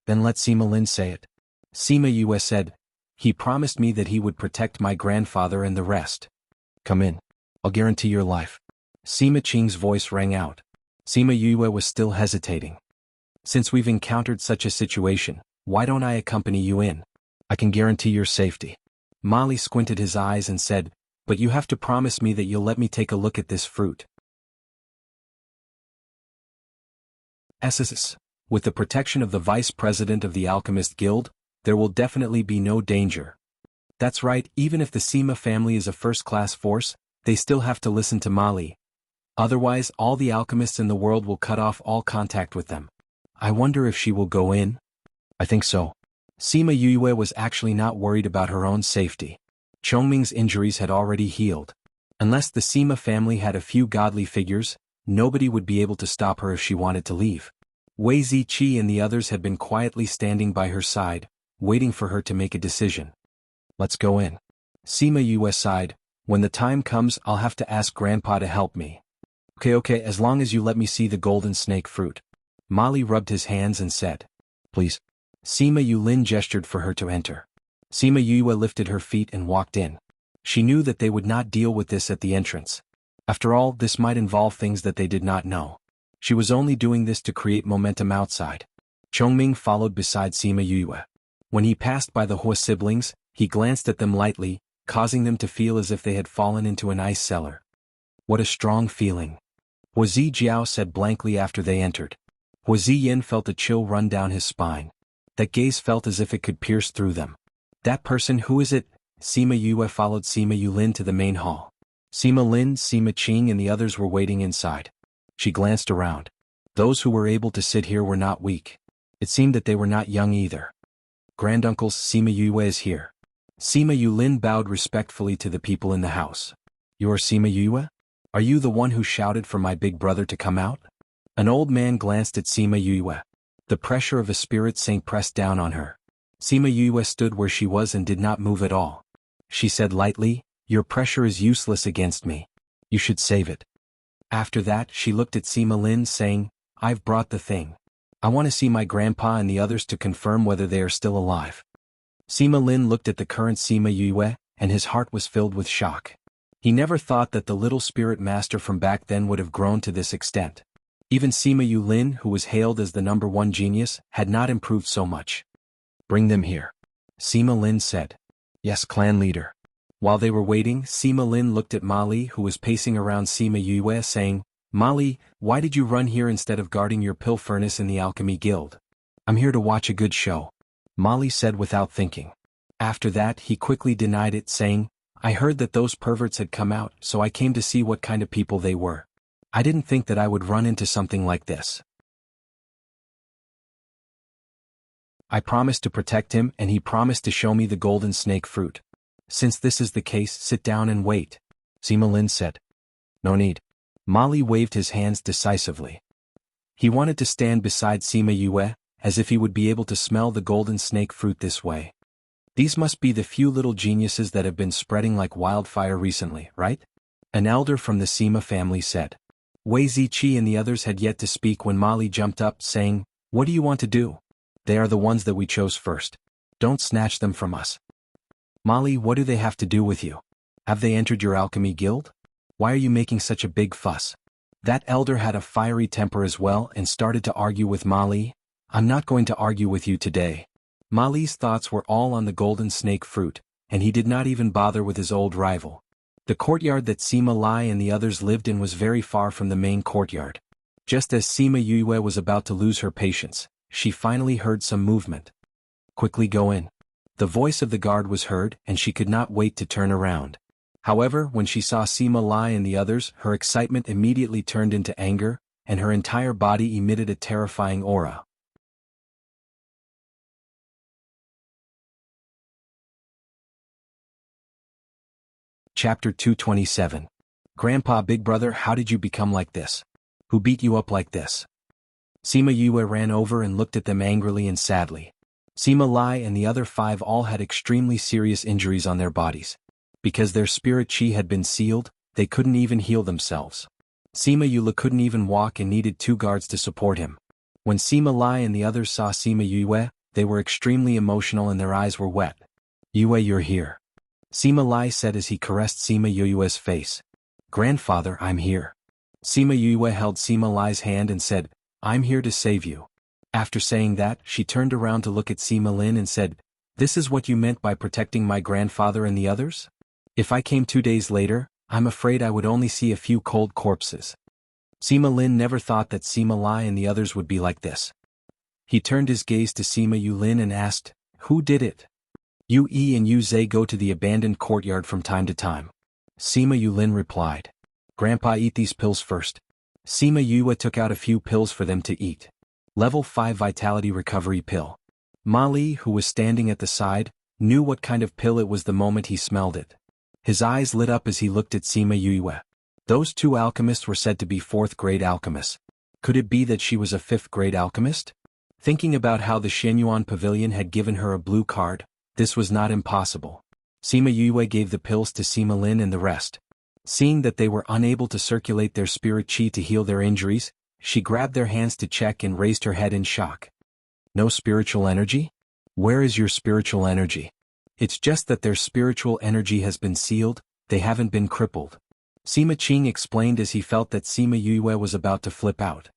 Then let Sima Lin say it. Sima Yue said, he promised me that he would protect my grandfather and the rest. Come in. I'll guarantee your life. Sima Qing's voice rang out. Sima Yue was still hesitating. Since we've encountered such a situation, why don't I accompany you in? I can guarantee your safety. Ma Li squinted his eyes and said, But you have to promise me that you'll let me take a look at this fruit. SSS. With the protection of the vice president of the Alchemist Guild, there will definitely be no danger. That's right, even if the Sima family is a first-class force, they still have to listen to Mali. Otherwise, all the alchemists in the world will cut off all contact with them. I wonder if she will go in? I think so. Sima Yue was actually not worried about her own safety. Chongming's injuries had already healed. Unless the Sima family had a few godly figures, nobody would be able to stop her if she wanted to leave. Wei Ziqi and the others had been quietly standing by her side, waiting for her to make a decision. Let's go in. Sima Yue sighed. When the time comes, I'll have to ask Grandpa to help me. Okay, as long as you let me see the golden snake fruit. Mali rubbed his hands and said, Please. Sima Yulin gestured for her to enter. Sima Yue lifted her feet and walked in. She knew that they would not deal with this at the entrance. After all, this might involve things that they did not know. She was only doing this to create momentum outside. Chongming followed beside Sima Yue. When he passed by the Hua siblings, he glanced at them lightly, causing them to feel as if they had fallen into an ice cellar. What a strong feeling. Hua Zijiao said blankly after they entered. Hua Ziyin felt a chill run down his spine. That gaze felt as if it could pierce through them. That person, who is it? Sima Yue followed Sima Yulin to the main hall. Sima Lin, Sima Qing and the others were waiting inside. She glanced around. Those who were able to sit here were not weak. It seemed that they were not young either. Granduncles, Sima Yue is here. Sima Yulin bowed respectfully to the people in the house. You're Sima Yue? Are you the one who shouted for my big brother to come out? An old man glanced at Sima Yue. The pressure of a spirit saint pressed down on her. Sima Yue stood where she was and did not move at all. She said lightly, Your pressure is useless against me. You should save it. After that, she looked at Sima Lin saying, I've brought the thing. I want to see my grandpa and the others to confirm whether they are still alive. Sima Lin looked at the current Sima Yue, and his heart was filled with shock. He never thought that the little spirit master from back then would have grown to this extent. Even Sima Yulin, who was hailed as the #1 genius, had not improved so much. Bring them here. Sima Lin said. Yes, clan leader. While they were waiting, Sima Lin looked at Mali, who was pacing around Sima Yue, saying, Mali, why did you run here instead of guarding your pill furnace in the Alchemy Guild? I'm here to watch a good show. Mali said without thinking. After that, he quickly denied it, saying, I heard that those perverts had come out, so I came to see what kind of people they were. I didn't think that I would run into something like this. I promised to protect him, and he promised to show me the golden snake fruit. Since this is the case, sit down and wait, Sima Lin said. No need. Mali waved his hands decisively. He wanted to stand beside Sima Yue, as if he would be able to smell the golden snake fruit this way. These must be the few little geniuses that have been spreading like wildfire recently, right? An elder from the Sima family said. Wei Ziqi and the others had yet to speak when Mali jumped up, saying, What do you want to do? They are the ones that we chose first. Don't snatch them from us. Mali, what do they have to do with you? Have they entered your alchemy guild? Why are you making such a big fuss? That elder had a fiery temper as well and started to argue with Mali. I'm not going to argue with you today. Mali's thoughts were all on the golden snake fruit, and he did not even bother with his old rival. The courtyard that Sima Lai and the others lived in was very far from the main courtyard. Just as Sima Yue was about to lose her patience, she finally heard some movement. Quickly go in. The voice of the guard was heard, and she could not wait to turn around. However, when she saw Sima Lai and the others, her excitement immediately turned into anger, and her entire body emitted a terrifying aura. Chapter 227. Grandpa, big brother, how did you become like this? Who beat you up like this? Sima Yue ran over and looked at them angrily and sadly. Sima Lai and the other 5 all had extremely serious injuries on their bodies. Because their spirit chi had been sealed, they couldn't even heal themselves. Sima Yue couldn't even walk and needed 2 guards to support him. When Sima Lai and the others saw Sima Yue, they were extremely emotional and their eyes were wet. Yue, you're here. Sima Lai said as he caressed Sima Yue's face. Grandfather, I'm here. Sima Yue held Sima Lai's hand and said, I'm here to save you. After saying that, she turned around to look at Sima Lin and said, This is what you meant by protecting my grandfather and the others? If I came 2 days later, I'm afraid I would only see a few cold corpses. Sima Lin never thought that Sima Lai and the others would be like this. He turned his gaze to Sima Yulin and asked, "Who did it?" "Yu Yi and Yu Zhe go to the abandoned courtyard from time to time." Sima Yulin replied. "Grandpa, eat these pills first." Sima Yue took out a few pills for them to eat. Level 5 Vitality Recovery Pill. Ma Li, who was standing at the side, knew what kind of pill it was the moment he smelled it. His eyes lit up as he looked at Sima Yue. Those two alchemists were said to be 4th-grade alchemists. Could it be that she was a 5th-grade alchemist? Thinking about how the Shenyuan Pavilion had given her a blue card, this was not impossible. Sima Yue gave the pills to Sima Lin and the rest. Seeing that they were unable to circulate their spirit chi to heal their injuries, she grabbed their hands to check and raised her head in shock. "No spiritual energy? Where is your spiritual energy?" "It's just that their spiritual energy has been sealed, they haven't been crippled." Sima Qing explained as he felt that Sima Yue was about to flip out.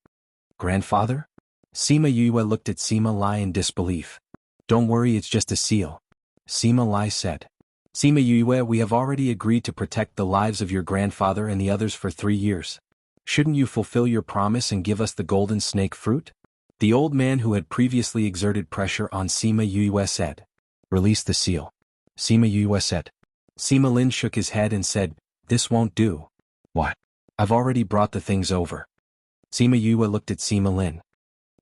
"Grandfather?" Sima Yue looked at Sima Lai in disbelief. "Don't worry, it's just a seal," Sima Lai said. "Sima Yue, we have already agreed to protect the lives of your grandfather and the others for 3 years. Shouldn't you fulfill your promise and give us the golden snake fruit?" The old man who had previously exerted pressure on Sima Yue said. "Release the seal," Sima Yue said. Sima Lin shook his head and said, "This won't do." "What? I've already brought the things over." Sima Yue looked at Sima Lin.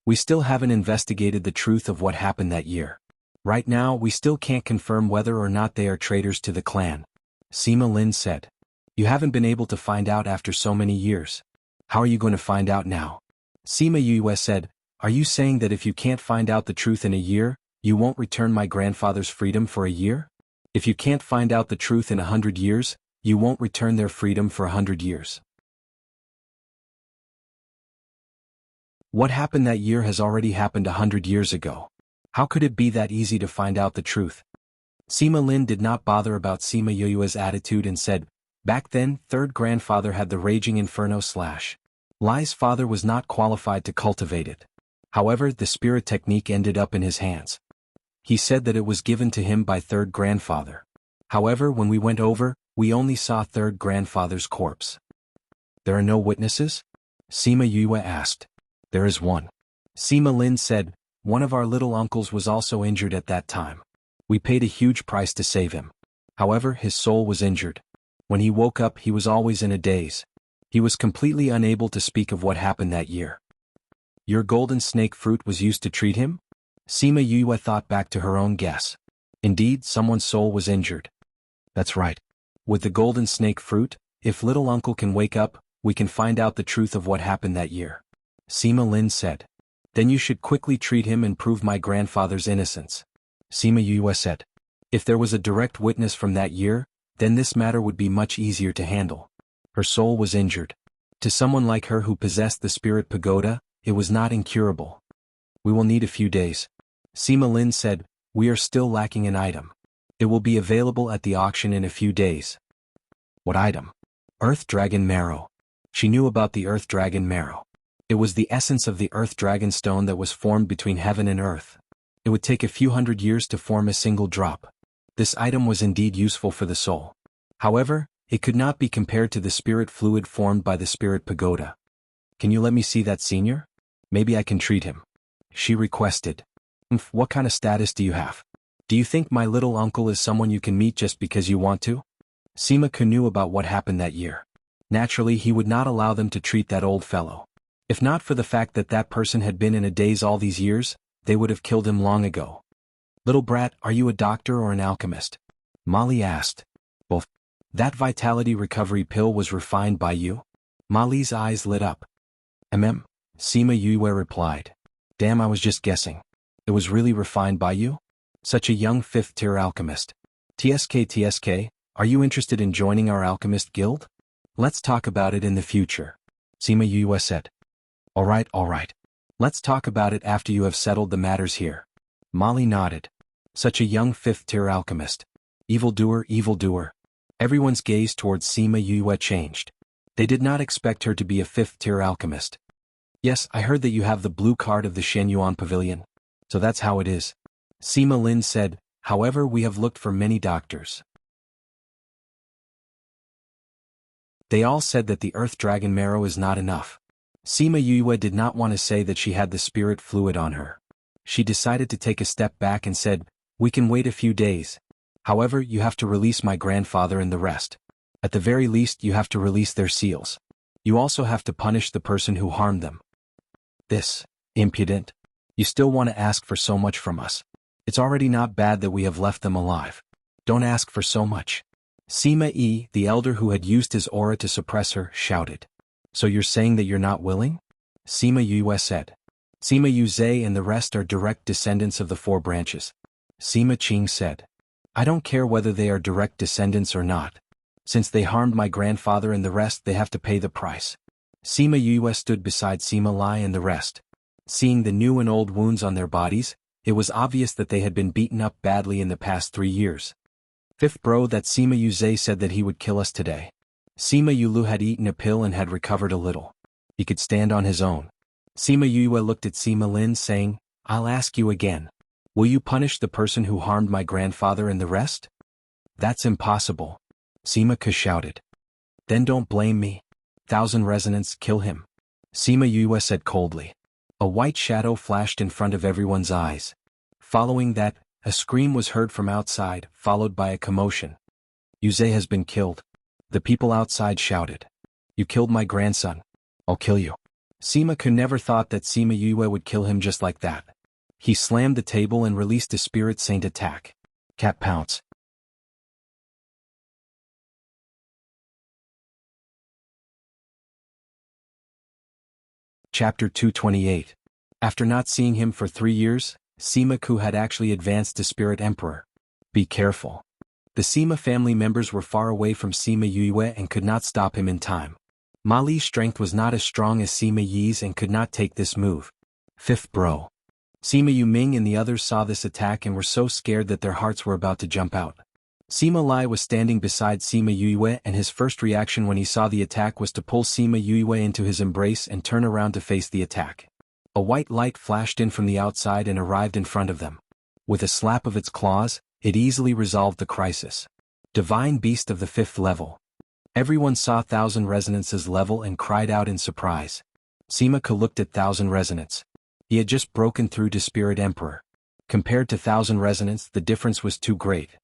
"We still haven't investigated the truth of what happened that year. Right now, we still can't confirm whether or not they are traitors to the clan," Sima Lin said. "You haven't been able to find out after so many years. How are you going to find out now?" Sima Yue said, "Are you saying that if you can't find out the truth in a year, you won't return my grandfather's freedom for a year? If you can't find out the truth in 100 years, you won't return their freedom for 100 years. What happened that year has already happened 100 years ago. How could it be that easy to find out the truth?" Sima Lin did not bother about Sima Yue's attitude and said, "Back then, 3rd grandfather had the raging inferno / Lai's father was not qualified to cultivate it. However, the spirit technique ended up in his hands. He said that it was given to him by 3rd grandfather. However, when we went over, we only saw 3rd grandfather's corpse." "There are no witnesses?" Sima Yue asked. "There is one," Sima Lin said. "One of our little uncles was also injured at that time. We paid a huge price to save him. However, his soul was injured. When he woke up, he was always in a daze. He was completely unable to speak of what happened that year." "Your golden snake fruit was used to treat him?" Sima Yue thought back to her own guess. Indeed, someone's soul was injured. "That's right. With the golden snake fruit, if little uncle can wake up, we can find out the truth of what happened that year," Sima Lin said. "Then you should quickly treat him and prove my grandfather's innocence," Sima Yue said. "If there was a direct witness from that year, then this matter would be much easier to handle. Her soul was injured. To someone like her who possessed the spirit pagoda, it was not incurable. We will need a few days," Sima Lin said. "We are still lacking an item. It will be available at the auction in a few days." "What item?" "Earth Dragon Marrow." She knew about the Earth Dragon Marrow. It was the essence of the Earth Dragon Stone that was formed between heaven and earth. It would take a few hundred years to form a single drop. This item was indeed useful for the soul. However, it could not be compared to the spirit fluid formed by the spirit pagoda. "Can you let me see that, senior? Maybe I can treat him," she requested. What kind of status do you have? Do you think my little uncle is someone you can meet just because you want to?" Sima knew about what happened that year. Naturally, he would not allow them to treat that old fellow. If not for the fact that that person had been in a daze all these years, they would have killed him long ago. "Little brat, are you a doctor or an alchemist?" Molly asked. "Both. That vitality recovery pill was refined by you?" Molly's eyes lit up. Sima Yue replied. "Damn, I was just guessing. It was really refined by you? Such a young 5th-tier alchemist. TSK, are you interested in joining our alchemist guild? Let's talk about it in the future," Sima Yue said. All right. Let's talk about it after you have settled the matters here." Molly nodded. Such a young 5th-tier alchemist. Evildoer. Everyone's gaze towards Sima Yue changed. They did not expect her to be a 5th-tier alchemist. "Yes, I heard that you have the blue card of the Shenyuan Pavilion. So that's how it is," Sima Lin said. "However, we have looked for many doctors. They all said that the earth dragon marrow is not enough. Sima Yue did not want to say that she had the spirit fluid on her. She decided to take a step back and said, "We can wait a few days. However, you have to release my grandfather and the rest. At the very least, you have to release their seals. You also have to punish the person who harmed them." This, impudent. You still want to ask for so much from us. It's already not bad that we have left them alive. Don't ask for so much. Sima Yi, the elder who had used his aura to suppress her, shouted. "So you're saying that you're not willing?" Sima Yue said. Sima Yuzhe and the rest are direct descendants of the four branches. Sima Qing said. "I don't care whether they are direct descendants or not. Since they harmed my grandfather and the rest, they have to pay the price." Sima Yue stood beside Sima Lai and the rest. Seeing the new and old wounds on their bodies, it was obvious that they had been beaten up badly in the past 3 years. "Fifth bro, that Sima Yuzhe said that he would kill us today." Sima Yulu had eaten a pill and had recovered a little. He could stand on his own. Sima Yue looked at Sima Lin saying, "I'll ask you again. Will you punish the person who harmed my grandfather and the rest?" "That's impossible," Sima Ke shouted. "Then don't blame me. 1,000 resonance, kill him," Sima Yue said coldly. A white shadow flashed in front of everyone's eyes. Following that, a scream was heard from outside, followed by a commotion. "Yuzhe has been killed." The people outside shouted. "You killed my grandson. I'll kill you." Sima Ke never thought that Sima Yue would kill him just like that. He slammed the table and released a Spirit Saint attack. Cat pounce. Chapter 228. After not seeing him for 3 years, Sima Ku had actually advanced to Spirit Emperor. Be careful. The Sima family members were far away from Sima Yue and could not stop him in time. Ma Li's strength was not as strong as Sima Yi's and could not take this move. Fifth bro. Sima Yuming and the others saw this attack and were so scared that their hearts were about to jump out. Sima Lai was standing beside Sima Yue and his first reaction when he saw the attack was to pull Sima Yue into his embrace and turn around to face the attack. A white light flashed in from the outside and arrived in front of them. With a slap of its claws, it easily resolved the crisis. Divine Beast of the 5th level. Everyone saw 1,000 Resonance's level and cried out in surprise. Sima Ke looked at 1,000 Resonance. He had just broken through to Spirit Emperor. Compared to 1,000 Resonance, the difference was too great.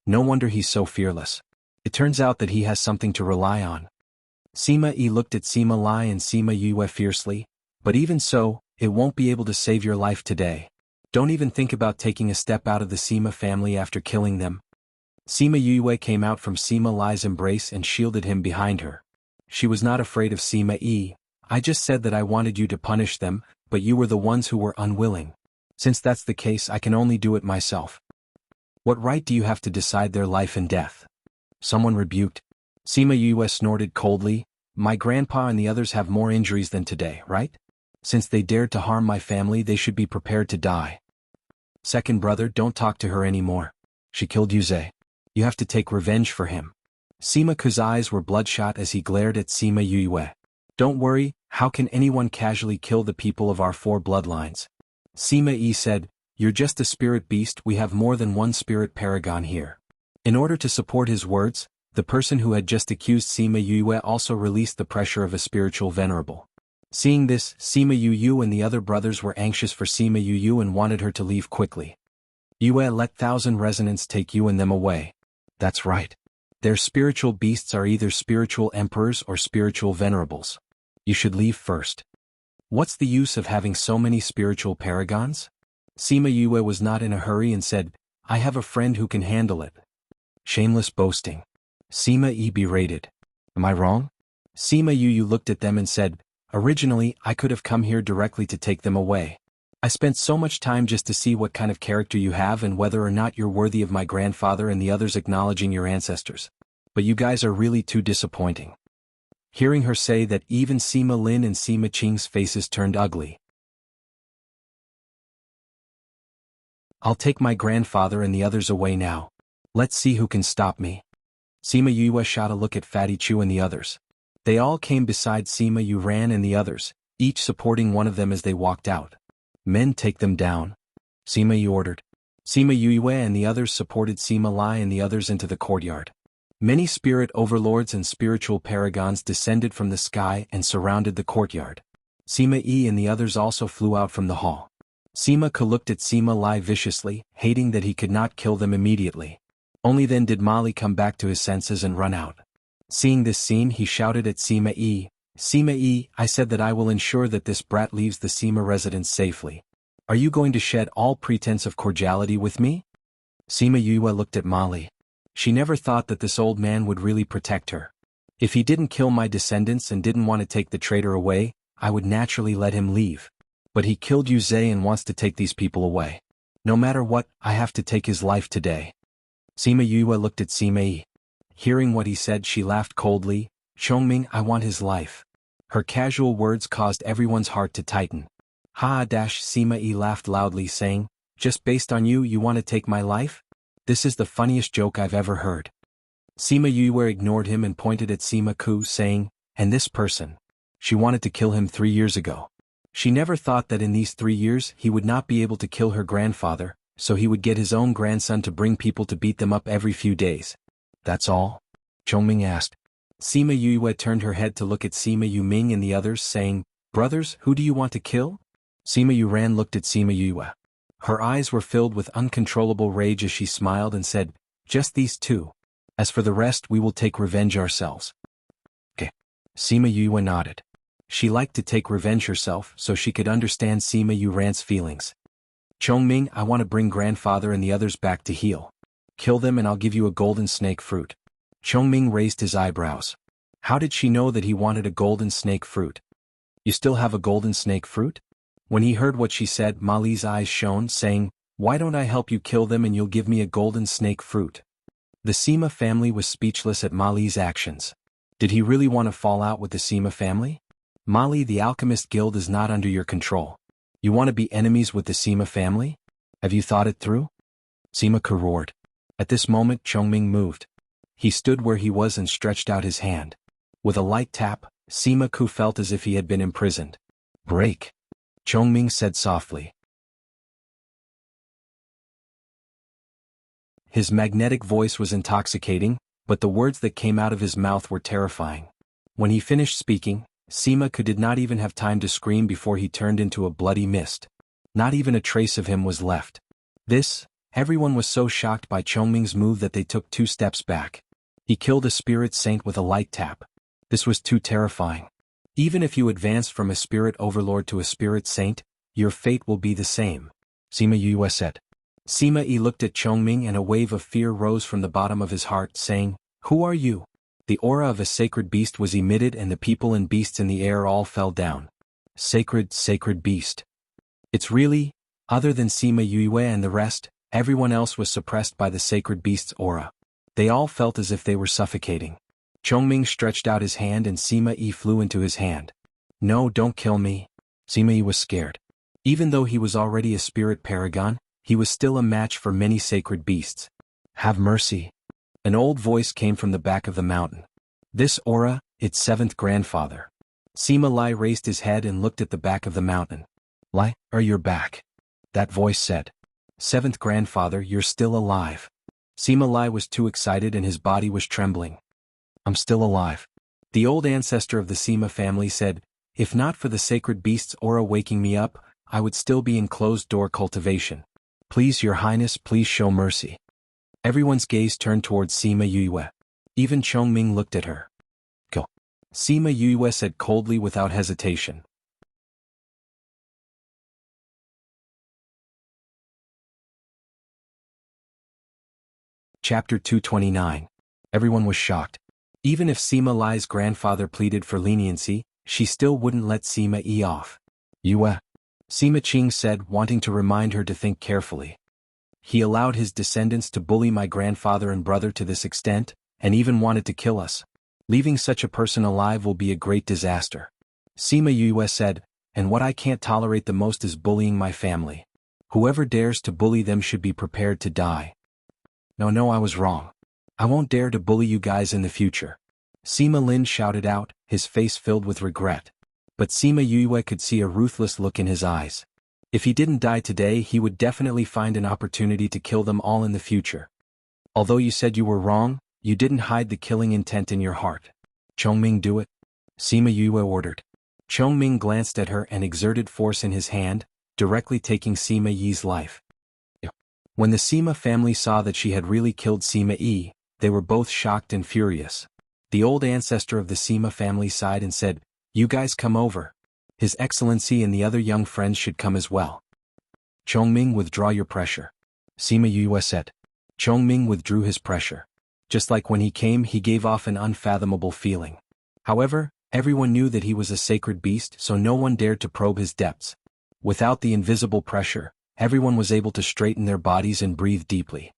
No wonder he's so fearless. It turns out that he has something to rely on. Sima Yi looked at Sima Lai and Sima Yue fiercely, but even so, it won't be able to save your life today. Don't even think about taking a step out of the Sima family after killing them. Sima Yue came out from Sima Lai's embrace and shielded him behind her. She was not afraid of Sima Yi. "I just said that I wanted you to punish them, but you were the ones who were unwilling. Since that's the case, I can only do it myself. What right do you have to decide their life and death?" Someone rebuked. Sima Yue snorted coldly. "My grandpa and the others have more injuries than today, right? Since they dared to harm my family, they should be prepared to die. Second brother, don't talk to her anymore. She killed Yuzhe. You have to take revenge for him." Sima Ke's eyes were bloodshot as he glared at Sima Yue. "Don't worry, how can anyone casually kill the people of our 4 bloodlines?" Sima Yi said, "You're just a spirit beast, we have more than one spirit paragon here." In order to support his words, the person who had just accused Sima Yue also released the pressure of a spiritual venerable. Seeing this, Sima Yu and the other brothers were anxious for Sima Yu and wanted her to leave quickly. "Yue, let 1,000 Resonance take you and them away." "That's right. Their spiritual beasts are either spiritual emperors or spiritual venerables. You should leave first." "What's the use of having so many spiritual paragons?" Sima Yue was not in a hurry and said, "I have a friend who can handle it." Shameless boasting. Sima Yi berated. "Am I wrong?" Sima Yu looked at them and said, "Originally, I could have come here directly to take them away. I spent so much time just to see what kind of character you have and whether or not you're worthy of my grandfather and the others acknowledging your ancestors. But you guys are really too disappointing." Hearing her say that, even Sima Lin and Sima Qing's faces turned ugly. "I'll take my grandfather and the others away now. Let's see who can stop me." Sima Yue shot a look at Fatty Chu and the others. They all came beside Sima Yuran and the others, each supporting one of them as they walked out. "Men, take them down," Sima Yu ordered. Sima Yue and the others supported Sima Lai and the others into the courtyard. Many spirit overlords and spiritual paragons descended from the sky and surrounded the courtyard. Sima Yi and the others also flew out from the hall. Sima Ke looked at Sima Lai viciously, hating that he could not kill them immediately. Only then did Mali come back to his senses and run out. Seeing this scene, he shouted at Sima Yi, "Sima Yi, I said that I will ensure that this brat leaves the Sima residence safely. Are you going to shed all pretense of cordiality with me?" Sima Yue looked at Mali. She never thought that this old man would really protect her. If he didn't kill my descendants and didn't want to take the traitor away, I would naturally let him leave. But he killed Yu Zhe and wants to take these people away. No matter what, I have to take his life today. Sima Yue looked at Sima Yi. Hearing what he said, she laughed coldly. "Chongming, I want his life." Her casual words caused everyone's heart to tighten. Sima Yi laughed loudly, saying, "Just based on you, you want to take my life? This is the funniest joke I've ever heard." Sima Yue ignored him and pointed at Sima Ku, saying, "And this person? She wanted to kill him 3 years ago. She never thought that in these 3 years he would not be able to kill her grandfather, so he would get his own grandson to bring people to beat them up every few days. That's all?" Chongming asked. Sima Yue turned her head to look at Sima Yuming and the others, saying, "Brothers, who do you want to kill?" Sima Yuran looked at Sima Yue. Her eyes were filled with uncontrollable rage as she smiled and said, "Just these two. As for the rest, we will take revenge ourselves." "Okay." Sima Yue nodded. She liked to take revenge herself so she could understand Sima Yuran's feelings. "Chongming, I want to bring grandfather and the others back to heal. Kill them and I'll give you a golden snake fruit." Chongming raised his eyebrows. How did she know that he wanted a golden snake fruit? "You still have a golden snake fruit?" When he heard what she said, Mali's eyes shone, saying, "Why don't I help you kill them and you'll give me a golden snake fruit?" The Sima family was speechless at Mali's actions. Did he really want to fall out with the Sima family? "Mali, the Alchemist Guild is not under your control. You want to be enemies with the Sima family? Have you thought it through?" Sima Ke roared. At this moment Chongming moved. He stood where he was and stretched out his hand. With a light tap, Sima Ku felt as if he had been imprisoned. "Break," Chongming said softly. His magnetic voice was intoxicating, but the words that came out of his mouth were terrifying. When he finished speaking, Sima Ke did not even have time to scream before he turned into a bloody mist. Not even a trace of him was left. Everyone was so shocked by Chongming's move that they took 2 steps back. He killed a spirit saint with a light tap. This was too terrifying. Even if you advanced from a spirit overlord to a spirit saint, your fate will be the same, Sima Yue said. Sima Yi looked at Chongming and a wave of fear rose from the bottom of his heart, saying, "Who are you?" The aura of a sacred beast was emitted and the people and beasts in the air all fell down. Sacred beast. It's really, other than Sima Yue and the rest, everyone else was suppressed by the sacred beast's aura. They all felt as if they were suffocating. Chongming stretched out his hand and Sima Yi flew into his hand. "No, don't kill me." Sima Yi was scared. Even though he was already a spirit paragon, he was still a match for many sacred beasts. "Have mercy." An old voice came from the back of the mountain. "This aura, its 7th grandfather." Sima Lai raised his head and looked at the back of the mountain. "Lai, you're back." That voice said. "7th grandfather, you're still alive." Sima Lai was too excited and his body was trembling. "I'm still alive." The old ancestor of the Sima family said, "If not for the sacred beast's aura waking me up, I would still be in closed-door cultivation. Please, your highness, please show mercy." Everyone's gaze turned towards Sima Yue. Even Chongming looked at her. "Go." Sima Yue said coldly without hesitation. Chapter 229. Everyone was shocked. Even if Sima Lai's grandfather pleaded for leniency, she still wouldn't let Sima Yi off. "Yue," Sima Qing said, wanting to remind her to think carefully. "He allowed his descendants to bully my grandfather and brother to this extent, and even wanted to kill us. Leaving such a person alive will be a great disaster." Sima Yue said, "And what I can't tolerate the most is bullying my family. Whoever dares to bully them should be prepared to die." No, I was wrong. I won't dare to bully you guys in the future." Sima Lin shouted out, his face filled with regret. But Sima Yue could see a ruthless look in his eyes. If he didn't die today, he would definitely find an opportunity to kill them all in the future. "Although you said you were wrong, You didn't hide the killing intent in your heart. Chongming, do it. Sima Yue ordered. Chongming glanced at her and exerted force in his hand, directly taking Sima Yi's life. When the Sima family saw that she had really killed Sima Yi, they were both shocked and furious. The old ancestor of the Sima family sighed and said, "You guys come over. His Excellency and the other young friends should come as well." Chongming, withdraw your pressure. Sima Yue said. Chongming withdrew his pressure. Just like when he came, he gave off an unfathomable feeling. However, everyone knew that he was a sacred beast, so no one dared to probe his depths. Without the invisible pressure, everyone was able to straighten their bodies and breathe deeply.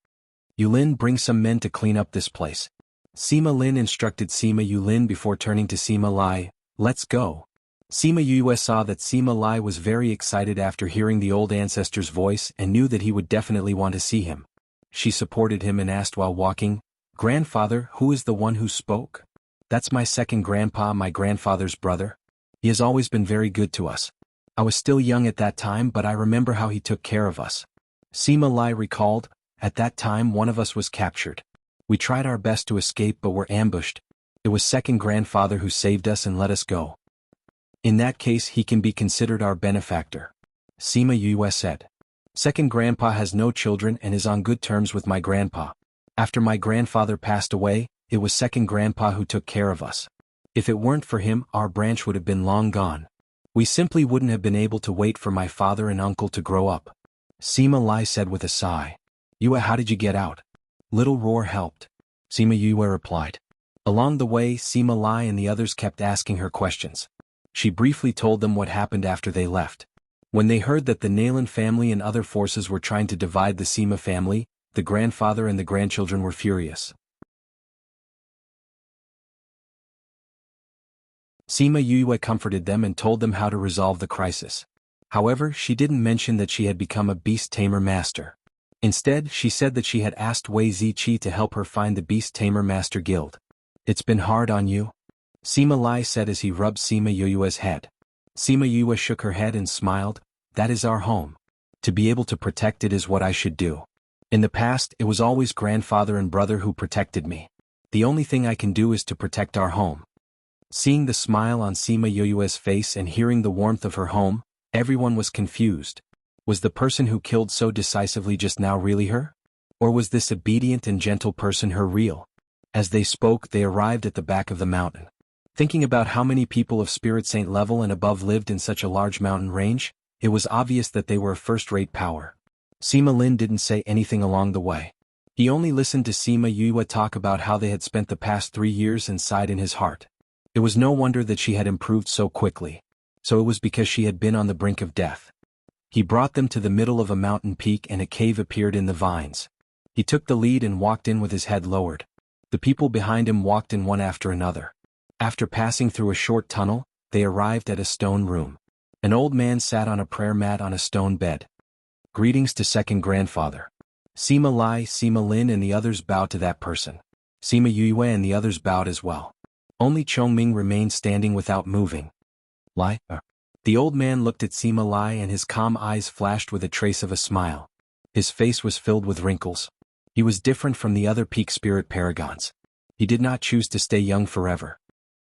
Yulin, bring some men to clean up this place. Sima Lin instructed Sima Yulin before turning to Sima Lai, let's go. Sima Yue saw that Sima Lai was very excited after hearing the old ancestor's voice and knew that he would definitely want to see him. She supported him and asked while walking, "Grandfather, who is the one who spoke?" "That's my second grandpa, my grandfather's brother. He has always been very good to us. I was still young at that time, but I remember how he took care of us." Sima Lai recalled, "At that time one of us was captured. We tried our best to escape but were ambushed. It was second grandfather who saved us and let us go. In that case he can be considered our benefactor." Sima Yue said. "Second grandpa has no children and is on good terms with my grandpa. After my grandfather passed away, it was second grandpa who took care of us. If it weren't for him, our branch would have been long gone. We simply wouldn't have been able to wait for my father and uncle to grow up." Sima Lai said with a sigh. "Yue, how did you get out?" "Little Roar helped." Sima Yue replied. Along the way, Sima Lai and the others kept asking her questions. She briefly told them what happened after they left. When they heard that the Nalan family and other forces were trying to divide the Sima family, the grandfather and the grandchildren were furious. Sima Yue comforted them and told them how to resolve the crisis. However, she didn't mention that she had become a beast tamer master. Instead, she said that she had asked Wei Ziqi to help her find the Beast Tamer Master Guild. "It's been hard on you?" Sima Lai said as he rubbed Sima Yue's head. Sima Yue shook her head and smiled, "That is our home. To be able to protect it is what I should do. In the past, it was always grandfather and brother who protected me. The only thing I can do is to protect our home." Seeing the smile on Sima Yue's face and hearing the warmth of her home, everyone was confused. Was the person who killed so decisively just now really her? Or was this obedient and gentle person her real? As they spoke, they arrived at the back of the mountain. Thinking about how many people of Spirit Saint level and above lived in such a large mountain range, it was obvious that they were a first-rate power. Sima Lin didn't say anything along the way. He only listened to Sima Yue talk about how they had spent the past 3 years and sighed in his heart. It was no wonder that she had improved so quickly. So it was because she had been on the brink of death. He brought them to the middle of a mountain peak and a cave appeared in the vines. He took the lead and walked in with his head lowered. The people behind him walked in one after another. After passing through a short tunnel, they arrived at a stone room. An old man sat on a prayer mat on a stone bed. "Greetings to second grandfather." Sima Lai, Sima Lin and the others bowed to that person. Sima Yue and the others bowed as well. Only Chongming remained standing without moving. "Lai?" The old man looked at Sima Lai and his calm eyes flashed with a trace of a smile. His face was filled with wrinkles. He was different from the other peak spirit paragons. He did not choose to stay young forever.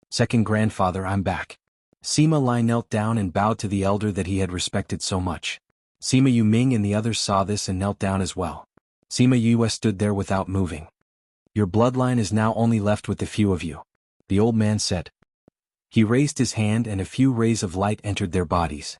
"Second grandfather, I'm back." Sima Lai knelt down and bowed to the elder that he had respected so much. Sima Yuming and the others saw this and knelt down as well. Sima Yue stood there without moving. "Your bloodline is now only left with the few of you," the old man said. He raised his hand and a few rays of light entered their bodies.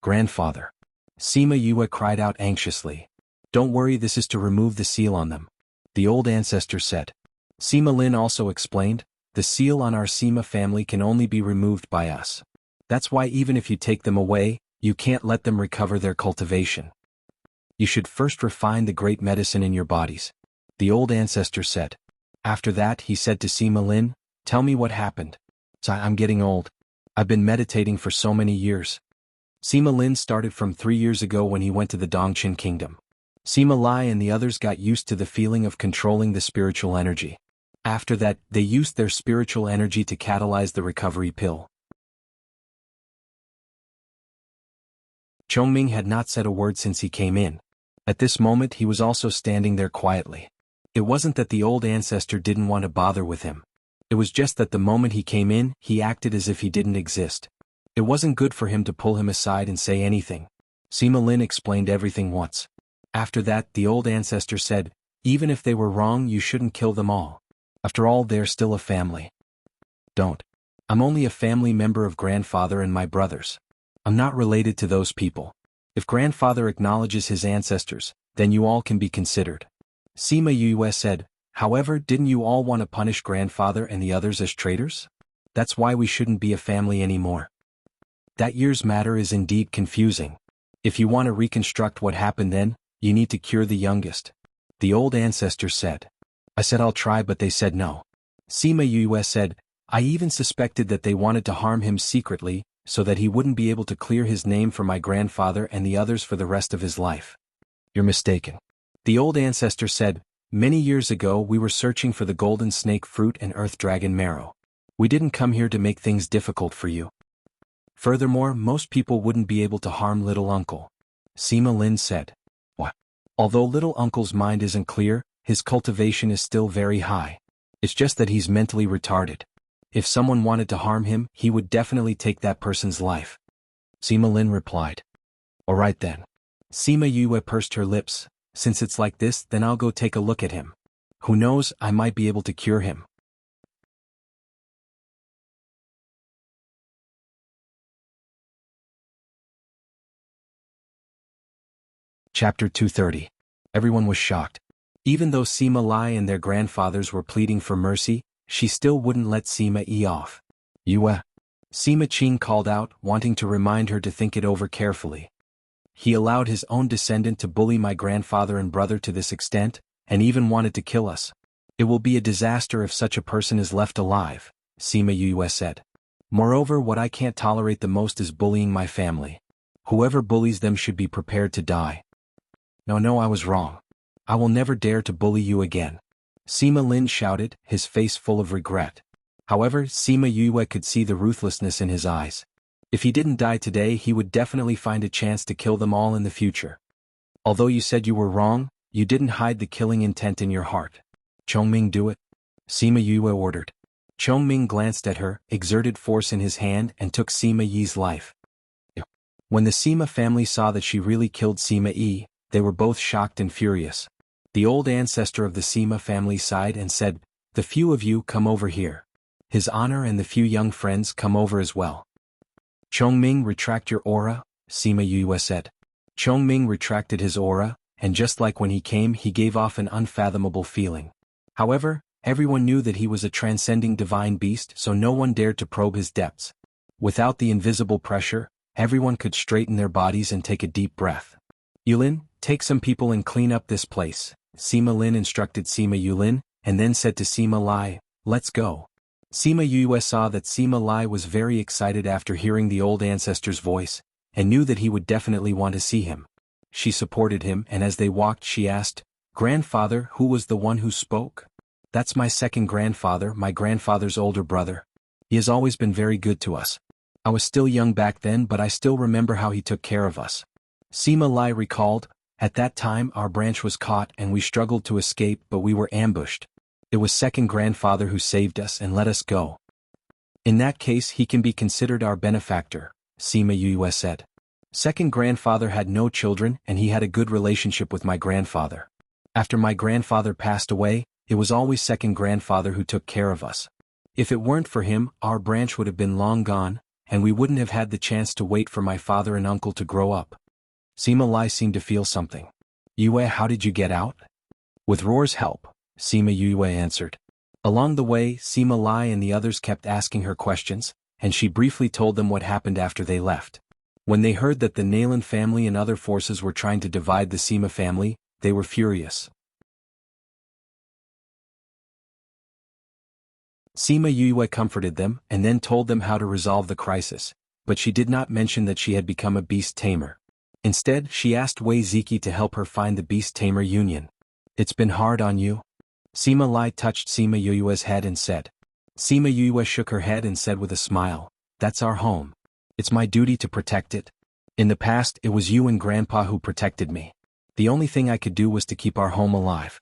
"Grandfather." Sima Yue cried out anxiously. "Don't worry, this is to remove the seal on them," the old ancestor said. Sima Lin also explained, "The seal on our Sima family can only be removed by us. That's why even if you take them away, you can't let them recover their cultivation. You should first refine the great medicine in your bodies," the old ancestor said. After that, he said to Sima Lin, "Tell me what happened. I'm getting old. I've been meditating for so many years." Sima Lin started from 3 years ago when he went to the Dongqin kingdom. Sima Lai and the others got used to the feeling of controlling the spiritual energy. After that, they used their spiritual energy to catalyze the recovery pill. Chongming had not said a word since he came in. At this moment he was also standing there quietly. It wasn't that the old ancestor didn't want to bother with him. It was just that the moment he came in, he acted as if he didn't exist. It wasn't good for him to pull him aside and say anything. Sima Lin explained everything once. After that, the old ancestor said, even if they were wrong, you shouldn't kill them all. After all, they're still a family. Don't. I'm only a family member of grandfather and my brothers. I'm not related to those people. If grandfather acknowledges his ancestors, then you all can be considered. Sima Yue said, however, didn't you all want to punish grandfather and the others as traitors? That's why we shouldn't be a family anymore. That year's matter is indeed confusing. If you want to reconstruct what happened then, you need to cure the youngest. The old ancestor said. I said I'll try, but they said no. Sima Yue said, I even suspected that they wanted to harm him secretly, so that he wouldn't be able to clear his name for my grandfather and the others for the rest of his life. You're mistaken. The old ancestor said, many years ago we were searching for the golden snake fruit and earth dragon marrow. We didn't come here to make things difficult for you. Furthermore, most people wouldn't be able to harm little uncle. Sima Lin said. What? Although little uncle's mind isn't clear, his cultivation is still very high. It's just that he's mentally retarded. If someone wanted to harm him, he would definitely take that person's life. Sima Lin replied. All right then. Sima Yue pursed her lips. Since it's like this, then I'll go take a look at him. Who knows, I might be able to cure him. Chapter 230. Everyone was shocked. Even though Sima Lai and their grandfathers were pleading for mercy, she still wouldn't let Sima Yi off. Yue. Sima Qing called out, wanting to remind her to think it over carefully. He allowed his own descendant to bully my grandfather and brother to this extent, and even wanted to kill us. It will be a disaster if such a person is left alive, Sima Yue said. Moreover, what I can't tolerate the most is bullying my family. Whoever bullies them should be prepared to die. No, I was wrong. I will never dare to bully you again. Sima Lin shouted, his face full of regret. However, Sima Yue could see the ruthlessness in his eyes. If he didn't die today, he would definitely find a chance to kill them all in the future. Although you said you were wrong, you didn't hide the killing intent in your heart. Chongming, do it. Sima Yue ordered. Chongming glanced at her, exerted force in his hand, and took Sima Yi's life. When the Sima family saw that she really killed Sima Yi, they were both shocked and furious. The old ancestor of the Sima family sighed and said, the few of you come over here. His honor and the few young friends come over as well. Chongming, retract your aura, Sima Yue said. Chongming retracted his aura, and just like when he came, he gave off an unfathomable feeling. However, everyone knew that he was a transcending divine beast, so no one dared to probe his depths. Without the invisible pressure, everyone could straighten their bodies and take a deep breath. Yulin, take some people and clean up this place, Sima Lin instructed Sima Yulin, and then said to Sima Lai, let's go. Sima Yue saw that Sima Lai was very excited after hearing the old ancestor's voice, and knew that he would definitely want to see him. She supported him, and as they walked she asked, Grandfather, who was the one who spoke? That's my second grandfather, my grandfather's older brother. He has always been very good to us. I was still young back then, but I still remember how he took care of us. Sima Lai recalled, at that time our branch was caught and we struggled to escape, but we were ambushed. It was second grandfather who saved us and let us go. In that case he can be considered our benefactor, Sima Yue said. Second grandfather had no children and he had a good relationship with my grandfather. After my grandfather passed away, it was always second grandfather who took care of us. If it weren't for him, our branch would have been long gone, and we wouldn't have had the chance to wait for my father and uncle to grow up. Sima Lai seemed to feel something. Yue, how did you get out? With Roar's help, Sima Yue answered. Along the way, Sima Lai and the others kept asking her questions, and she briefly told them what happened after they left. When they heard that the Nalan family and other forces were trying to divide the Sima family, they were furious. Sima Yue comforted them and then told them how to resolve the crisis, but she did not mention that she had become a beast tamer. Instead, she asked Wei Ziki to help her find the beast tamer union. It's been hard on you? Sima Lai touched Sima Yue's head and said. Sima Yue shook her head and said with a smile, that's our home. It's my duty to protect it. In the past, it was you and Grandpa who protected me. The only thing I could do was to keep our home alive.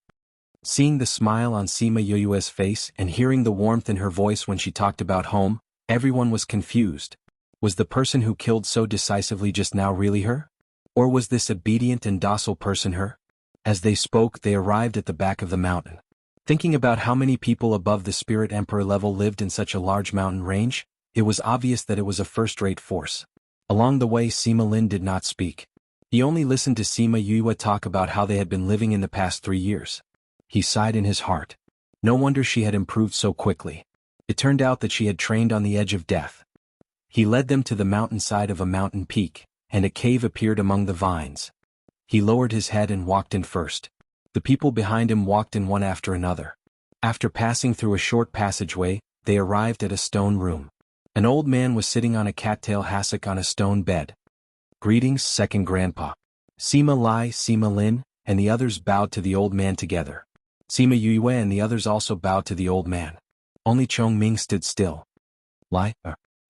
Seeing the smile on Sima Yue's face and hearing the warmth in her voice when she talked about home, everyone was confused. Was the person who killed so decisively just now really her? Or was this obedient and docile person her? As they spoke, they arrived at the back of the mountain. Thinking about how many people above the Spirit Emperor level lived in such a large mountain range, it was obvious that it was a first-rate force. Along the way, Sima Lin did not speak. He only listened to Sima Yue talk about how they had been living in the past 3 years. He sighed in his heart. No wonder she had improved so quickly. It turned out that she had trained on the edge of death. He led them to the mountainside of a mountain peak, and a cave appeared among the vines. He lowered his head and walked in first. The people behind him walked in one after another. After passing through a short passageway, they arrived at a stone room. An old man was sitting on a cattail hassock on a stone bed. Greetings, second grandpa. Sima Lai, Sima Lin, and the others bowed to the old man together. Sima Yue and the others also bowed to the old man. Only Chong Ming stood still. Lai?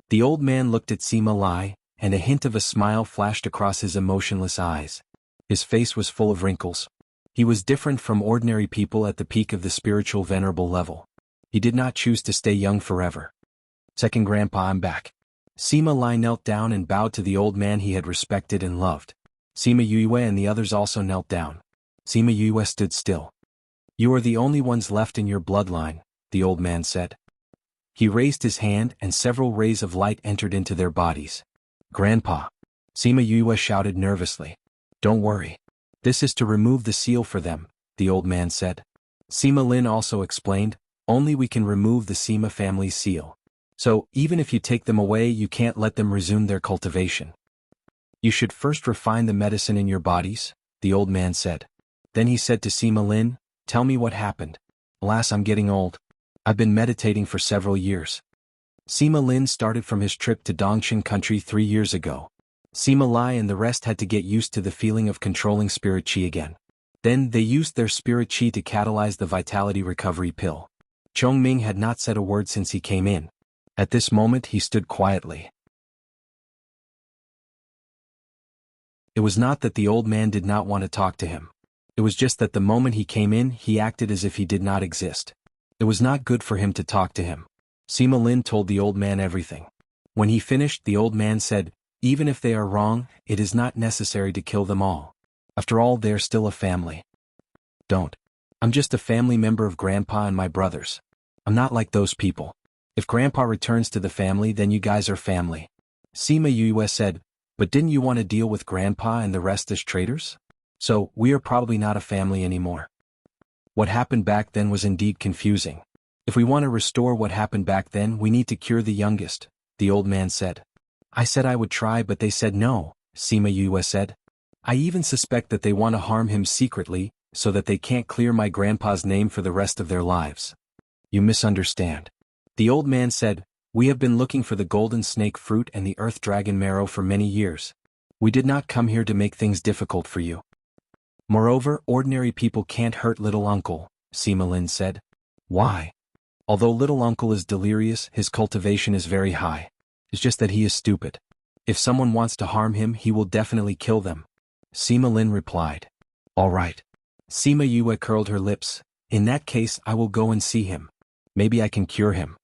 The old man looked at Sima Lai, and a hint of a smile flashed across his emotionless eyes. His face was full of wrinkles. He was different from ordinary people at the peak of the spiritual venerable level. He did not choose to stay young forever. Second grandpa, I'm back. Sima Lai knelt down and bowed to the old man he had respected and loved. Sima Yue and the others also knelt down. Sima Yue stood still. You are the only ones left in your bloodline, the old man said. He raised his hand and several rays of light entered into their bodies. Grandpa. Sima Yue shouted nervously. Don't worry. This is to remove the seal for them, the old man said. Sima Lin also explained, only we can remove the Sima family's seal. So, even if you take them away, you can't let them resume their cultivation. You should first refine the medicine in your bodies, the old man said. Then he said to Sima Lin, tell me what happened. Alas, I'm getting old. I've been meditating for several years. Sima Lin started from his trip to Dongqing country 3 years ago. Sima Lai and the rest had to get used to the feeling of controlling spirit chi again. Then they used their spirit chi to catalyze the vitality recovery pill. Chong Ming had not said a word since he came in. At this moment he stood quietly. It was not that the old man did not want to talk to him. It was just that the moment he came in, he acted as if he did not exist. It was not good for him to talk to him. Sima Lin told the old man everything. When he finished, the old man said, even if they are wrong, it is not necessary to kill them all. After all, they're still a family. Don't. I'm just a family member of Grandpa and my brothers. I'm not like those people. If Grandpa returns to the family, then you guys are family. Sima Yue said, but didn't you want to deal with Grandpa and the rest as traitors? So, we are probably not a family anymore. What happened back then was indeed confusing. If we want to restore what happened back then, we need to cure the youngest, the old man said. I said I would try, but they said no, Sima Yue said. I even suspect that they want to harm him secretly, so that they can't clear my grandpa's name for the rest of their lives. You misunderstand. The old man said, we have been looking for the golden snake fruit and the earth dragon marrow for many years. We did not come here to make things difficult for you. Moreover, ordinary people can't hurt little uncle, Sima Lin said. Why? Although little uncle is delirious, his cultivation is very high. It's just that he is stupid. If someone wants to harm him, he will definitely kill them. Sima Lin replied. All right. Sima Yue curled her lips. In that case, I will go and see him. Maybe I can cure him.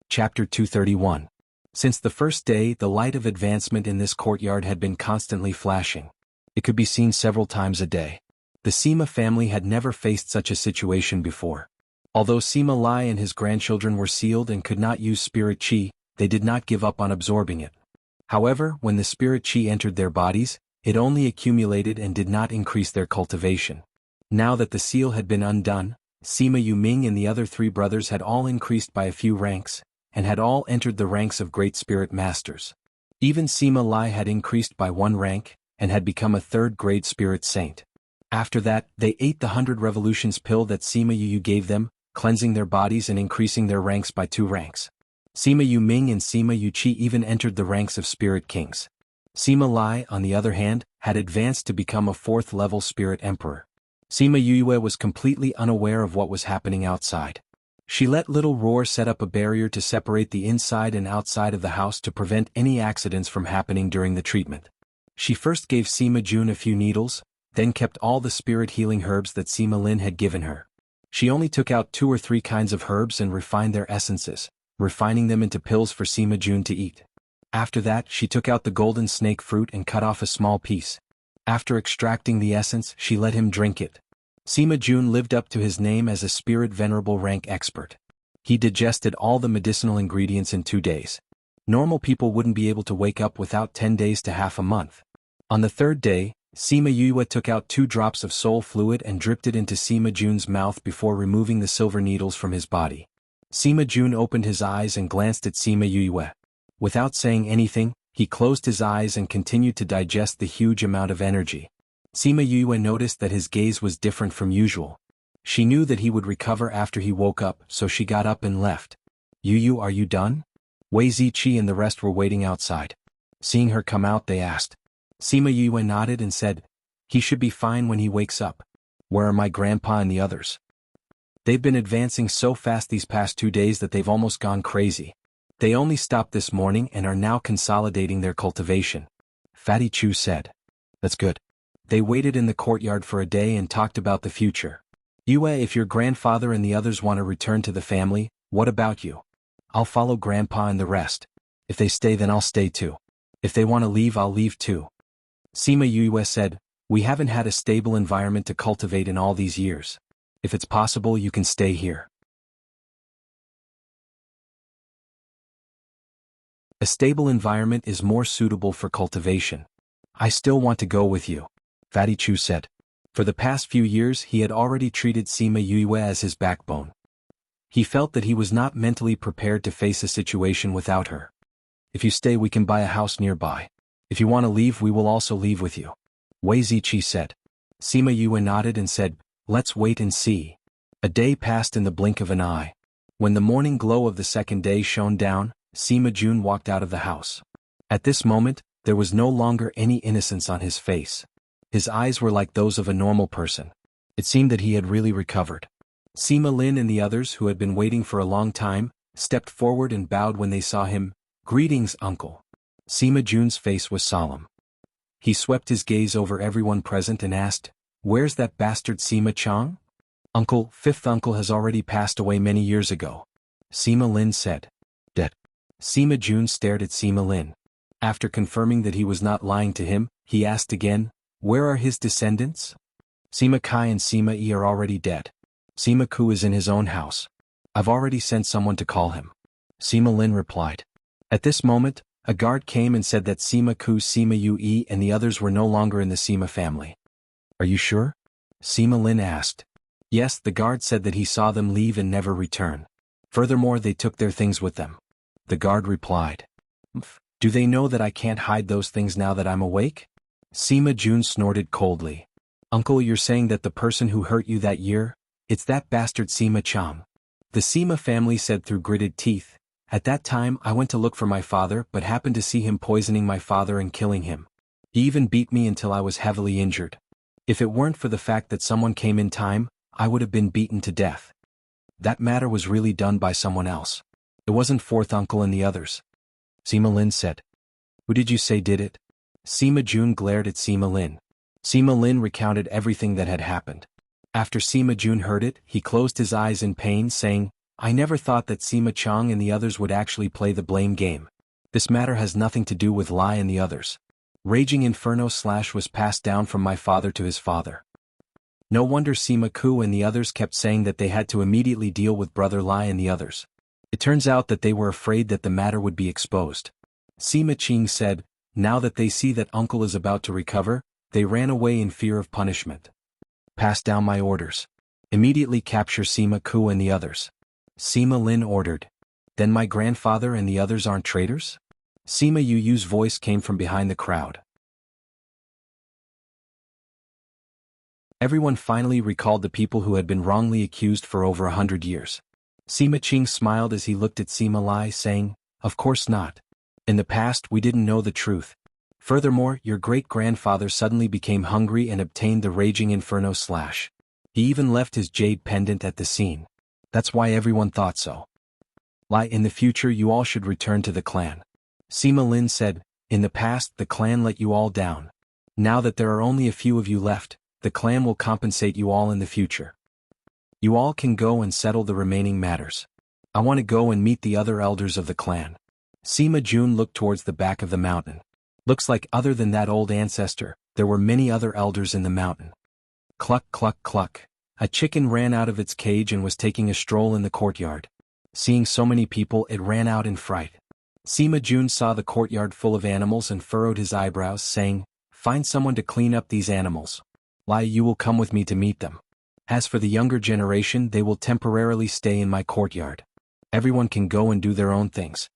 Chapter 231. Since the first day, the light of advancement in this courtyard had been constantly flashing. It could be seen several times a day. The Sima family had never faced such a situation before. Although Sima Lai and his grandchildren were sealed and could not use spirit chi, they did not give up on absorbing it. However, when the spirit chi entered their bodies, it only accumulated and did not increase their cultivation. Now that the seal had been undone, Sima Yuming and the other 3 brothers had all increased by a few ranks, and had all entered the ranks of great spirit masters. Even Sima Lai had increased by 1 rank, and had become a 3rd-grade spirit saint. After that, they ate the 100 revolutions pill that Sima Yu gave them, cleansing their bodies and increasing their ranks by 2 ranks. Sima Yu Ming and Sima Yu Qi even entered the ranks of spirit kings. Sima Lai, on the other hand, had advanced to become a 4th-level spirit emperor. Sima Yue was completely unaware of what was happening outside. She let Little Roar set up a barrier to separate the inside and outside of the house to prevent any accidents from happening during the treatment. She first gave Sima Jun a few needles, then kept all the spirit-healing herbs that Sima Lin had given her. She only took out 2 or 3 kinds of herbs and refined their essences, refining them into pills for Sima Jun to eat. After that, she took out the golden snake fruit and cut off a small piece. After extracting the essence, she let him drink it. Sima Jun lived up to his name as a spirit venerable rank expert. He digested all the medicinal ingredients in 2 days. Normal people wouldn't be able to wake up without 10 days to half a month. On the 3rd day, Sima Yue took out 2 drops of soul fluid and dripped it into Sima Jun's mouth before removing the silver needles from his body. Sima Jun opened his eyes and glanced at Sima Yue. Without saying anything, he closed his eyes and continued to digest the huge amount of energy. Sima Yue noticed that his gaze was different from usual. She knew that he would recover after he woke up, so she got up and left. Yu, are you done? Wei Ziqi and the rest were waiting outside. Seeing her come out, they asked. Sima Yue nodded and said, he should be fine when he wakes up. Where are my grandpa and the others? They've been advancing so fast these past 2 days that they've almost gone crazy. They only stopped this morning and are now consolidating their cultivation. Fatty Chu said. That's good. They waited in the courtyard for a day and talked about the future. Yue, if your grandfather and the others want to return to the family, what about you? I'll follow grandpa and the rest. If they stay, then I'll stay too. If they want to leave, I'll leave too. Sima Yue said, we haven't had a stable environment to cultivate in all these years. If it's possible, you can stay here. A stable environment is more suitable for cultivation. I still want to go with you, Fatty Chu said. For the past few years he had already treated Sima Yue as his backbone. He felt that he was not mentally prepared to face a situation without her. If you stay, we can buy a house nearby. If you want to leave, we will also leave with you, Wei Ziqi said. Sima Yue nodded and said, let's wait and see. A day passed in the blink of an eye. When the morning glow of the 2nd day shone down, Sima Jun walked out of the house. At this moment, there was no longer any innocence on his face. His eyes were like those of a normal person. It seemed that he had really recovered. Sima Lin and the others, who had been waiting for a long time, stepped forward and bowed when they saw him. Greetings, uncle. Sima Jun's face was solemn. He swept his gaze over everyone present and asked, where's that bastard Sima Chang? Uncle, 5th uncle has already passed away many years ago, Sima Lin said. Dead. Sima Jun stared at Sima Lin. After confirming that he was not lying to him, he asked again, where are his descendants? Sima Kai and Sima Yi are already dead. Sima Ku is in his own house. I've already sent someone to call him, Sima Lin replied. At this moment, a guard came and said that Sima Ku, Sima Yue, and the others were no longer in the Sima family. Are you sure? Sima Lin asked. Yes, the guard said that he saw them leave and never return. Furthermore, they took their things with them. The guard replied. Do they know that I can't hide those things now that I'm awake? Sima Jun snorted coldly. Uncle, you're saying that the person who hurt you that year, it's that bastard Sima Chang. The Sima family said through gritted teeth. At that time I went to look for my father but happened to see him poisoning my father and killing him. He even beat me until I was heavily injured. If it weren't for the fact that someone came in time, I would have been beaten to death. That matter was really done by someone else. It wasn't 4th uncle and the others. Sima Lin said. Who did you say did it? Sima Jun glared at Sima Lin. Sima Lin recounted everything that had happened. After Sima Jun heard it, he closed his eyes in pain, saying, I never thought that Sima Chang and the others would actually play the blame game. This matter has nothing to do with Lai and the others. Raging Inferno / was passed down from my father to his father. No wonder Sima Ku and the others kept saying that they had to immediately deal with Brother Lai and the others. It turns out that they were afraid that the matter would be exposed. Sima Qing said, now that they see that uncle is about to recover, they ran away in fear of punishment. Pass down my orders. Immediately capture Sima Ku and the others. Sima Lin ordered. Then my grandfather and the others aren't traitors? Sima Yu's voice came from behind the crowd. Everyone finally recalled the people who had been wrongly accused for over 100 years. Sima Qing smiled as he looked at Sima Lai, saying, of course not. In the past we didn't know the truth. Furthermore, your great-grandfather suddenly became hungry and obtained the Raging Inferno / He even left his jade pendant at the scene. That's why everyone thought so. In the future you all should return to the clan. Sima Lin said, in the past the clan let you all down. Now that there are only a few of you left, the clan will compensate you all in the future. You all can go and settle the remaining matters. I want to go and meet the other elders of the clan. Sima Jun looked towards the back of the mountain. Looks like other than that old ancestor, there were many other elders in the mountain. Cluck cluck cluck. A chicken ran out of its cage and was taking a stroll in the courtyard. Seeing so many people, it ran out in fright. Sima Jun saw the courtyard full of animals and furrowed his eyebrows, saying, "Find someone to clean up these animals. You will come with me to meet them. As for the younger generation, they will temporarily stay in my courtyard. Everyone can go and do their own things."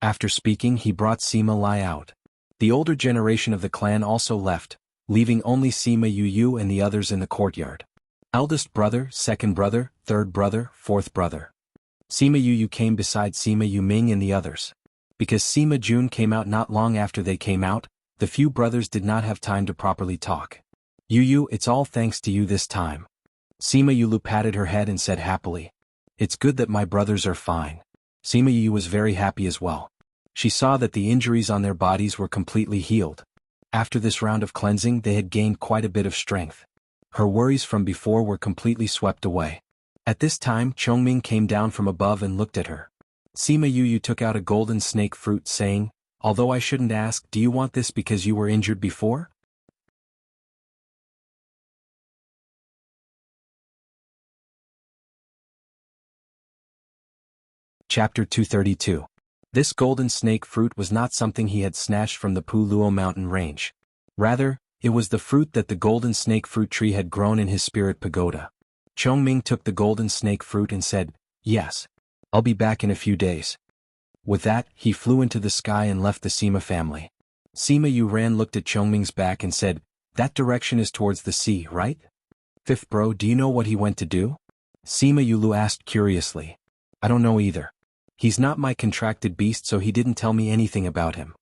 After speaking, he brought Sima Lai out. The older generation of the clan also left, leaving only Sima Yu and the others in the courtyard. Eldest brother, second brother, third brother, fourth brother. Sima Yu came beside Sima Yu Ming and the others. Because Sima Jun came out not long after they came out, the few brothers did not have time to properly talk. Yu, it's all thanks to you this time. Sima Yulu patted her head and said happily, "It's good that my brothers are fine." Sima Yu was very happy as well. She saw that the injuries on their bodies were completely healed. After this round of cleansing, they had gained quite a bit of strength. Her worries from before were completely swept away. At this time, Chongming came down from above and looked at her. Sima Yu took out a golden snake fruit, saying, "Although I shouldn't ask, do you want this because you were injured before?" Chapter 232. This golden snake fruit was not something he had snatched from the Puluo mountain range. Rather, it was the fruit that the golden snake fruit tree had grown in his spirit pagoda. Chongming took the golden snake fruit and said, "Yes. I'll be back in a few days." With that, he flew into the sky and left the Sima family. Sima Yu ran, looked at Chongming's back and said, "That direction is towards the sea, right? Fifth bro, do you know what he went to do?" Sima Yulu asked curiously. "I don't know either. He's not my contracted beast, so he didn't tell me anything about him."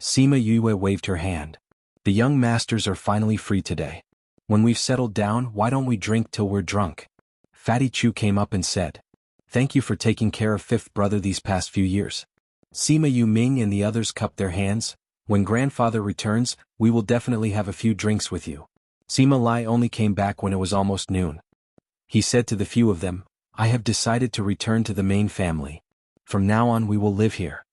Sima Yue waved her hand. "The young masters are finally free today. When we've settled down, why don't we drink till we're drunk?" Fatty Chu came up and said, "Thank you for taking care of fifth brother these past few years." Sima Yu Ming and the others cupped their hands. "When grandfather returns, we will definitely have a few drinks with you." Sima Lai only came back when it was almost noon. He said to the few of them, "I have decided to return to the main family. From now on we will live here."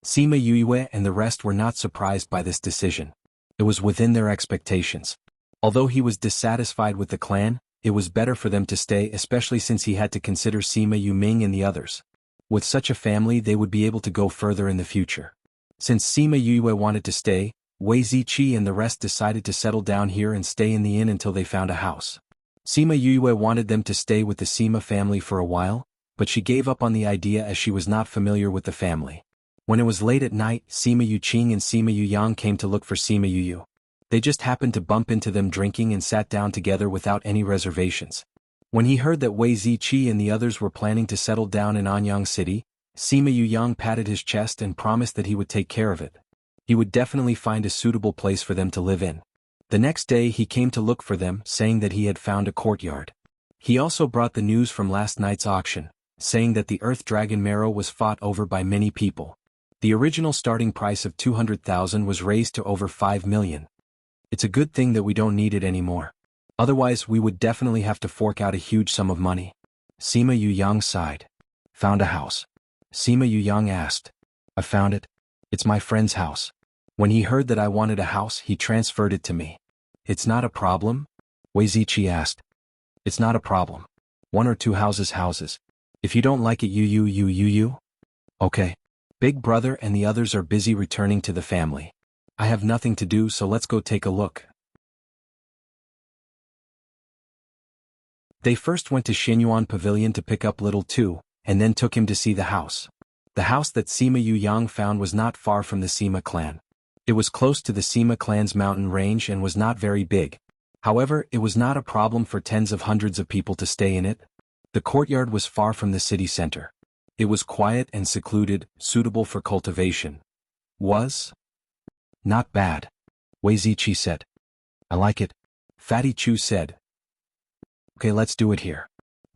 Sima Yue and the rest were not surprised by this decision. It was within their expectations. Although he was dissatisfied with the clan, it was better for them to stay, especially since he had to consider Sima Yu Ming and the others. With such a family, they would be able to go further in the future. Since Sima Yue wanted to stay, Wei Ziqi and the rest decided to settle down here and stay in the inn until they found a house. Sima Yue wanted them to stay with the Sima family for a while, but she gave up on the idea as she was not familiar with the family. When it was late at night, Sima Yu Qing and Sima Yu Yang came to look for Sima Yu. They just happened to bump into them drinking and sat down together without any reservations. When he heard that Wei Ziqi and the others were planning to settle down in Anyang City, Sima Yu Yang patted his chest and promised that he would take care of it. He would definitely find a suitable place for them to live in. The next day he came to look for them, saying that he had found a courtyard. He also brought the news from last night's auction, saying that the Earth Dragon marrow was fought over by many people. The original starting price of 200,000 was raised to over 5 million. It's a good thing that we don't need it anymore. Otherwise we would definitely have to fork out a huge sum of money. Sima Yu Yang sighed. "Found a house?" Sima Yu Yang asked. "I found it. It's my friend's house. When he heard that I wanted a house, he transferred it to me." "It's not a problem?" Wei Ziqi asked. "It's not a problem. 1 or 2 houses. If you don't like it, you. Okay. Big brother and the others are busy returning to the family. I have nothing to do, so let's go take a look." They first went to Xinyuan Pavilion to pick up Little Two, and then took him to see the house. The house that Sima Yu Yang found was not far from the Sima clan. It was close to the Sima clan's mountain range and was not very big. However, it was not a problem for tens of hundreds of people to stay in it. The courtyard was far from the city center. It was quiet and secluded, suitable for cultivation. Was not bad. Wei Ziqi said. "I like it." Fatty Chu said. "Okay, let's do it here."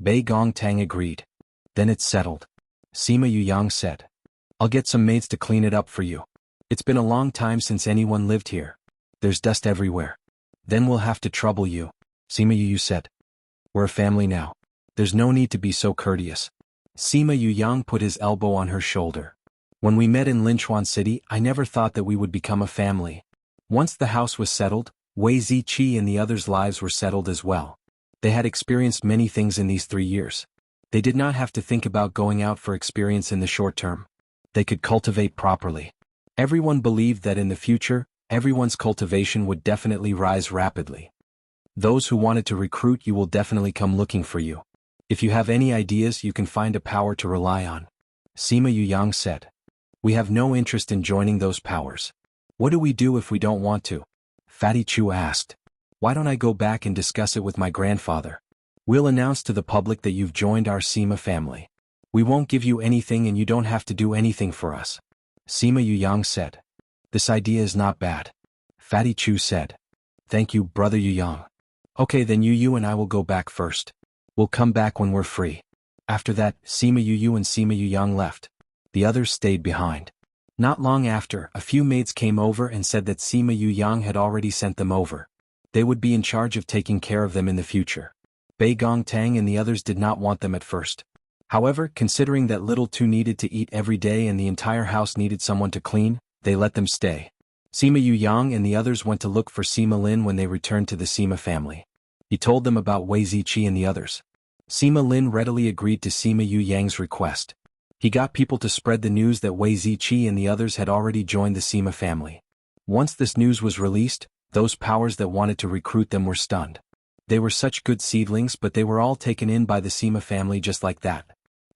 Bei Gong Tang agreed. Then it's settled. Sima Yuyang said. I'll get some maids to clean it up for you. It's been a long time since anyone lived here. There's dust everywhere. Then we'll have to trouble you, Sima Yuyu said. We're a family now. There's no need to be so courteous. Sima Yuyang put his elbow on her shoulder. When we met in Linchuan City, I never thought that we would become a family. Once the house was settled, Wei Ziqi and the others' lives were settled as well. They had experienced many things in these 3 years. They did not have to think about going out for experience in the short term. They could cultivate properly. Everyone believed that in the future, everyone's cultivation would definitely rise rapidly. Those who wanted to recruit you will definitely come looking for you. If you have any ideas, you can find a power to rely on. Sima Yuyang said. We have no interest in joining those powers. What do we do if we don't want to? Fatty Chu asked. Why don't I go back and discuss it with my grandfather? We'll announce to the public that you've joined our Sima family. We won't give you anything and you don't have to do anything for us. Sima Yuyang said. This idea is not bad. Fatty Chu said. Thank you, Brother Yuyang. Okay, then Yuyu and I will go back first. We'll come back when we're free. After that, Sima Yuyu and Sima Yuyang left. The others stayed behind. Not long after, a few maids came over and said that Sima Yuyang had already sent them over. They would be in charge of taking care of them in the future. Bei Gongtang and the others did not want them at first. However, considering that little two needed to eat every day and the entire house needed someone to clean, they let them stay. Sima Yuyang and the others went to look for Sima Lin when they returned to the Sima family. He told them about Wei Ziqi and the others. Sima Lin readily agreed to Sima Yuyang's request. He got people to spread the news that Wei Ziqi and the others had already joined the Sima family. Once this news was released, those powers that wanted to recruit them were stunned. They were such good seedlings, but they were all taken in by the Sima family just like that.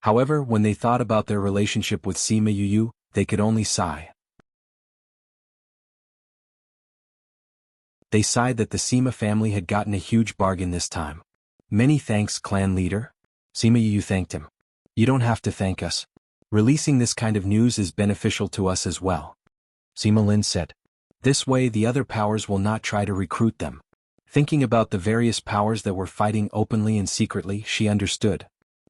However, when they thought about their relationship with Sima Yuyu, they could only sigh. They sighed that the Sima family had gotten a huge bargain this time. Many thanks, clan leader. Sima Yuyu thanked him. You don't have to thank us. Releasing this kind of news is beneficial to us as well. Sima Lin said. This way the other powers will not try to recruit them. Thinking about the various powers that were fighting openly and secretly, she understood.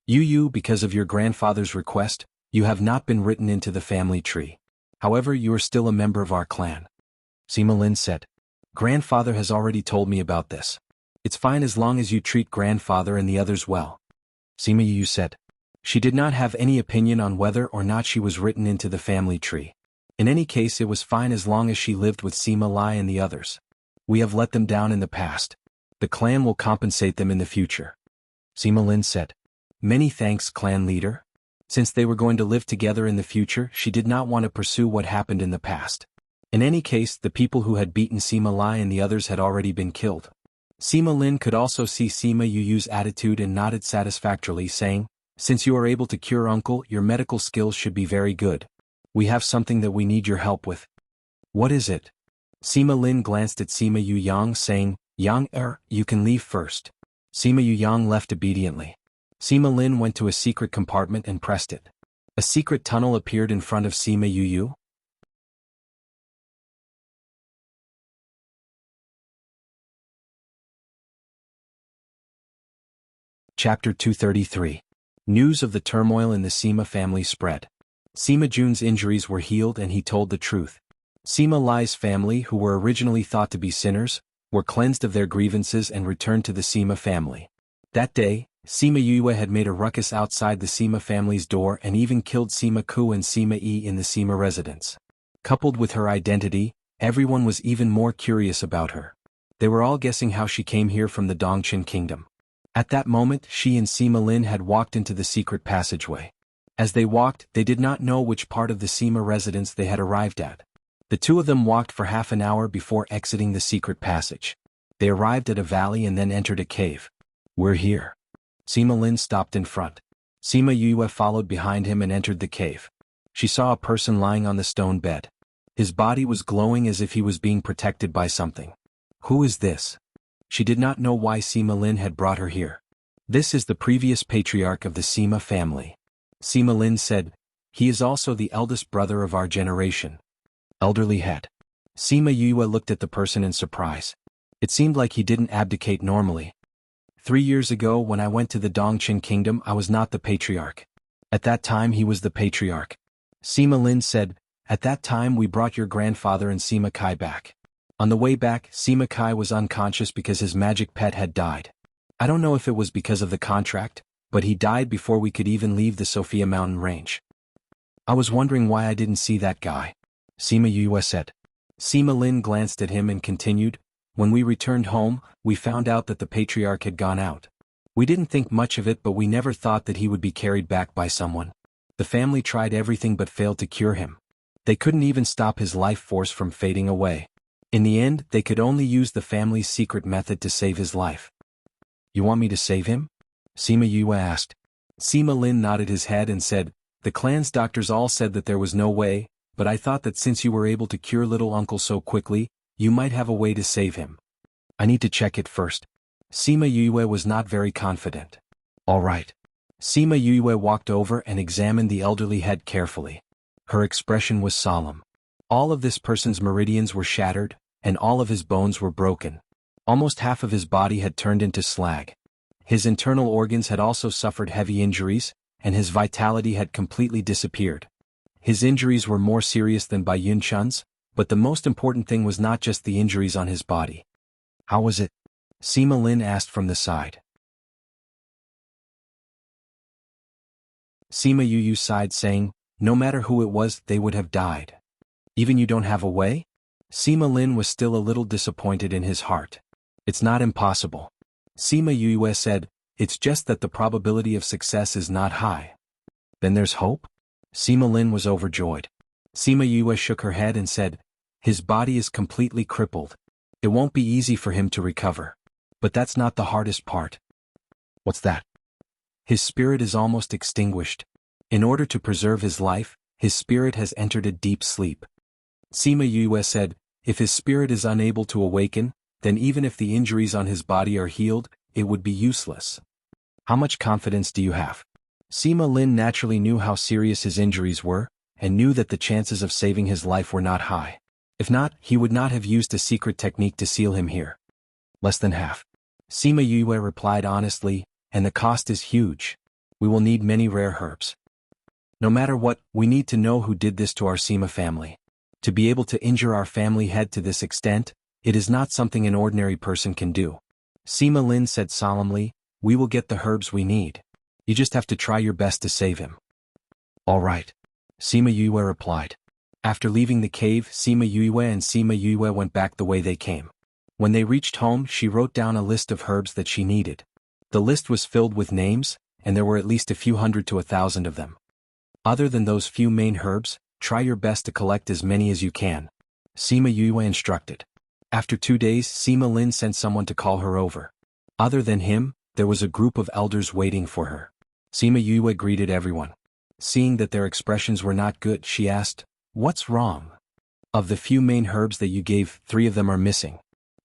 Yuyu, because of your grandfather's request, you have not been written into the family tree. However, you are still a member of our clan. Sima Lin said. Grandfather has already told me about this. It's fine as long as you treat grandfather and the others well. Sima Yuyu said. She did not have any opinion on whether or not she was written into the family tree. In any case, it was fine as long as she lived with Sima Lai and the others. We have let them down in the past. The clan will compensate them in the future. Sima Lin said. Many thanks, clan leader. Since they were going to live together in the future, she did not want to pursue what happened in the past. In any case, the people who had beaten Sima Lai and the others had already been killed. Sima Lin could also see Sima Yuyu's attitude and nodded satisfactorily, saying, Since you are able to cure uncle, your medical skills should be very good. We have something that we need your help with. What is it? Sima Lin glanced at Sima Yuyang, saying, Yang you can leave first. Sima Yuyang left obediently. Sima Lin went to a secret compartment and pressed it. A secret tunnel appeared in front of Sima Yuyu. Chapter 233. News of the turmoil in the Sima family spread. Sima Jun's injuries were healed and he told the truth. Sima Lai's family, who were originally thought to be sinners, were cleansed of their grievances and returned to the Sima family. That day, Sima Yue had made a ruckus outside the Sima family's door and even killed Sima Ku and Sima Yi in the Sima residence. Coupled with her identity, everyone was even more curious about her. They were all guessing how she came here from the Dongqin kingdom. At that moment, she and Sima Lin had walked into the secret passageway. As they walked, they did not know which part of the Sima residence they had arrived at. The two of them walked for half an hour before exiting the secret passage. They arrived at a valley and then entered a cave. We're here. Sima Lin stopped in front. Sima Yue followed behind him and entered the cave. She saw a person lying on the stone bed. His body was glowing as if he was being protected by something. Who is this? She did not know why Sima Lin had brought her here. This is the previous patriarch of the Sima family. Sima Lin said, he is also the eldest brother of our generation. Elderly head. Sima Yue looked at the person in surprise. It seemed like he didn't abdicate normally. 3 years ago when I went to the Dongqin kingdom, I was not the patriarch. At that time he was the patriarch. Sima Lin said, at that time we brought your grandfather and Sima Kai back. On the way back, Sima Kai was unconscious because his magic pet had died. I don't know if it was because of the contract, but he died before we could even leave the Sophia mountain range. I was wondering why I didn't see that guy. Sima Yue said. Sima Lin glanced at him and continued, when we returned home, we found out that the patriarch had gone out. We didn't think much of it, but we never thought that he would be carried back by someone. The family tried everything but failed to cure him. They couldn't even stop his life force from fading away. In the end, they could only use the family's secret method to save his life. You want me to save him? Sima Yue asked. Sima Lin nodded his head and said, the clan's doctors all said that there was no way, but I thought that since you were able to cure little uncle so quickly, you might have a way to save him. I need to check it first. Sima Yue was not very confident. All right. Sima Yue walked over and examined the elderly head carefully. Her expression was solemn. All of this person's meridians were shattered, and all of his bones were broken. Almost half of his body had turned into slag. His internal organs had also suffered heavy injuries, and his vitality had completely disappeared. His injuries were more serious than Bai Yun Chun's, but the most important thing was not just the injuries on his body. How was it? Sima Lin asked from the side. Sima Yu sighed saying, no matter who it was, they would have died. Even you don't have a way? Sima Lin was still a little disappointed in his heart. It's not impossible. Sima Yue said, it's just that the probability of success is not high. Then there's hope? Sima Lin was overjoyed. Sima Yue shook her head and said, his body is completely crippled. It won't be easy for him to recover. But that's not the hardest part. What's that? His spirit is almost extinguished. In order to preserve his life, his spirit has entered a deep sleep. Sima Yue said, if his spirit is unable to awaken, then even if the injuries on his body are healed, it would be useless. How much confidence do you have? Sima Lin naturally knew how serious his injuries were, and knew that the chances of saving his life were not high. If not, he would not have used a secret technique to seal him here. Less than half. Sima Yue replied honestly, and the cost is huge. We will need many rare herbs. No matter what, we need to know who did this to our Sima family. To be able to injure our family head to this extent, it is not something an ordinary person can do. Sima Lin said solemnly, we will get the herbs we need. You just have to try your best to save him. All right. Sima Yue replied. After leaving the cave, Sima Yue and Sima Yue went back the way they came. When they reached home, she wrote down a list of herbs that she needed. The list was filled with names, and there were at least a few hundred to 1,000 of them. Other than those few main herbs, try your best to collect as many as you can. Sima Yue instructed. After 2 days, Sima Lin sent someone to call her over. Other than him, there was a group of elders waiting for her. Sima Yue greeted everyone. Seeing that their expressions were not good, she asked, what's wrong? Of the few main herbs that you gave, 3 of them are missing.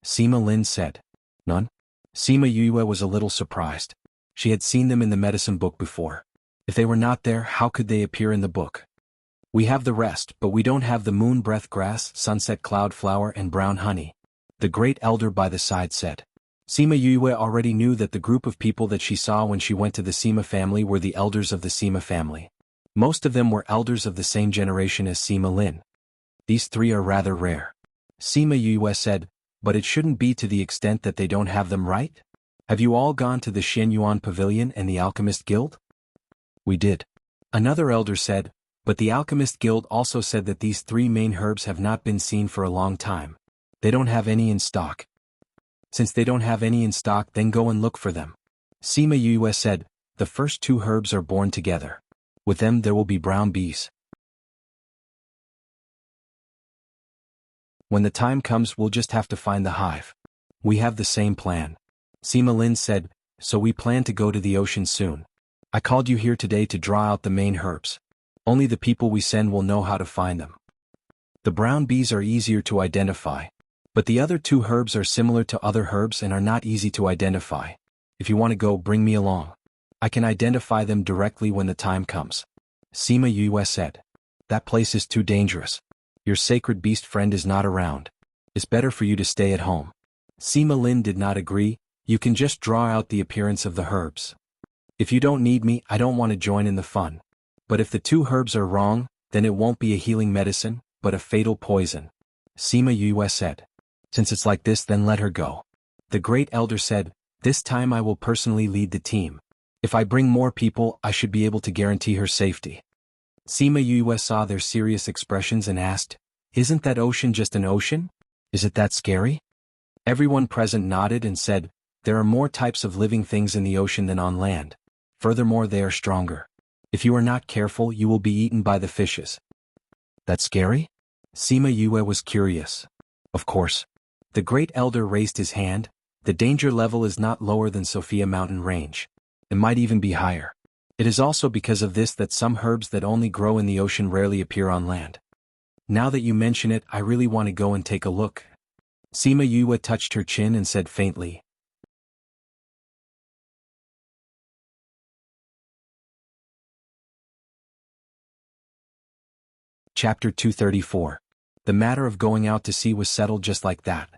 Sima Lin said. None? Sima Yue was a little surprised. She had seen them in the medicine book before. If they were not there, how could they appear in the book? We have the rest, but we don't have the moon breath grass, sunset cloud flower and brown honey. The great elder by the side said. Sima Yue already knew that the group of people that she saw when she went to the Sima family were the elders of the Sima family. Most of them were elders of the same generation as Sima Lin. These 3 are rather rare. Sima Yue said, but it shouldn't be to the extent that they don't have them, right? Have you all gone to the Xianyuan Pavilion and the Alchemist Guild? We did. Another elder said, but the Alchemist Guild also said that these 3 main herbs have not been seen for a long time. They don't have any in stock. Since they don't have any in stock, then go and look for them. Sima Yue said, the first 2 herbs are born together. With them there will be brown bees. When the time comes, we'll just have to find the hive. We have the same plan. Sima Lin said, so we plan to go to the ocean soon. I called you here today to draw out the main herbs. Only the people we send will know how to find them. The brown bees are easier to identify, but the other 2 herbs are similar to other herbs and are not easy to identify. If you want to go, bring me along. I can identify them directly when the time comes. Sima Yue said. That place is too dangerous. Your sacred beast friend is not around. It's better for you to stay at home. Sima Lin did not agree. You can just draw out the appearance of the herbs. If you don't need me, I don't want to join in the fun. But if the two herbs are wrong, then it won't be a healing medicine, but a fatal poison. Sima Yue said. Since it's like this, then let her go. The great elder said, this time I will personally lead the team. If I bring more people, I should be able to guarantee her safety. Sima Yue saw their serious expressions and asked, isn't that ocean just an ocean? Is it that scary? Everyone present nodded and said, there are more types of living things in the ocean than on land. Furthermore, they are stronger. If you are not careful, you will be eaten by the fishes. That's scary? Sima Yue was curious. Of course. The great elder raised his hand. The danger level is not lower than Sophia Mountain Range. It might even be higher. It is also because of this that some herbs that only grow in the ocean rarely appear on land. Now that you mention it, I really want to go and take a look. Sima Yue touched her chin and said faintly. Chapter 234. The matter of going out to sea was settled just like that.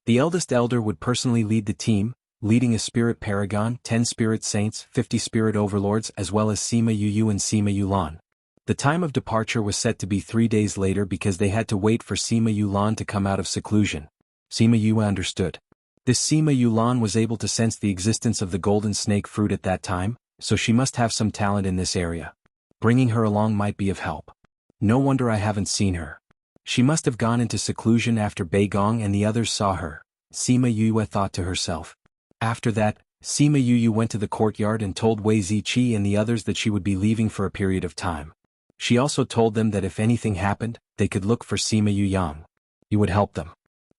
The eldest elder would personally lead the team, leading a spirit paragon, 10 spirit saints, 50 spirit overlords, as well as Sima Yu and Sima Yulan. The time of departure was set to be 3 days later because they had to wait for Sima Yulan to come out of seclusion. Sima Yue understood. This Sima Yulan was able to sense the existence of the golden snake fruit at that time, so she must have some talent in this area. Bringing her along might be of help. No wonder I haven't seen her. She must have gone into seclusion after Beigong and the others saw her, Sima Yue thought to herself. After that, Sima Yue went to the courtyard and told Wei Ziqi and the others that she would be leaving for a period of time. She also told them that if anything happened, they could look for Sima Yuyang. He would help them.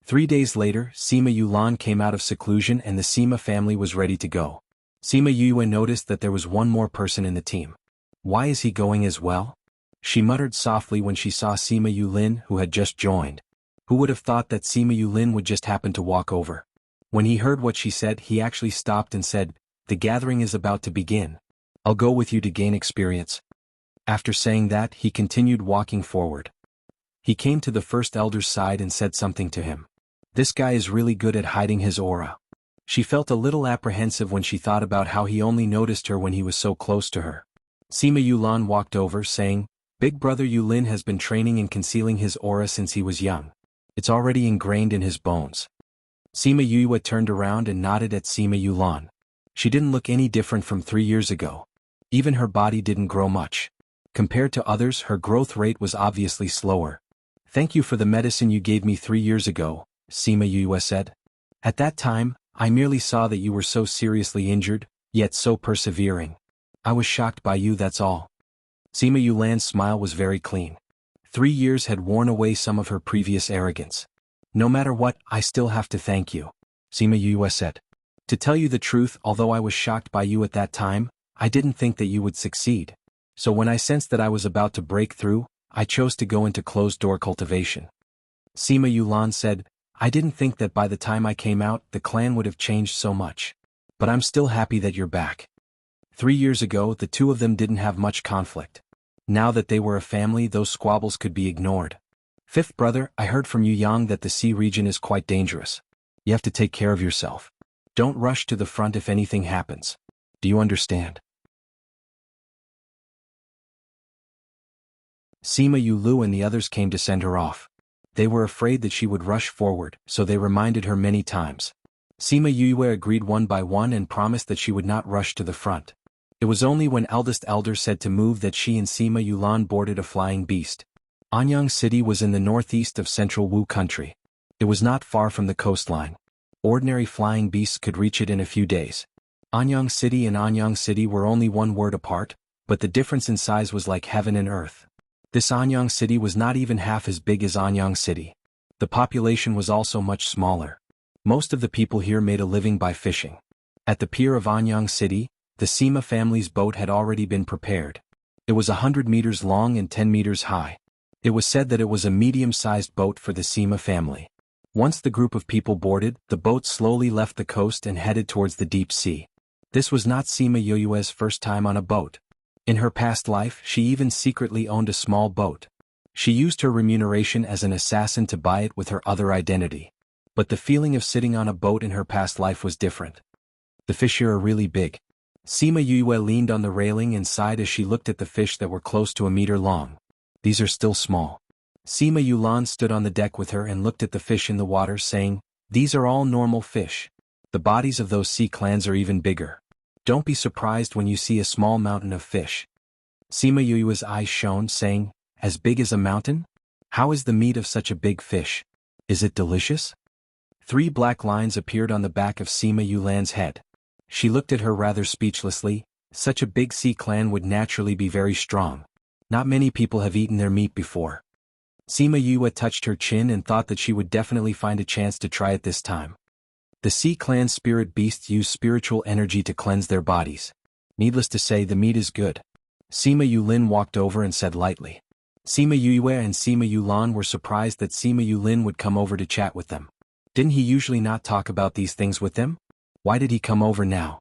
3 days later, Sima Yulan came out of seclusion and the Sima family was ready to go. Sima Yue noticed that there was one more person in the team. Why is he going as well? She muttered softly when she saw Sima Yulin, who had just joined. Who would have thought that Sima Yulin would just happen to walk over? When he heard what she said, he actually stopped and said, the gathering is about to begin. I'll go with you to gain experience. After saying that, he continued walking forward. He came to the first elder's side and said something to him. This guy is really good at hiding his aura. She felt a little apprehensive when she thought about how he only noticed her when he was so close to her. Sima Yulan walked over, saying, Big brother Yulin has been training in concealing his aura since he was young. It's already ingrained in his bones. Sima Yue turned around and nodded at Sima Yulan. She didn't look any different from 3 years ago. Even her body didn't grow much. Compared to others, her growth rate was obviously slower. Thank you for the medicine you gave me 3 years ago, Sima Yue said. At that time, I merely saw that you were so seriously injured, yet so persevering. I was shocked by you, that's all. Sima Yulan's smile was very clean. 3 years had worn away some of her previous arrogance. No matter what, I still have to thank you, Sima Yue said. To tell you the truth, although I was shocked by you at that time, I didn't think that you would succeed. So when I sensed that I was about to break through, I chose to go into closed-door cultivation. Sima Yulan said, I didn't think that by the time I came out, the clan would have changed so much. But I'm still happy that you're back. 3 years ago, the two of them didn't have much conflict. Now that they were a family, those squabbles could be ignored. Fifth brother, I heard from Yu Yang that the sea region is quite dangerous. You have to take care of yourself. Don't rush to the front if anything happens. Do you understand? Sima Yulu and the others came to send her off. They were afraid that she would rush forward, so they reminded her many times. Sima Yue agreed one by one and promised that she would not rush to the front. It was only when eldest elder said to move that she and Sima Yulan boarded a flying beast. Anyang City was in the northeast of central Wu country. It was not far from the coastline. Ordinary flying beasts could reach it in a few days. Anyang City and Anyang City were only one word apart, but the difference in size was like heaven and earth. This Anyang City was not even half as big as Anyang City. The population was also much smaller. Most of the people here made a living by fishing. At the pier of Anyang City, the Sima family's boat had already been prepared. It was 100 meters long and 10 meters high. It was said that it was a medium-sized boat for the Sima family. Once the group of people boarded, the boat slowly left the coast and headed towards the deep sea. This was not Sima Yoyue's first time on a boat. In her past life, she even secretly owned a small boat. She used her remuneration as an assassin to buy it with her other identity. But the feeling of sitting on a boat in her past life was different. The fish here are really big. Sima Yue leaned on the railing and sighed as she looked at the fish that were close to a meter long. These are still small. Sima Yulan stood on the deck with her and looked at the fish in the water, saying, "These are all normal fish. The bodies of those sea clans are even bigger. Don't be surprised when you see a small mountain of fish." Sima Yue's eyes shone, saying, "As big as a mountain? How is the meat of such a big fish? Is it delicious?" 3 black lines appeared on the back of Sima Yulan's head. She looked at her rather speechlessly. Such a big sea clan would naturally be very strong. Not many people have eaten their meat before. Sima Yue touched her chin and thought that she would definitely find a chance to try it this time. The sea clan spirit beasts use spiritual energy to cleanse their bodies. Needless to say, the meat is good. Sima Yulin walked over and said lightly. Sima Yue and Sima Yulan were surprised that Sima Yulin would come over to chat with them. Didn't he usually not talk about these things with them? Why did he come over now?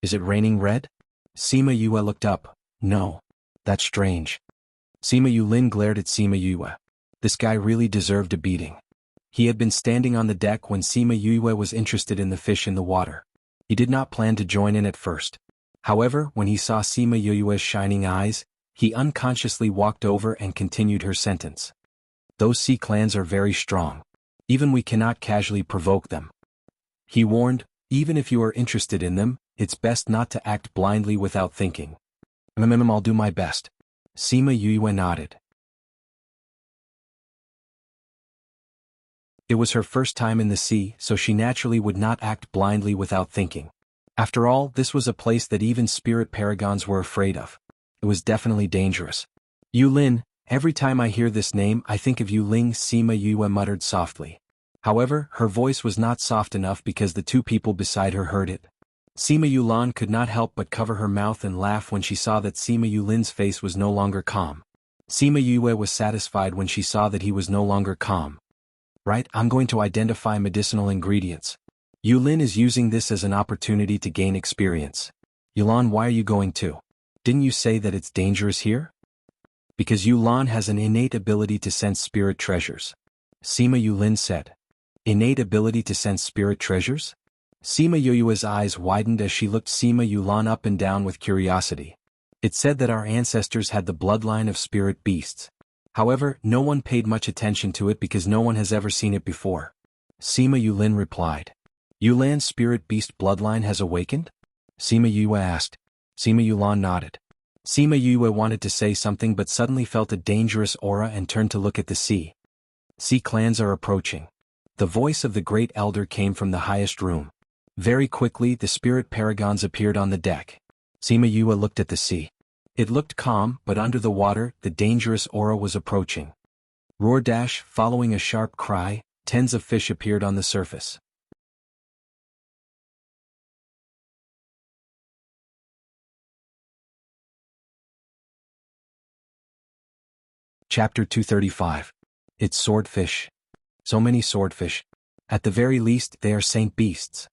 Is it raining red? Sima Yue looked up. No. That's strange. Sima Yulin glared at Sima Yue. This guy really deserved a beating. He had been standing on the deck when Sima Yue was interested in the fish in the water. He did not plan to join in at first. However, when he saw Sima Yue's shining eyes, he unconsciously walked over and continued her sentence. Those sea clans are very strong. Even we cannot casually provoke them. He warned, even if you are interested in them, it's best not to act blindly without thinking. I'll do my best. Sima Yue nodded. It was her first time in the sea, so she naturally would not act blindly without thinking. After all, this was a place that even spirit paragons were afraid of. It was definitely dangerous. Yulin, every time I hear this name I think of Yuling, Sima Yue muttered softly. However, her voice was not soft enough because the 2 people beside her heard it. Sima Yulan could not help but cover her mouth and laugh when she saw that Sima Yulin's face was no longer calm. Sima Yue was satisfied when she saw that he was no longer calm. Right, I'm going to identify medicinal ingredients. Yulin is using this as an opportunity to gain experience. Yulan, why are you going to? Didn't you say that it's dangerous here? Because Yulan has an innate ability to sense spirit treasures. Sima Yulin said. Innate ability to sense spirit treasures? Sima Yue's eyes widened as she looked Sima Yulan up and down with curiosity. It said that our ancestors had the bloodline of spirit beasts. However, no one paid much attention to it because no one has ever seen it before. Sima Yulin replied. Yulan's spirit beast bloodline has awakened? Sima Yue asked. Sima Yulan nodded. Sima Yue wanted to say something but suddenly felt a dangerous aura and turned to look at the sea. Sea clans are approaching. The voice of the great elder came from the highest room. Very quickly the spirit paragons appeared on the deck. Sima Yue looked at the sea. It looked calm, but under the water, the dangerous aura was approaching. Roar dash, following a sharp cry, tens of fish appeared on the surface. Chapter 235. It's swordfish. So many swordfish. At the very least, they are saint beasts.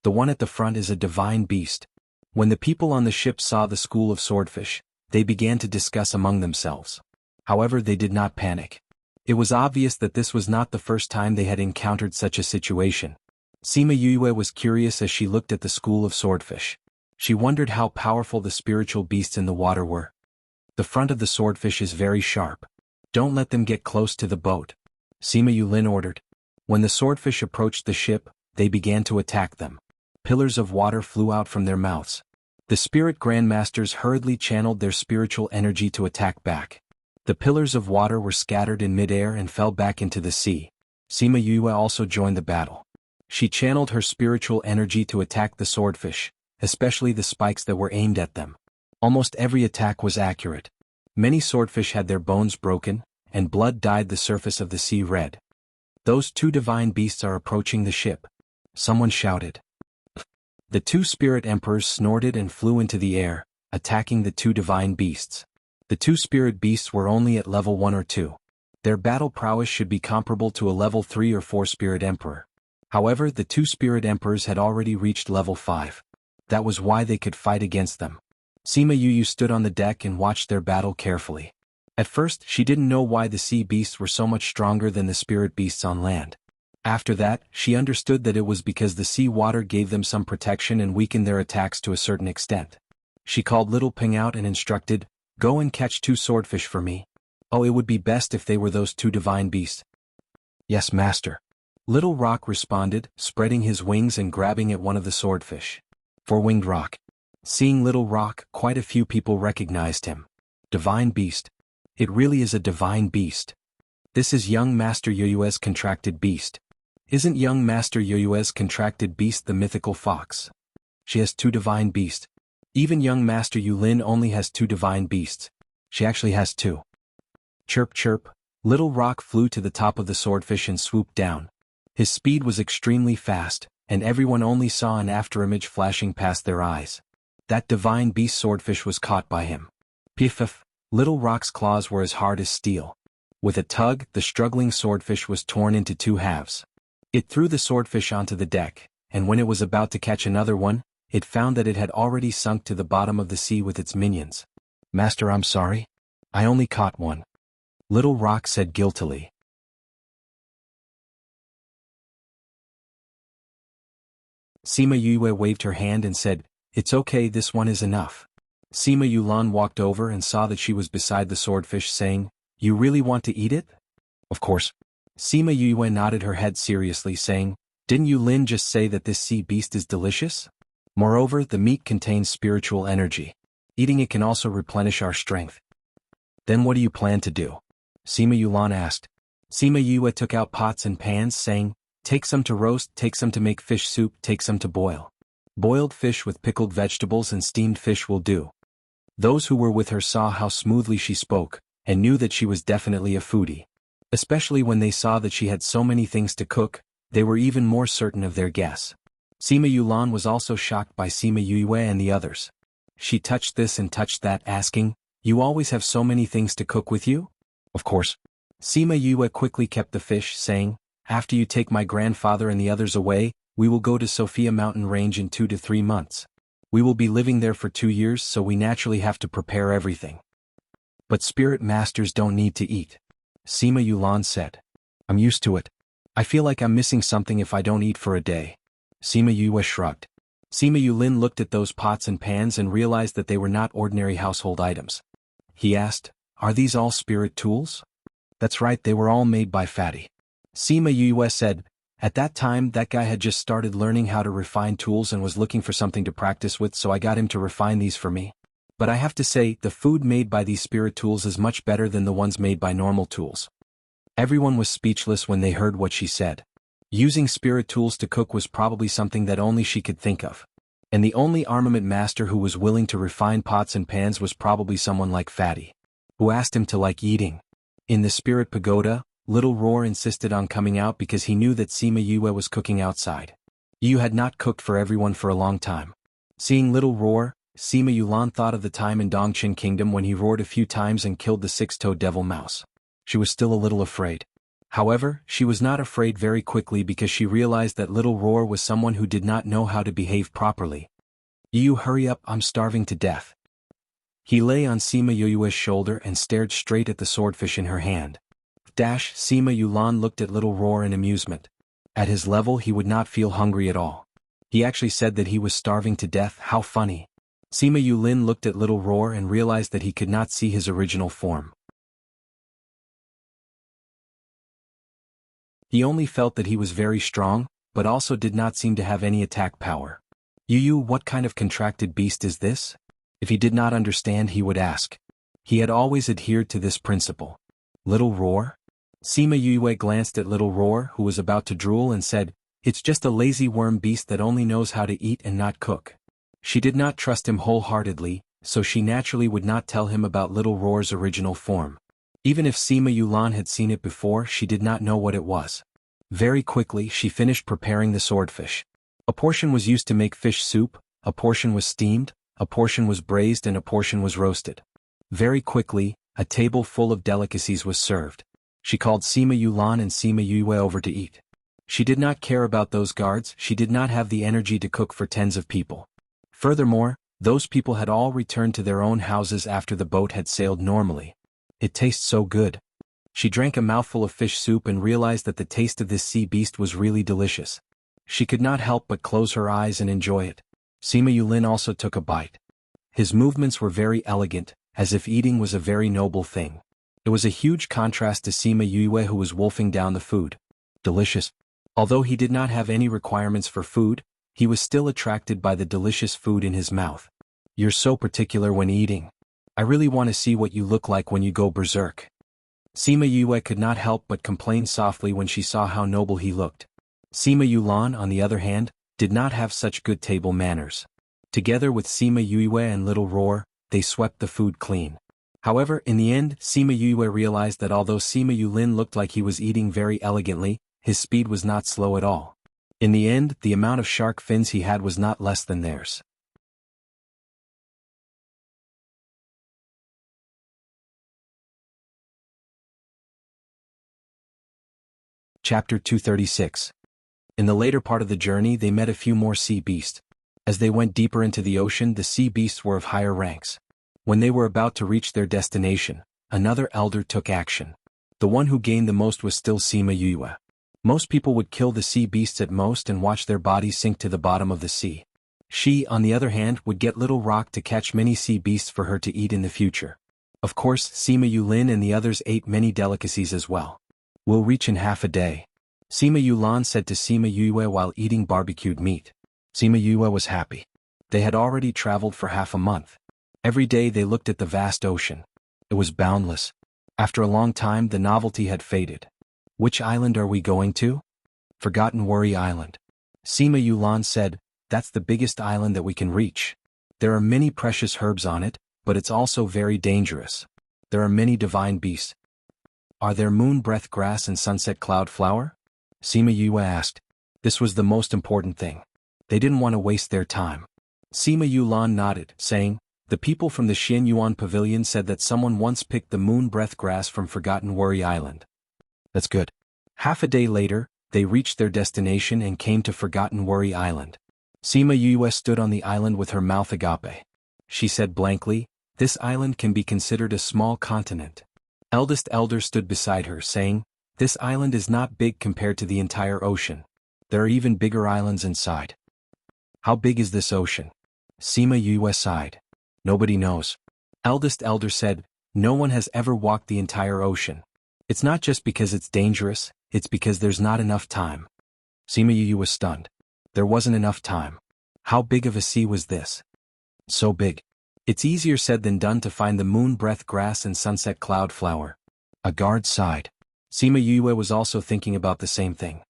The one at the front is a divine beast. When the people on the ship saw the school of swordfish, they began to discuss among themselves. However, they did not panic. It was obvious that this was not the first time they had encountered such a situation. Sima Yue was curious as she looked at the school of swordfish. She wondered how powerful the spiritual beasts in the water were. The front of the swordfish is very sharp. Don't let them get close to the boat. Sima Yulin ordered. When the swordfish approached the ship, they began to attack them. Pillars of water flew out from their mouths. The spirit grandmasters hurriedly channeled their spiritual energy to attack back. The pillars of water were scattered in midair and fell back into the sea. Sima Yue also joined the battle. She channeled her spiritual energy to attack the swordfish, especially the spikes that were aimed at them. Almost every attack was accurate. Many swordfish had their bones broken, and blood dyed the surface of the sea red. Those 2 divine beasts are approaching the ship. Someone shouted. The 2 spirit emperors snorted and flew into the air, attacking the 2 divine beasts. The 2 spirit beasts were only at level 1 or 2. Their battle prowess should be comparable to a level 3 or 4 spirit emperor. However, the 2 spirit emperors had already reached level 5. That was why they could fight against them. Sima Yue stood on the deck and watched their battle carefully. At first, she didn't know why the sea beasts were so much stronger than the spirit beasts on land. After that, she understood that it was because the sea water gave them some protection and weakened their attacks to a certain extent. She called Little Ping out and instructed, "Go and catch 2 swordfish for me. Oh, it would be best if they were those 2 divine beasts." "Yes, master." Little Rock responded, spreading his wings and grabbing at one of the swordfish. Four-winged rock. Seeing Little Rock, quite a few people recognized him. Divine beast. It really is a divine beast. This is young Master Yoyue's contracted beast. Isn't young Master Yoyue's contracted beast the mythical fox? She has 2 divine beasts. Even young Master Yulin only has 2 divine beasts. She actually has 2. Chirp chirp, Little Rock flew to the top of the swordfish and swooped down. His speed was extremely fast, and everyone only saw an afterimage flashing past their eyes. That divine beast swordfish was caught by him. Piff! Little Rock's claws were as hard as steel. With a tug, the struggling swordfish was torn into 2 halves. It threw the swordfish onto the deck, and when it was about to catch another one, it found that it had already sunk to the bottom of the sea with its minions. "Master, I'm sorry. I only caught one," Little Rock said guiltily. Sima Yue waved her hand and said, "It's okay, this one is enough." Sima Yulan walked over and saw that she was beside the swordfish, saying, "You really want to eat it?" "Of course." Sima Yue nodded her head seriously, saying, "Didn't Yulin just say that this sea beast is delicious? Moreover, the meat contains spiritual energy. Eating it can also replenish our strength." "Then what do you plan to do?" Sima Yulan asked. Sima Yue took out pots and pans, saying, "Take some to roast, take some to make fish soup, take some to boil. Boiled fish with pickled vegetables and steamed fish will do." Those who were with her saw how smoothly she spoke, and knew that she was definitely a foodie. Especially when they saw that she had so many things to cook, they were even more certain of their guess. Sima Yulan was also shocked by Sima Yue and the others. She touched this and touched that, asking, "You always have so many things to cook with you?" "Of course." Sima Yue quickly kept the fish, saying, "After you take my grandfather and the others away, we will go to Sophia Mountain Range in 2 to 3 months. We will be living there for 2 years, so we naturally have to prepare everything." "But spirit masters don't need to eat," Sima Yulan said. "I'm used to it. I feel like I'm missing something if I don't eat for a day." Sima Yue shrugged. Sima Yulin looked at those pots and pans and realized that they were not ordinary household items. He asked, "Are these all spirit tools?" "That's right, they were all made by Fatty." Sima Yue said, "At that time that guy had just started learning how to refine tools and was looking for something to practice with, so I got him to refine these for me. But I have to say, the food made by these spirit tools is much better than the ones made by normal tools." Everyone was speechless when they heard what she said. Using spirit tools to cook was probably something that only she could think of. And the only armament master who was willing to refine pots and pans was probably someone like Fatty, who asked him to like eating. In the spirit pagoda, Little Roar insisted on coming out because he knew that Sima Yue was cooking outside. Yu had not cooked for everyone for a long time. Seeing Little Roar, Sima Yulan thought of the time in Dongqin Kingdom when he roared a few times and killed the 6-toed devil mouse. She was still a little afraid. However, she was not afraid very quickly because she realized that Little Roar was someone who did not know how to behave properly. "You hurry up, I'm starving to death." He lay on Sima Yue's shoulder and stared straight at the swordfish in her hand. Sima Yulan looked at Little Roar in amusement. At his level he would not feel hungry at all. He actually said that he was starving to death, how funny. Sima Yulin looked at Little Roar and realized that he could not see his original form. He only felt that he was very strong, but also did not seem to have any attack power. "Yu, what kind of contracted beast is this?" If he did not understand, he would ask. He had always adhered to this principle. "Little Roar?" Sima Yue glanced at Little Roar, who was about to drool, and said, "It's just a lazy worm beast that only knows how to eat and not cook." She did not trust him wholeheartedly, so she naturally would not tell him about Little Roar's original form. Even if Sima Yulan had seen it before, she did not know what it was. Very quickly, she finished preparing the swordfish. A portion was used to make fish soup, a portion was steamed, a portion was braised, and a portion was roasted. Very quickly, a table full of delicacies was served. She called Sima Yulan and Sima Yue over to eat. She did not care about those guards, she did not have the energy to cook for tens of people. Furthermore, those people had all returned to their own houses after the boat had sailed normally. "It tastes so good." She drank a mouthful of fish soup and realized that the taste of this sea beast was really delicious. She could not help but close her eyes and enjoy it. Sima Yulin also took a bite. His movements were very elegant, as if eating was a very noble thing. It was a huge contrast to Sima Yue, who was wolfing down the food. Delicious. Although he did not have any requirements for food, he was still attracted by the delicious food in his mouth. You're so particular when eating. I really want to see what you look like when you go berserk. Sima Yue could not help but complain softly when she saw how noble he looked. Sima Yulan, on the other hand, did not have such good table manners. Together with Sima Yue and Little Roar, they swept the food clean. However, in the end, Sima Yue realized that although Sima Yulin looked like he was eating very elegantly, his speed was not slow at all. In the end, the amount of shark fins he had was not less than theirs. Chapter 236. In the later part of the journey they met a few more sea beasts. As they went deeper into the ocean, the sea beasts were of higher ranks. When they were about to reach their destination, another elder took action. The one who gained the most was still Sima Yue. Most people would kill the sea beasts at most and watch their bodies sink to the bottom of the sea. She, on the other hand, would get Little Rock to catch many sea beasts for her to eat in the future. Of course, Sima Yulin and the others ate many delicacies as well. We'll reach in half a day, Sima Yulan said to Sima Yue while eating barbecued meat. Sima Yue was happy. They had already traveled for half a month. Every day they looked at the vast ocean. It was boundless. After a long time the novelty had faded. Which island are we going to? Forgotten Worry Island. Sima Yulan said, that's the biggest island that we can reach. There are many precious herbs on it, but it's also very dangerous. There are many divine beasts. Are there moon breath grass and sunset cloud flower? Sima Yue asked. This was the most important thing. They didn't want to waste their time. Sima Yulan nodded, saying, the people from the Xian Yuan Pavilion said that someone once picked the moon breath grass from Forgotten Worry Island. That's good. Half a day later, they reached their destination and came to Forgotten Worry Island. Sima Yue stood on the island with her mouth agape. She said blankly, this island can be considered a small continent. Eldest Elder stood beside her, saying, this island is not big compared to the entire ocean. There are even bigger islands inside. How big is this ocean? Sima Yue sighed. Nobody knows. Eldest Elder said, no one has ever walked the entire ocean. It's not just because it's dangerous, it's because there's not enough time. Sima Yue was stunned. There wasn't enough time. How big of a sea was this? So big. It's easier said than done to find the moon breath grass and sunset cloud flower. A guard sighed. Sima Yue was also thinking about the same thing.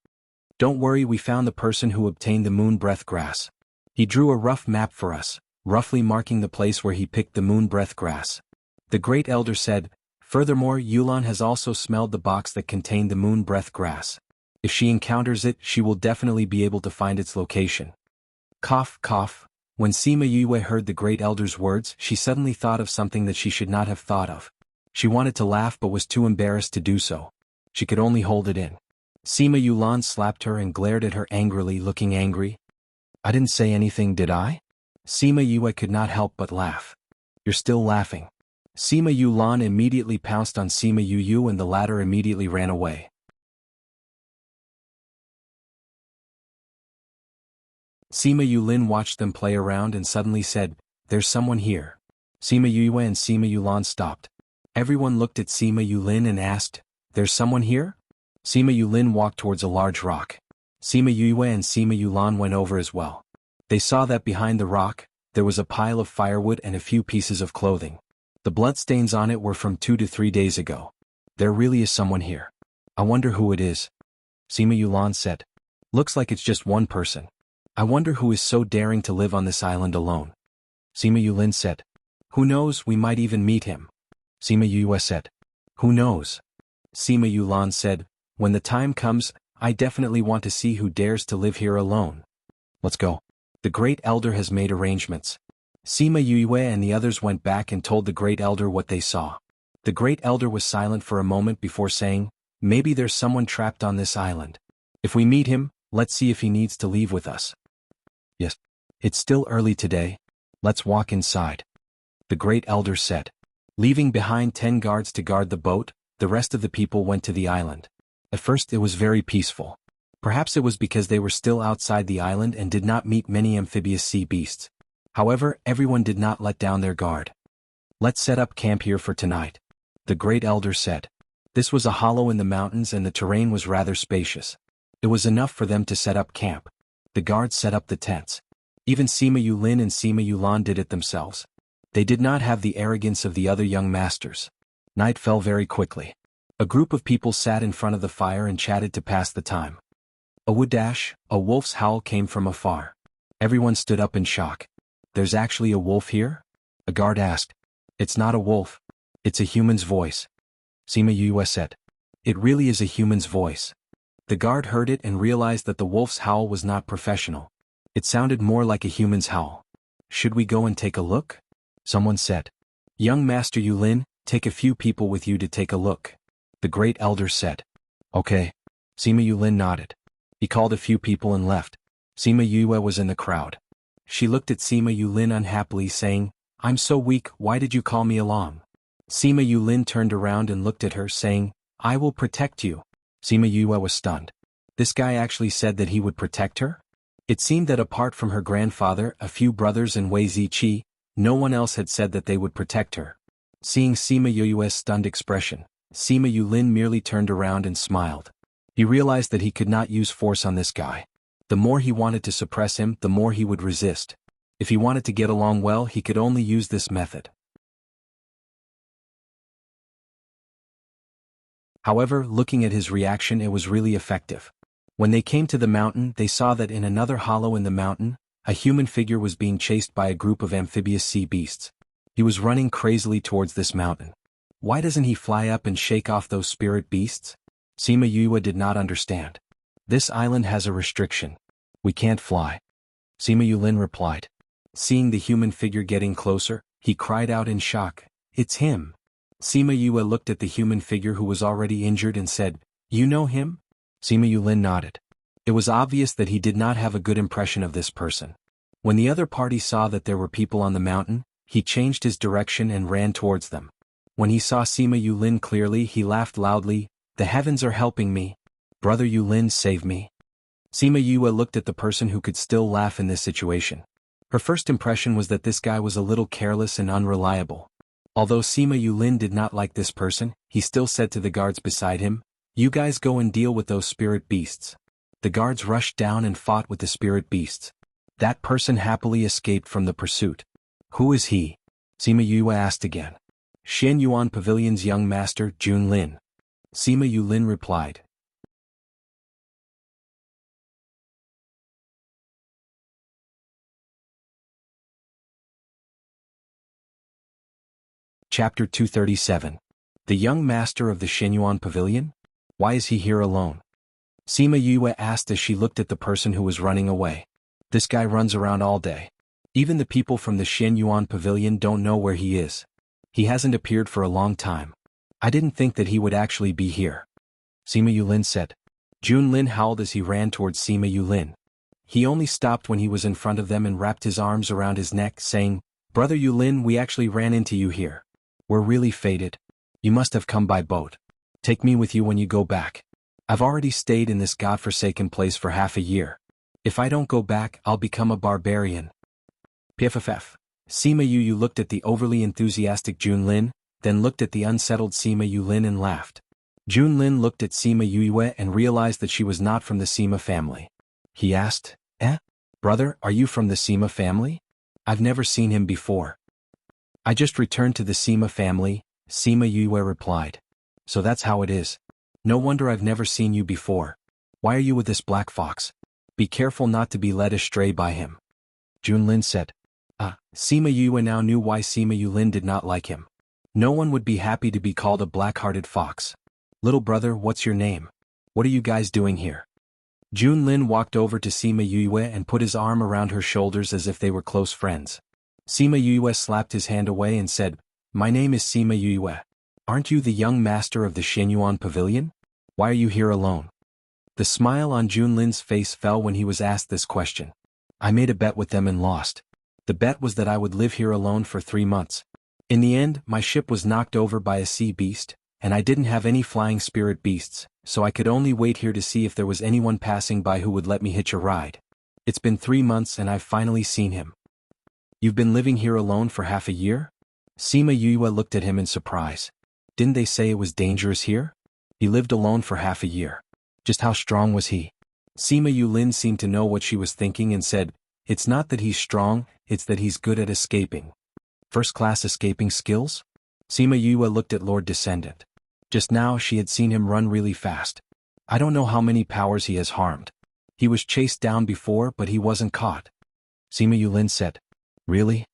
Don't worry, we found the person who obtained the moon breath grass. He drew a rough map for us, roughly marking the place where he picked the moon breath grass. The great elder said, furthermore, Yulan has also smelled the box that contained the moon breath grass. If she encounters it, she will definitely be able to find its location. Cough, cough. When Sima Yue heard the great elder's words, she suddenly thought of something that she should not have thought of. She wanted to laugh but was too embarrassed to do so. She could only hold it in. Sima Yulan slapped her and glared at her angrily, looking angry. I didn't say anything, did I? Sima Yue could not help but laugh. You're still laughing. Sima Yulan immediately pounced on Sima Yu and the latter immediately ran away. Sima Yulin watched them play around and suddenly said, there's someone here. Sima Yue and Sima Yulan stopped. Everyone looked at Sima Yulin and asked, there's someone here? Sima Yulin walked towards a large rock. Sima Yue and Sima Yulan went over as well. They saw that behind the rock, there was a pile of firewood and a few pieces of clothing. The bloodstains on it were from 2 to 3 days ago. There really is someone here. I wonder who it is. Sima Yulan said. Looks like it's just one person. I wonder who is so daring to live on this island alone. Sima Yulin said. Who knows, we might even meet him. Sima Yue said. Who knows? Sima Yulan said, when the time comes, I definitely want to see who dares to live here alone. Let's go. The great elder has made arrangements. Sima Yue and the others went back and told the great elder what they saw. The great elder was silent for a moment before saying, maybe there's someone trapped on this island. If we meet him, let's see if he needs to leave with us. Yes. It's still early today. Let's walk inside. The great elder said. Leaving behind 10 guards to guard the boat, the rest of the people went to the island. At first it was very peaceful. Perhaps it was because they were still outside the island and did not meet many amphibious sea beasts. However, everyone did not let down their guard. "Let's set up camp here for tonight," the great elder said. This was a hollow in the mountains and the terrain was rather spacious. It was enough for them to set up camp. The guards set up the tents. Even Sima Yulin and Sima Yulan did it themselves. They did not have the arrogance of the other young masters. Night fell very quickly. A group of people sat in front of the fire and chatted to pass the time. A woodash, a wolf's howl came from afar. Everyone stood up in shock. "There's actually a wolf here?" A guard asked. "It's not a wolf. It's a human's voice," Sima Yue said. "It really is a human's voice." The guard heard it and realized that the wolf's howl was not professional. It sounded more like a human's howl. "Should we go and take a look?" someone said. "Young Master Yulin, take a few people with you to take a look," the great elder said. "Okay." Sima Yulin nodded. He called a few people and left. Sima Yue was in the crowd. She looked at Sima Yulin unhappily saying, "I'm so weak, why did you call me along?" Sima Yulin turned around and looked at her saying, "I will protect you." Sima Yue was stunned. This guy actually said that he would protect her? It seemed that apart from her grandfather, a few brothers and Wei Ziqi, no one else had said that they would protect her. Seeing Sima Yue's stunned expression, Sima Yulin merely turned around and smiled. He realized that he could not use force on this guy. The more he wanted to suppress him, the more he would resist. If he wanted to get along well, he could only use this method. However, looking at his reaction, it was really effective. When they came to the mountain, they saw that in another hollow in the mountain, a human figure was being chased by a group of amphibious sea beasts. He was running crazily towards this mountain. Why doesn't he fly up and shake off those spirit beasts? Sima Yue did not understand. This island has a restriction. We can't fly. Sima Yulin replied. Seeing the human figure getting closer, he cried out in shock, "It's him!" Sima Yue looked at the human figure who was already injured and said, "You know him?" Sima Yulin nodded. It was obvious that he did not have a good impression of this person. When the other party saw that there were people on the mountain, he changed his direction and ran towards them. When he saw Sima Yulin clearly, he laughed loudly, "The heavens are helping me. Brother Yulin, save me." Sima Yue looked at the person who could still laugh in this situation. Her first impression was that this guy was a little careless and unreliable. Although Sima Yulin did not like this person, he still said to the guards beside him, "You guys go and deal with those spirit beasts." The guards rushed down and fought with the spirit beasts. That person happily escaped from the pursuit. "Who is he?" Sima Yue asked again. "Xian Yuan Pavilion's young master, Jun Lin." Sima Yulin replied. Chapter 237. The young master of the Shenyuan Pavilion? Why is he here alone? Sima Yue asked as she looked at the person who was running away. This guy runs around all day. Even the people from the Shenyuan Pavilion don't know where he is. He hasn't appeared for a long time. I didn't think that he would actually be here. Sima Yulin said. Jun Lin howled as he ran towards Sima Yulin. He only stopped when he was in front of them and wrapped his arms around his neck, saying, "Brother Yulin, we actually ran into you here. We're really fated. You must have come by boat. Take me with you when you go back. I've already stayed in this godforsaken place for half a year. If I don't go back, I'll become a barbarian." PFFF. Sima Yu looked at the overly enthusiastic Jun Lin, then looked at the unsettled Sima Yulin and laughed. Jun Lin looked at Sima Yue and realized that she was not from the Sima family. He asked, Brother, are you from the Sima family? I've never seen him before." "I just returned to the Sima family," Sima Yue replied. "So that's how it is. No wonder I've never seen you before. Why are you with this black fox? Be careful not to be led astray by him." Jun Lin said. Sima Yue now knew why Sima Yulin did not like him. No one would be happy to be called a black-hearted fox. "Little brother, what's your name? What are you guys doing here?" Jun Lin walked over to Sima Yue and put his arm around her shoulders as if they were close friends. Sima Yue slapped his hand away and said, "My name is Sima Yue. Aren't you the young master of the Shenyuan Pavilion? Why are you here alone?" The smile on Jun Lin's face fell when he was asked this question. "I made a bet with them and lost. The bet was that I would live here alone for 3 months. In the end, my ship was knocked over by a sea beast, and I didn't have any flying spirit beasts, so I could only wait here to see if there was anyone passing by who would let me hitch a ride. It's been 3 months and I've finally seen him. You've been living here alone for half a year? Sima Yue looked at him in surprise. Didn't they say it was dangerous here? He lived alone for half a year. Just how strong was he? Sima Yulin seemed to know what she was thinking and said, "It's not that he's strong, it's that he's good at escaping." First-class escaping skills? Sima Yue looked at Lord Descendant. Just now she had seen him run really fast. I don't know how many powers he has harmed. He was chased down before but he wasn't caught. Sima Yulin said. Really?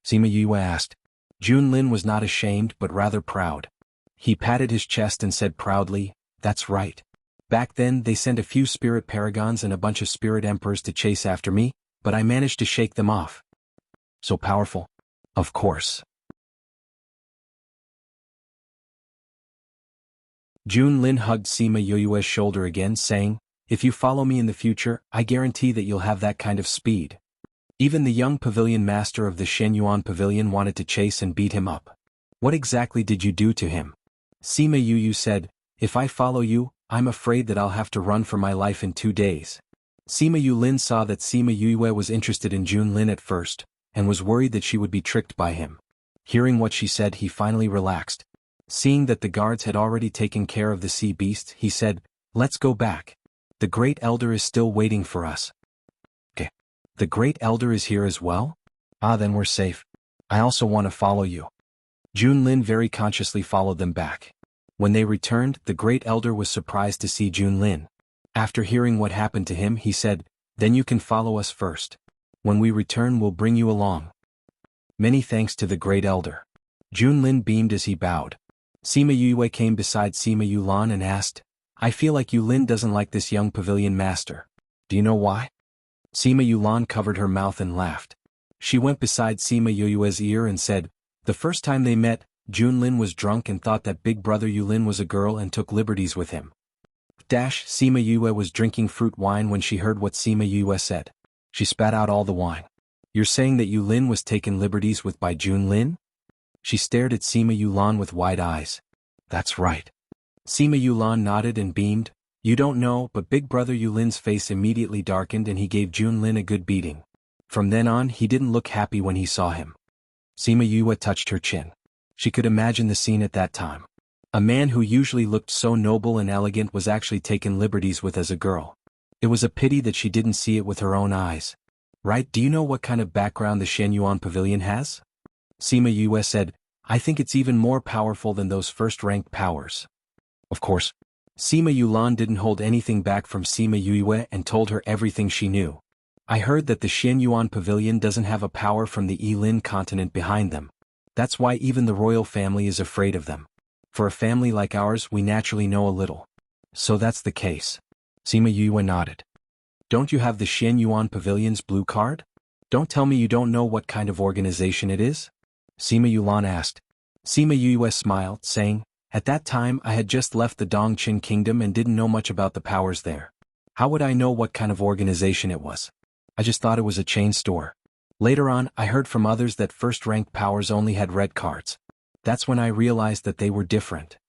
Sima Yue asked. Junlin was not ashamed but rather proud. He patted his chest and said proudly, "That's right. Back then they sent a few spirit paragons and a bunch of spirit emperors to chase after me, but I managed to shake them off." So powerful? Of course. Junlin hugged Sima Yue's shoulder again, saying, "If you follow me in the future, I guarantee that you'll have that kind of speed." Even the young pavilion master of the Shenyuan pavilion wanted to chase and beat him up. "What exactly did you do to him?" Sima Yu said, "If I follow you, I'm afraid that I'll have to run for my life in 2 days." Sima Yulin saw that Sima Yue was interested in Junlin at first, and was worried that she would be tricked by him. Hearing what she said, he finally relaxed. Seeing that the guards had already taken care of the sea beast, he said, "Let's go back. The Great Elder is still waiting for us." "Okay. The Great Elder is here as well? Ah, then we're safe. I also want to follow you." Junlin very consciously followed them back. When they returned, the Great Elder was surprised to see Junlin. After hearing what happened to him, he said, "Then you can follow us first. When we return, we'll bring you along." Many thanks to the Great Elder. Junlin beamed as he bowed. Sima Yue came beside Sima Yulan and asked, "I feel like Yulin doesn't like this young pavilion master. Do you know why?" Sima Yulan covered her mouth and laughed. She went beside Sima Yue's ear and said, "The first time they met, Junlin was drunk and thought that big brother Yulin was a girl and took liberties with him." Sima Yue was drinking fruit wine when she heard what Sima Yue said. She spat out all the wine. "You're saying that Yulin was taken liberties with by Junlin?" She stared at Sima Yulan with wide eyes. "That's right." Sima Yulan nodded and beamed. "You don't know, but big brother Yulin's face immediately darkened and he gave Junlin a good beating. From then on, he didn't look happy when he saw him." Sima Yue touched her chin. She could imagine the scene at that time. A man who usually looked so noble and elegant was actually taken liberties with as a girl. It was a pity that she didn't see it with her own eyes. "Right, do you know what kind of background the Shenyuan pavilion has?" Sima Yue said, "I think it's even more powerful than those first-ranked powers." Of course. Sima Yulan didn't hold anything back from Sima Yue and told her everything she knew. "I heard that the Shenyuan pavilion doesn't have a power from the Yilin continent behind them. That's why even the royal family is afraid of them. For a family like ours, we naturally know a little." "So that's the case." Sima Yue nodded. "Don't you have the Shenyuan pavilion's blue card? Don't tell me you don't know what kind of organization it is?" Sima Yulan asked. Sima Yue smiled, saying, "At that time I had just left the Dongqin kingdom and didn't know much about the powers there. How would I know what kind of organization it was? I just thought it was a chain store. Later on, I heard from others that first-ranked powers only had red cards. That's when I realized that they were different."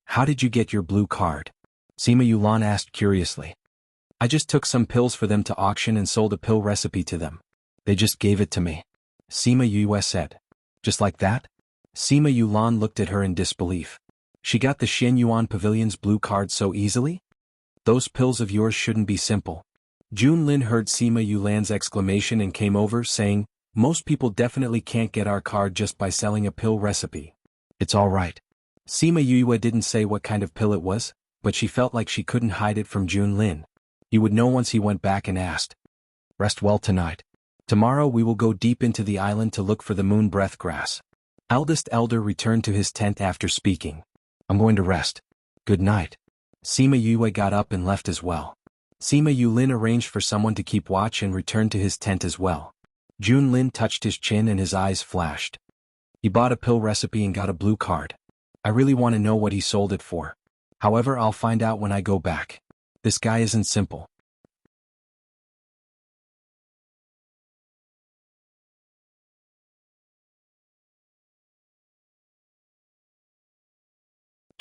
"How did you get your blue card?" Sima Yulan asked curiously. "I just took some pills for them to auction and sold a pill recipe to them. They just gave it to me." Sima Yue said. "Just like that?" Sima Yulan looked at her in disbelief. "She got the Shenyuan pavilion's blue card so easily? Those pills of yours shouldn't be simple." Junlin heard Sima Yulan's exclamation and came over, saying, "Most people definitely can't get our card just by selling a pill recipe. It's all right." Sima Yue didn't say what kind of pill it was, but she felt like she couldn't hide it from Junlin. He would know once he went back and asked. "Rest well tonight. Tomorrow we will go deep into the island to look for the moon breath grass." Eldest Elder returned to his tent after speaking. "I'm going to rest. Good night." Sima Yue got up and left as well. Sima Yulin arranged for someone to keep watch and returned to his tent as well. Junlin touched his chin and his eyes flashed. He bought a pill recipe and got a blue card. I really want to know what he sold it for. However, I'll find out when I go back. This guy isn't simple.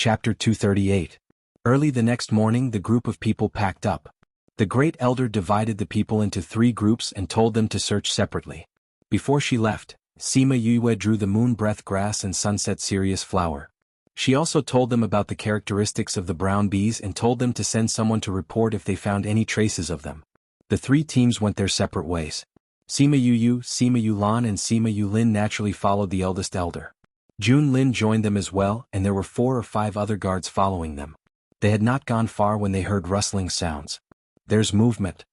Chapter 238. Early the next morning the group of people packed up. The Great Elder divided the people into 3 groups and told them to search separately. Before she left, Sima Yue drew the moon breath grass and sunset Sirius flower. She also told them about the characteristics of the brown bees and told them to send someone to report if they found any traces of them. The 3 teams went their separate ways. Sima Yu, Sima Yulan and Sima Yulin naturally followed the eldest elder. Jun Lin joined them as well, and there were 4 or 5 other guards following them. They had not gone far when they heard rustling sounds. There's movement.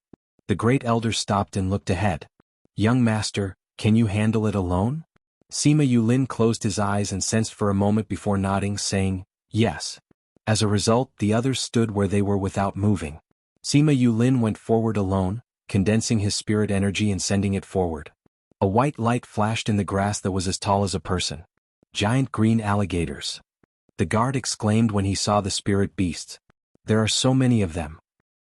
The Great Elder stopped and looked ahead. Young master, can you handle it alone? Sima Yulin closed his eyes and sensed for a moment before nodding, saying, yes. As a result, the others stood where they were without moving. Sima Yulin went forward alone, condensing his spirit energy and sending it forward. A white light flashed in the grass that was as tall as a person. Giant green alligators. The guard exclaimed when he saw the spirit beasts. There are so many of them.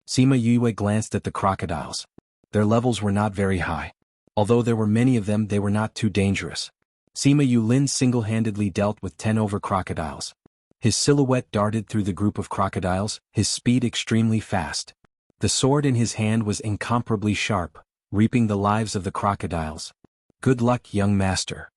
Sima Yue glanced at the crocodiles. Their levels were not very high. Although there were many of them, they were not too dangerous. Sima Yulin single-handedly dealt with 10 over crocodiles. His silhouette darted through the group of crocodiles, his speed extremely fast. The sword in his hand was incomparably sharp, reaping the lives of the crocodiles. Good luck, young master.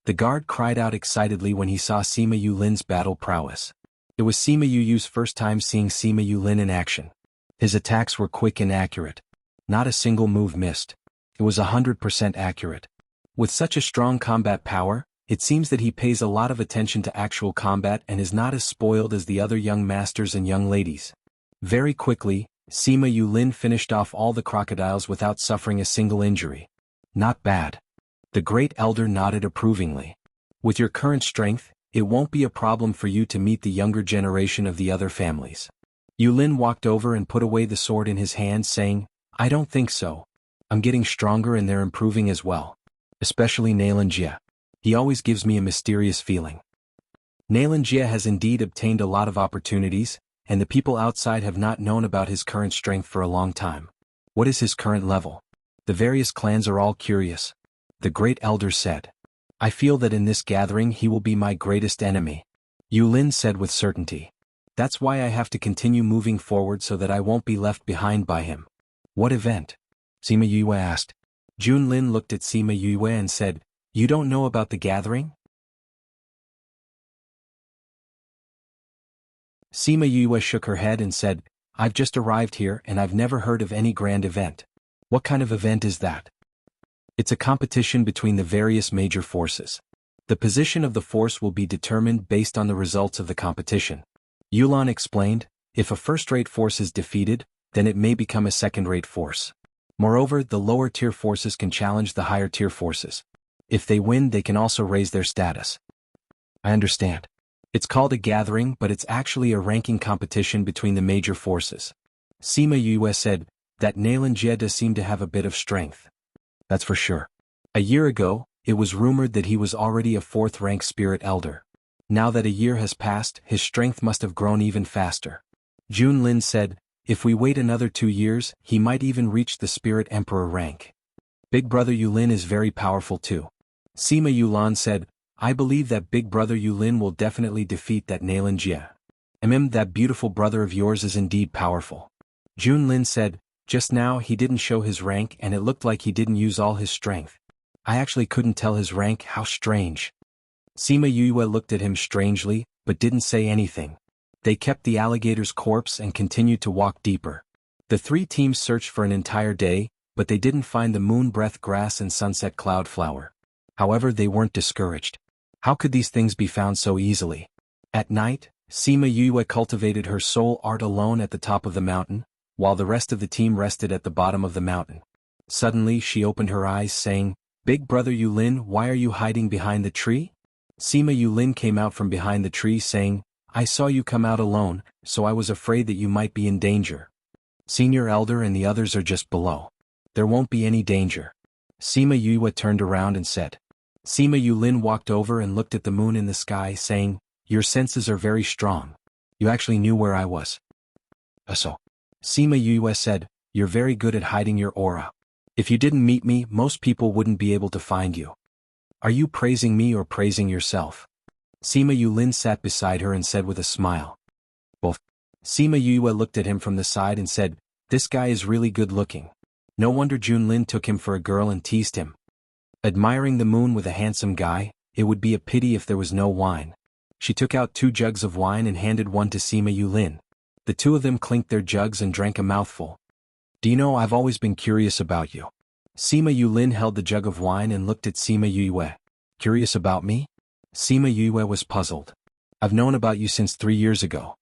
The guard cried out excitedly when he saw Sima Yulin's battle prowess. It was Sima Yu's first time seeing Sima Yulin in action. His attacks were quick and accurate. Not a single move missed. It was 100% accurate. With such a strong combat power, it seems that he pays a lot of attention to actual combat and is not as spoiled as the other young masters and young ladies. Very quickly, Sima Yulin finished off all the crocodiles without suffering a single injury. Not bad. The Great Elder nodded approvingly. With your current strength, it won't be a problem for you to meet the younger generation of the other families. Yulin walked over and put away the sword in his hand, saying, I don't think so. I'm getting stronger and they're improving as well. Especially Nalanjia. He always gives me a mysterious feeling. Nalanjia has indeed obtained a lot of opportunities, and the people outside have not known about his current strength for a long time. What is his current level? The various clans are all curious. The Great Elder said. I feel that in this gathering he will be my greatest enemy. Yulin said with certainty. That's why I have to continue moving forward so that I won't be left behind by him. What event? Sima Yue asked. Jun Lin looked at Sima Yue and said, You don't know about the gathering? Sima Yue shook her head and said, I've just arrived here and I've never heard of any grand event. What kind of event is that? It's a competition between the various major forces. The position of the force will be determined based on the results of the competition. Yulan explained, if a first-rate force is defeated, then it may become a second-rate force. Moreover, the lower-tier forces can challenge the higher-tier forces. If they win, they can also raise their status. I understand. It's called a gathering, but it's actually a ranking competition between the major forces. Sima Yue said, that Nalanjia does seem to have a bit of strength. That's for sure. A year ago, it was rumored that he was already a 4th-rank spirit elder. Now that a year has passed, his strength must have grown even faster. Jun Lin said, if we wait another 2 years, he might even reach the spirit emperor rank. Big brother Yulin is very powerful too. Sima Yulan said, I believe that big brother Yulin will definitely defeat that Nalanjia. That beautiful brother of yours is indeed powerful. Jun Lin said, just now he didn't show his rank and it looked like he didn't use all his strength. I actually couldn't tell his rank, how strange. Sima Yue looked at him strangely, but didn't say anything. They kept the alligator's corpse and continued to walk deeper. The 3 teams searched for an entire day, but they didn't find the moon breath grass and sunset cloud flower. However, they weren't discouraged. How could these things be found so easily? At night, Sima Yue cultivated her soul art alone at the top of the mountain, while the rest of the team rested at the bottom of the mountain. Suddenly she opened her eyes, saying, Big brother Yulin, why are you hiding behind the tree? Sima Yulin came out from behind the tree saying, I saw you come out alone, so I was afraid that you might be in danger. Senior Elder and the others are just below. There won't be any danger. Sima Yue turned around and said. Sima Yulin walked over and looked at the moon in the sky, saying, Your senses are very strong. You actually knew where I was. So. Sima Yue said, You're very good at hiding your aura. If you didn't meet me, most people wouldn't be able to find you. Are you praising me or praising yourself? Sima Yulin sat beside her and said with a smile. Well, Sima Yue looked at him from the side and said, "This guy is really good looking. No wonder Junlin took him for a girl and teased him. Admiring the moon with a handsome guy, it would be a pity if there was no wine." She took out 2 jugs of wine and handed one to Sima Yulin. The 2 of them clinked their jugs and drank a mouthful. "Do you know, I've always been curious about you." Sima Yulin held the jug of wine and looked at Sima Yue. "Curious about me?" Sima Yue was puzzled. "I've known about you since 3 years ago."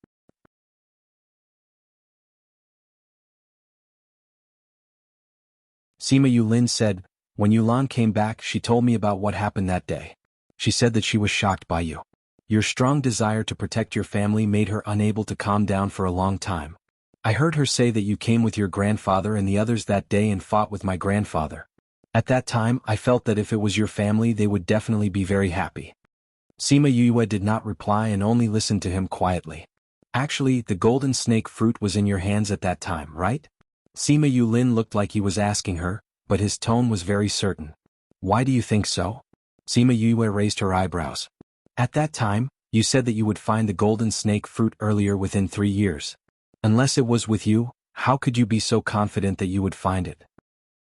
Sima Yulin said, "When Yulan came back, she told me about what happened that day. She said that she was shocked by you. Your strong desire to protect your family made her unable to calm down for a long time. I heard her say that you came with your grandfather and the others that day and fought with my grandfather. At that time, I felt that if it was your family, they would definitely be very happy." Sima Yue did not reply and only listened to him quietly. "Actually, the golden snake fruit was in your hands at that time, right?" Sima Yulin looked like he was asking her, but his tone was very certain. "Why do you think so?" Sima Yue raised her eyebrows. "At that time, you said that you would find the golden snake fruit earlier within 3 years. Unless it was with you, how could you be so confident that you would find it?"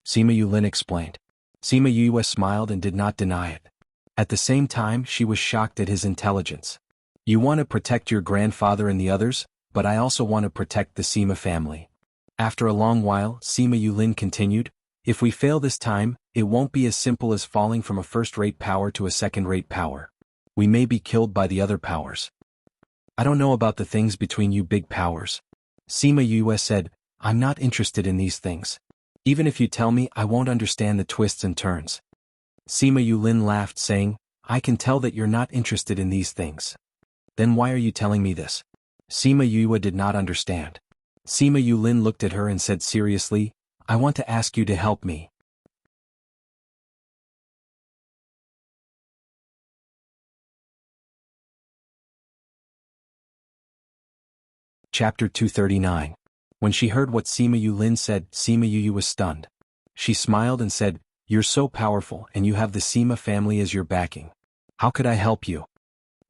Sima Yulin explained. Sima Yue smiled and did not deny it. At the same time, she was shocked at his intelligence. "You want to protect your grandfather and the others, but I also want to protect the Sima family." After a long while, Sima Yulin continued, "If we fail this time, it won't be as simple as falling from a first-rate power to a second-rate power. We may be killed by the other powers." "I don't know about the things between you big powers." Sima Yue said, "I'm not interested in these things. Even if you tell me, I won't understand the twists and turns." Sima Yulin laughed, saying, "I can tell that you're not interested in these things. Then why are you telling me this?" Sima Yue did not understand. Sima Yulin looked at her and said seriously, "I want to ask you to help me." Chapter 239. When she heard what Sima Yulin said, Sima Yue was stunned. She smiled and said, "You're so powerful and you have the Sima family as your backing. How could I help you?"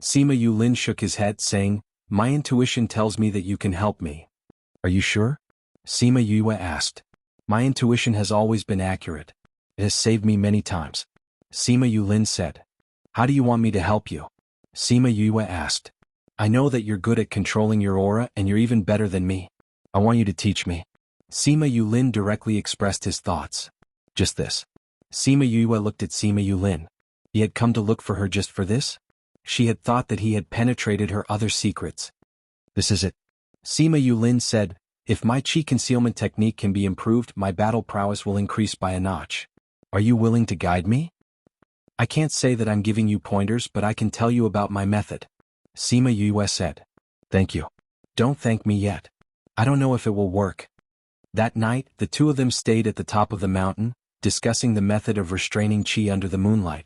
Sima Yulin shook his head, saying, "My intuition tells me that you can help me." "Are you sure?" Sima Yue asked. "My intuition has always been accurate. It has saved me many times." Sima Yulin said. "How do you want me to help you?" Sima Yue asked. "I know that you're good at controlling your aura and you're even better than me. I want you to teach me." Sima Yulin directly expressed his thoughts. "Just this." Sima Yue looked at Sima Yulin. He had come to look for her just for this? She had thought that he had penetrated her other secrets. "This is it." Sima Yulin said, "If my chi concealment technique can be improved, my battle prowess will increase by a notch. Are you willing to guide me?" "I can't say that I'm giving you pointers, but I can tell you about my method." Sima Yue said. "Thank you." "Don't thank me yet. I don't know if it will work." That night, the 2 of them stayed at the top of the mountain, discussing the method of restraining chi under the moonlight.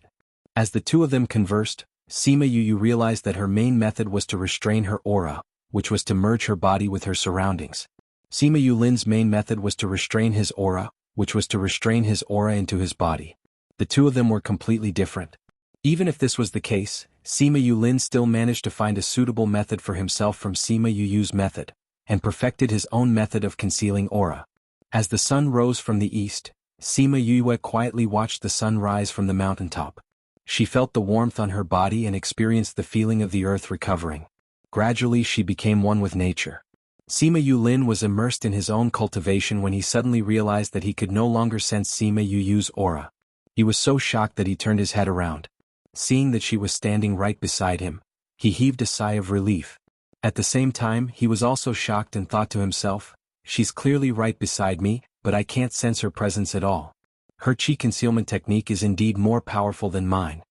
As the 2 of them conversed, Sima Yue realized that her main method was to restrain her aura, which was to merge her body with her surroundings. Sima Yulin's main method was to restrain his aura, which was to restrain his aura into his body. The 2 of them were completely different. Even if this was the case, Sima Yulin still managed to find a suitable method for himself from Sima Yu's method, and perfected his own method of concealing aura. As the sun rose from the east, Sima Yue quietly watched the sun rise from the mountaintop. She felt the warmth on her body and experienced the feeling of the earth recovering. Gradually she became one with nature. Sima Yulin was immersed in his own cultivation when he suddenly realized that he could no longer sense Sima Yu's aura. He was so shocked that he turned his head around. Seeing that she was standing right beside him, he heaved a sigh of relief. At the same time, he was also shocked and thought to himself, "She's clearly right beside me, but I can't sense her presence at all. Her chi concealment technique is indeed more powerful than mine."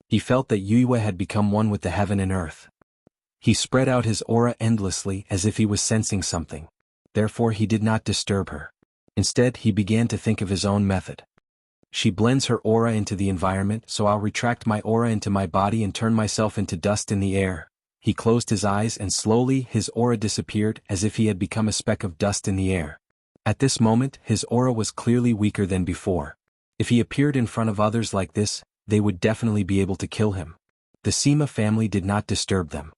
He felt that Yue had become one with the heaven and earth. He spread out his aura endlessly as if he was sensing something. Therefore he did not disturb her. Instead, he began to think of his own method. She blends her aura into the environment, so I'll retract my aura into my body and turn myself into dust in the air. He closed his eyes and slowly his aura disappeared as if he had become a speck of dust in the air. At this moment, his aura was clearly weaker than before. If he appeared in front of others like this, they would definitely be able to kill him. The Sima family did not disturb them.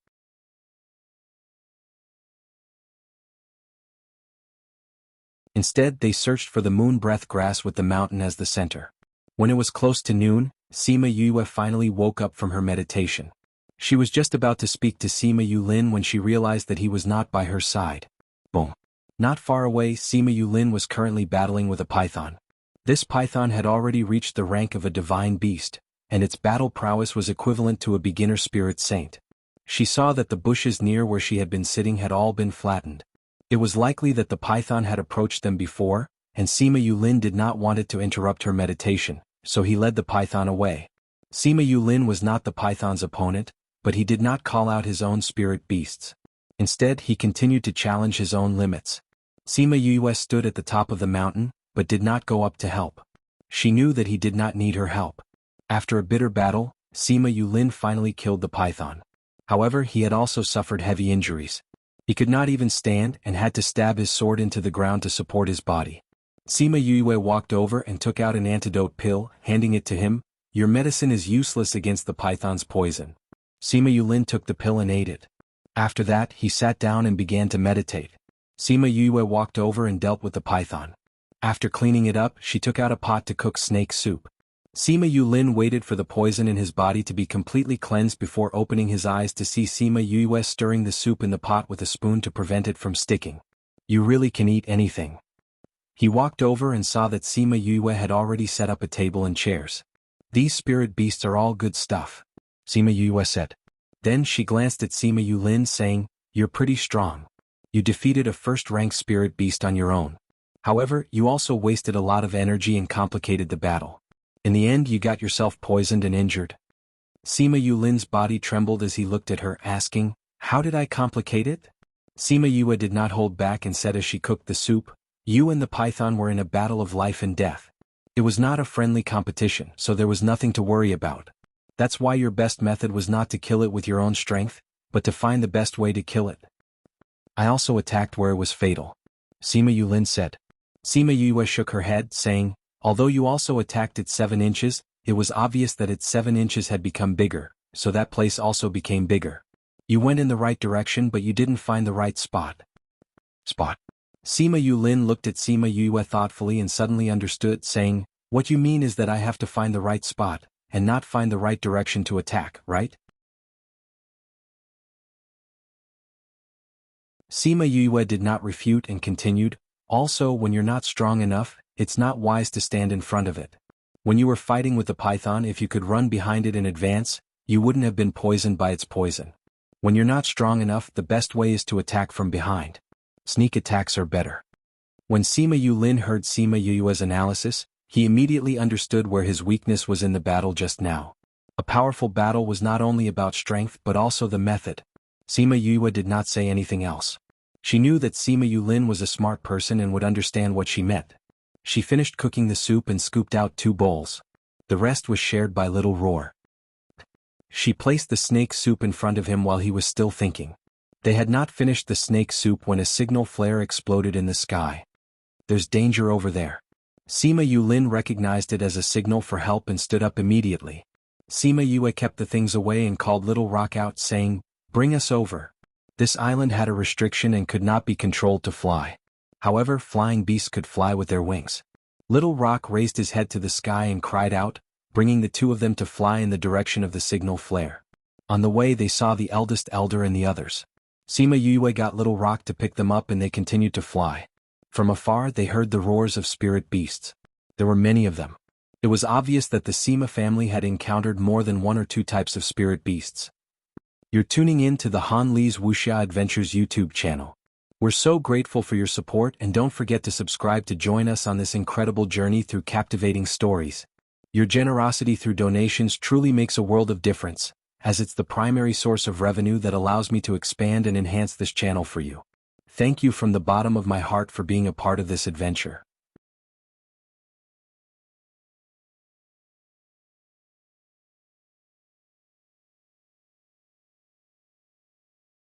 Instead, they searched for the moon breath grass with the mountain as the center. When it was close to noon, Sima Yue finally woke up from her meditation. She was just about to speak to Sima Yulin when she realized that he was not by her side. Boom. Not far away, Sima Yulin was currently battling with a python. This python had already reached the rank of a divine beast, and its battle prowess was equivalent to a beginner spirit saint. She saw that the bushes near where she had been sitting had all been flattened. It was likely that the python had approached them before, and Sima Yulin did not want it to interrupt her meditation, so he led the python away. Sima Yulin was not the python's opponent, but he did not call out his own spirit beasts. Instead, he continued to challenge his own limits. Sima Yue stood at the top of the mountain, but did not go up to help. She knew that he did not need her help. After a bitter battle, Sima Yulin finally killed the python. However, he had also suffered heavy injuries. He could not even stand and had to stab his sword into the ground to support his body. Sima Yue walked over and took out an antidote pill, handing it to him. "Your medicine is useless against the python's poison." Sima Yulin took the pill and ate it. After that, he sat down and began to meditate. Sima Yue walked over and dealt with the python. After cleaning it up, she took out a pot to cook snake soup. Sima Yulin waited for the poison in his body to be completely cleansed before opening his eyes to see Sima Yue stirring the soup in the pot with a spoon to prevent it from sticking. "You really can eat anything." He walked over and saw that Sima Yue had already set up a table and chairs. "These spirit beasts are all good stuff," Sima Yue said. Then she glanced at Sima Yulin saying, "You're pretty strong. You defeated a first-rank spirit beast on your own. However, you also wasted a lot of energy and complicated the battle. In the end, you got yourself poisoned and injured." Sima Yulin's body trembled as he looked at her, asking, "How did I complicate it?" Sima Yue did not hold back and said as she cooked the soup, "You and the python were in a battle of life and death. It was not a friendly competition, so there was nothing to worry about. That's why your best method was not to kill it with your own strength, but to find the best way to kill it." "I also attacked where it was fatal," Sima Yulin said. Sima Yue shook her head, saying, "Although you also attacked at 7 inches, it was obvious that its 7 inches had become bigger, so that place also became bigger. You went in the right direction but you didn't find the right spot." Sima Yulin looked at Sima Yue thoughtfully and suddenly understood, saying, "What you mean is that I have to find the right spot, and not find the right direction to attack, right?" Sima Yue did not refute and continued, "Also, when you're not strong enough, it's not wise to stand in front of it. When you were fighting with the python, if you could run behind it in advance, you wouldn't have been poisoned by its poison. When you're not strong enough, the best way is to attack from behind. Sneak attacks are better." When Sima Yulin heard Sima Yue's analysis, he immediately understood where his weakness was in the battle just now. A powerful battle was not only about strength but also the method. Sima Yue did not say anything else. She knew that Sima Yulin was a smart person and would understand what she meant. She finished cooking the soup and scooped out 2 bowls. The rest was shared by Little Roar. She placed the snake soup in front of him while he was still thinking. They had not finished the snake soup when a signal flare exploded in the sky. "There's danger over there." Sima Yulin recognized it as a signal for help and stood up immediately. Sima Yue kept the things away and called Little Rock out, saying, "Bring us over." This island had a restriction and could not be controlled to fly. However, flying beasts could fly with their wings. Little Rock raised his head to the sky and cried out, bringing the 2 of them to fly in the direction of the signal flare. On the way they saw the eldest elder and the others. Sima Yue got Little Rock to pick them up and they continued to fly. From afar they heard the roars of spirit beasts. There were many of them. It was obvious that the Sima family had encountered more than 1 or 2 types of spirit beasts. You're tuning in to the Han Li's Wuxia Adventures YouTube channel. We're so grateful for your support and don't forget to subscribe to join us on this incredible journey through captivating stories. Your generosity through donations truly makes a world of difference, as it's the primary source of revenue that allows me to expand and enhance this channel for you. Thank you from the bottom of my heart for being a part of this adventure.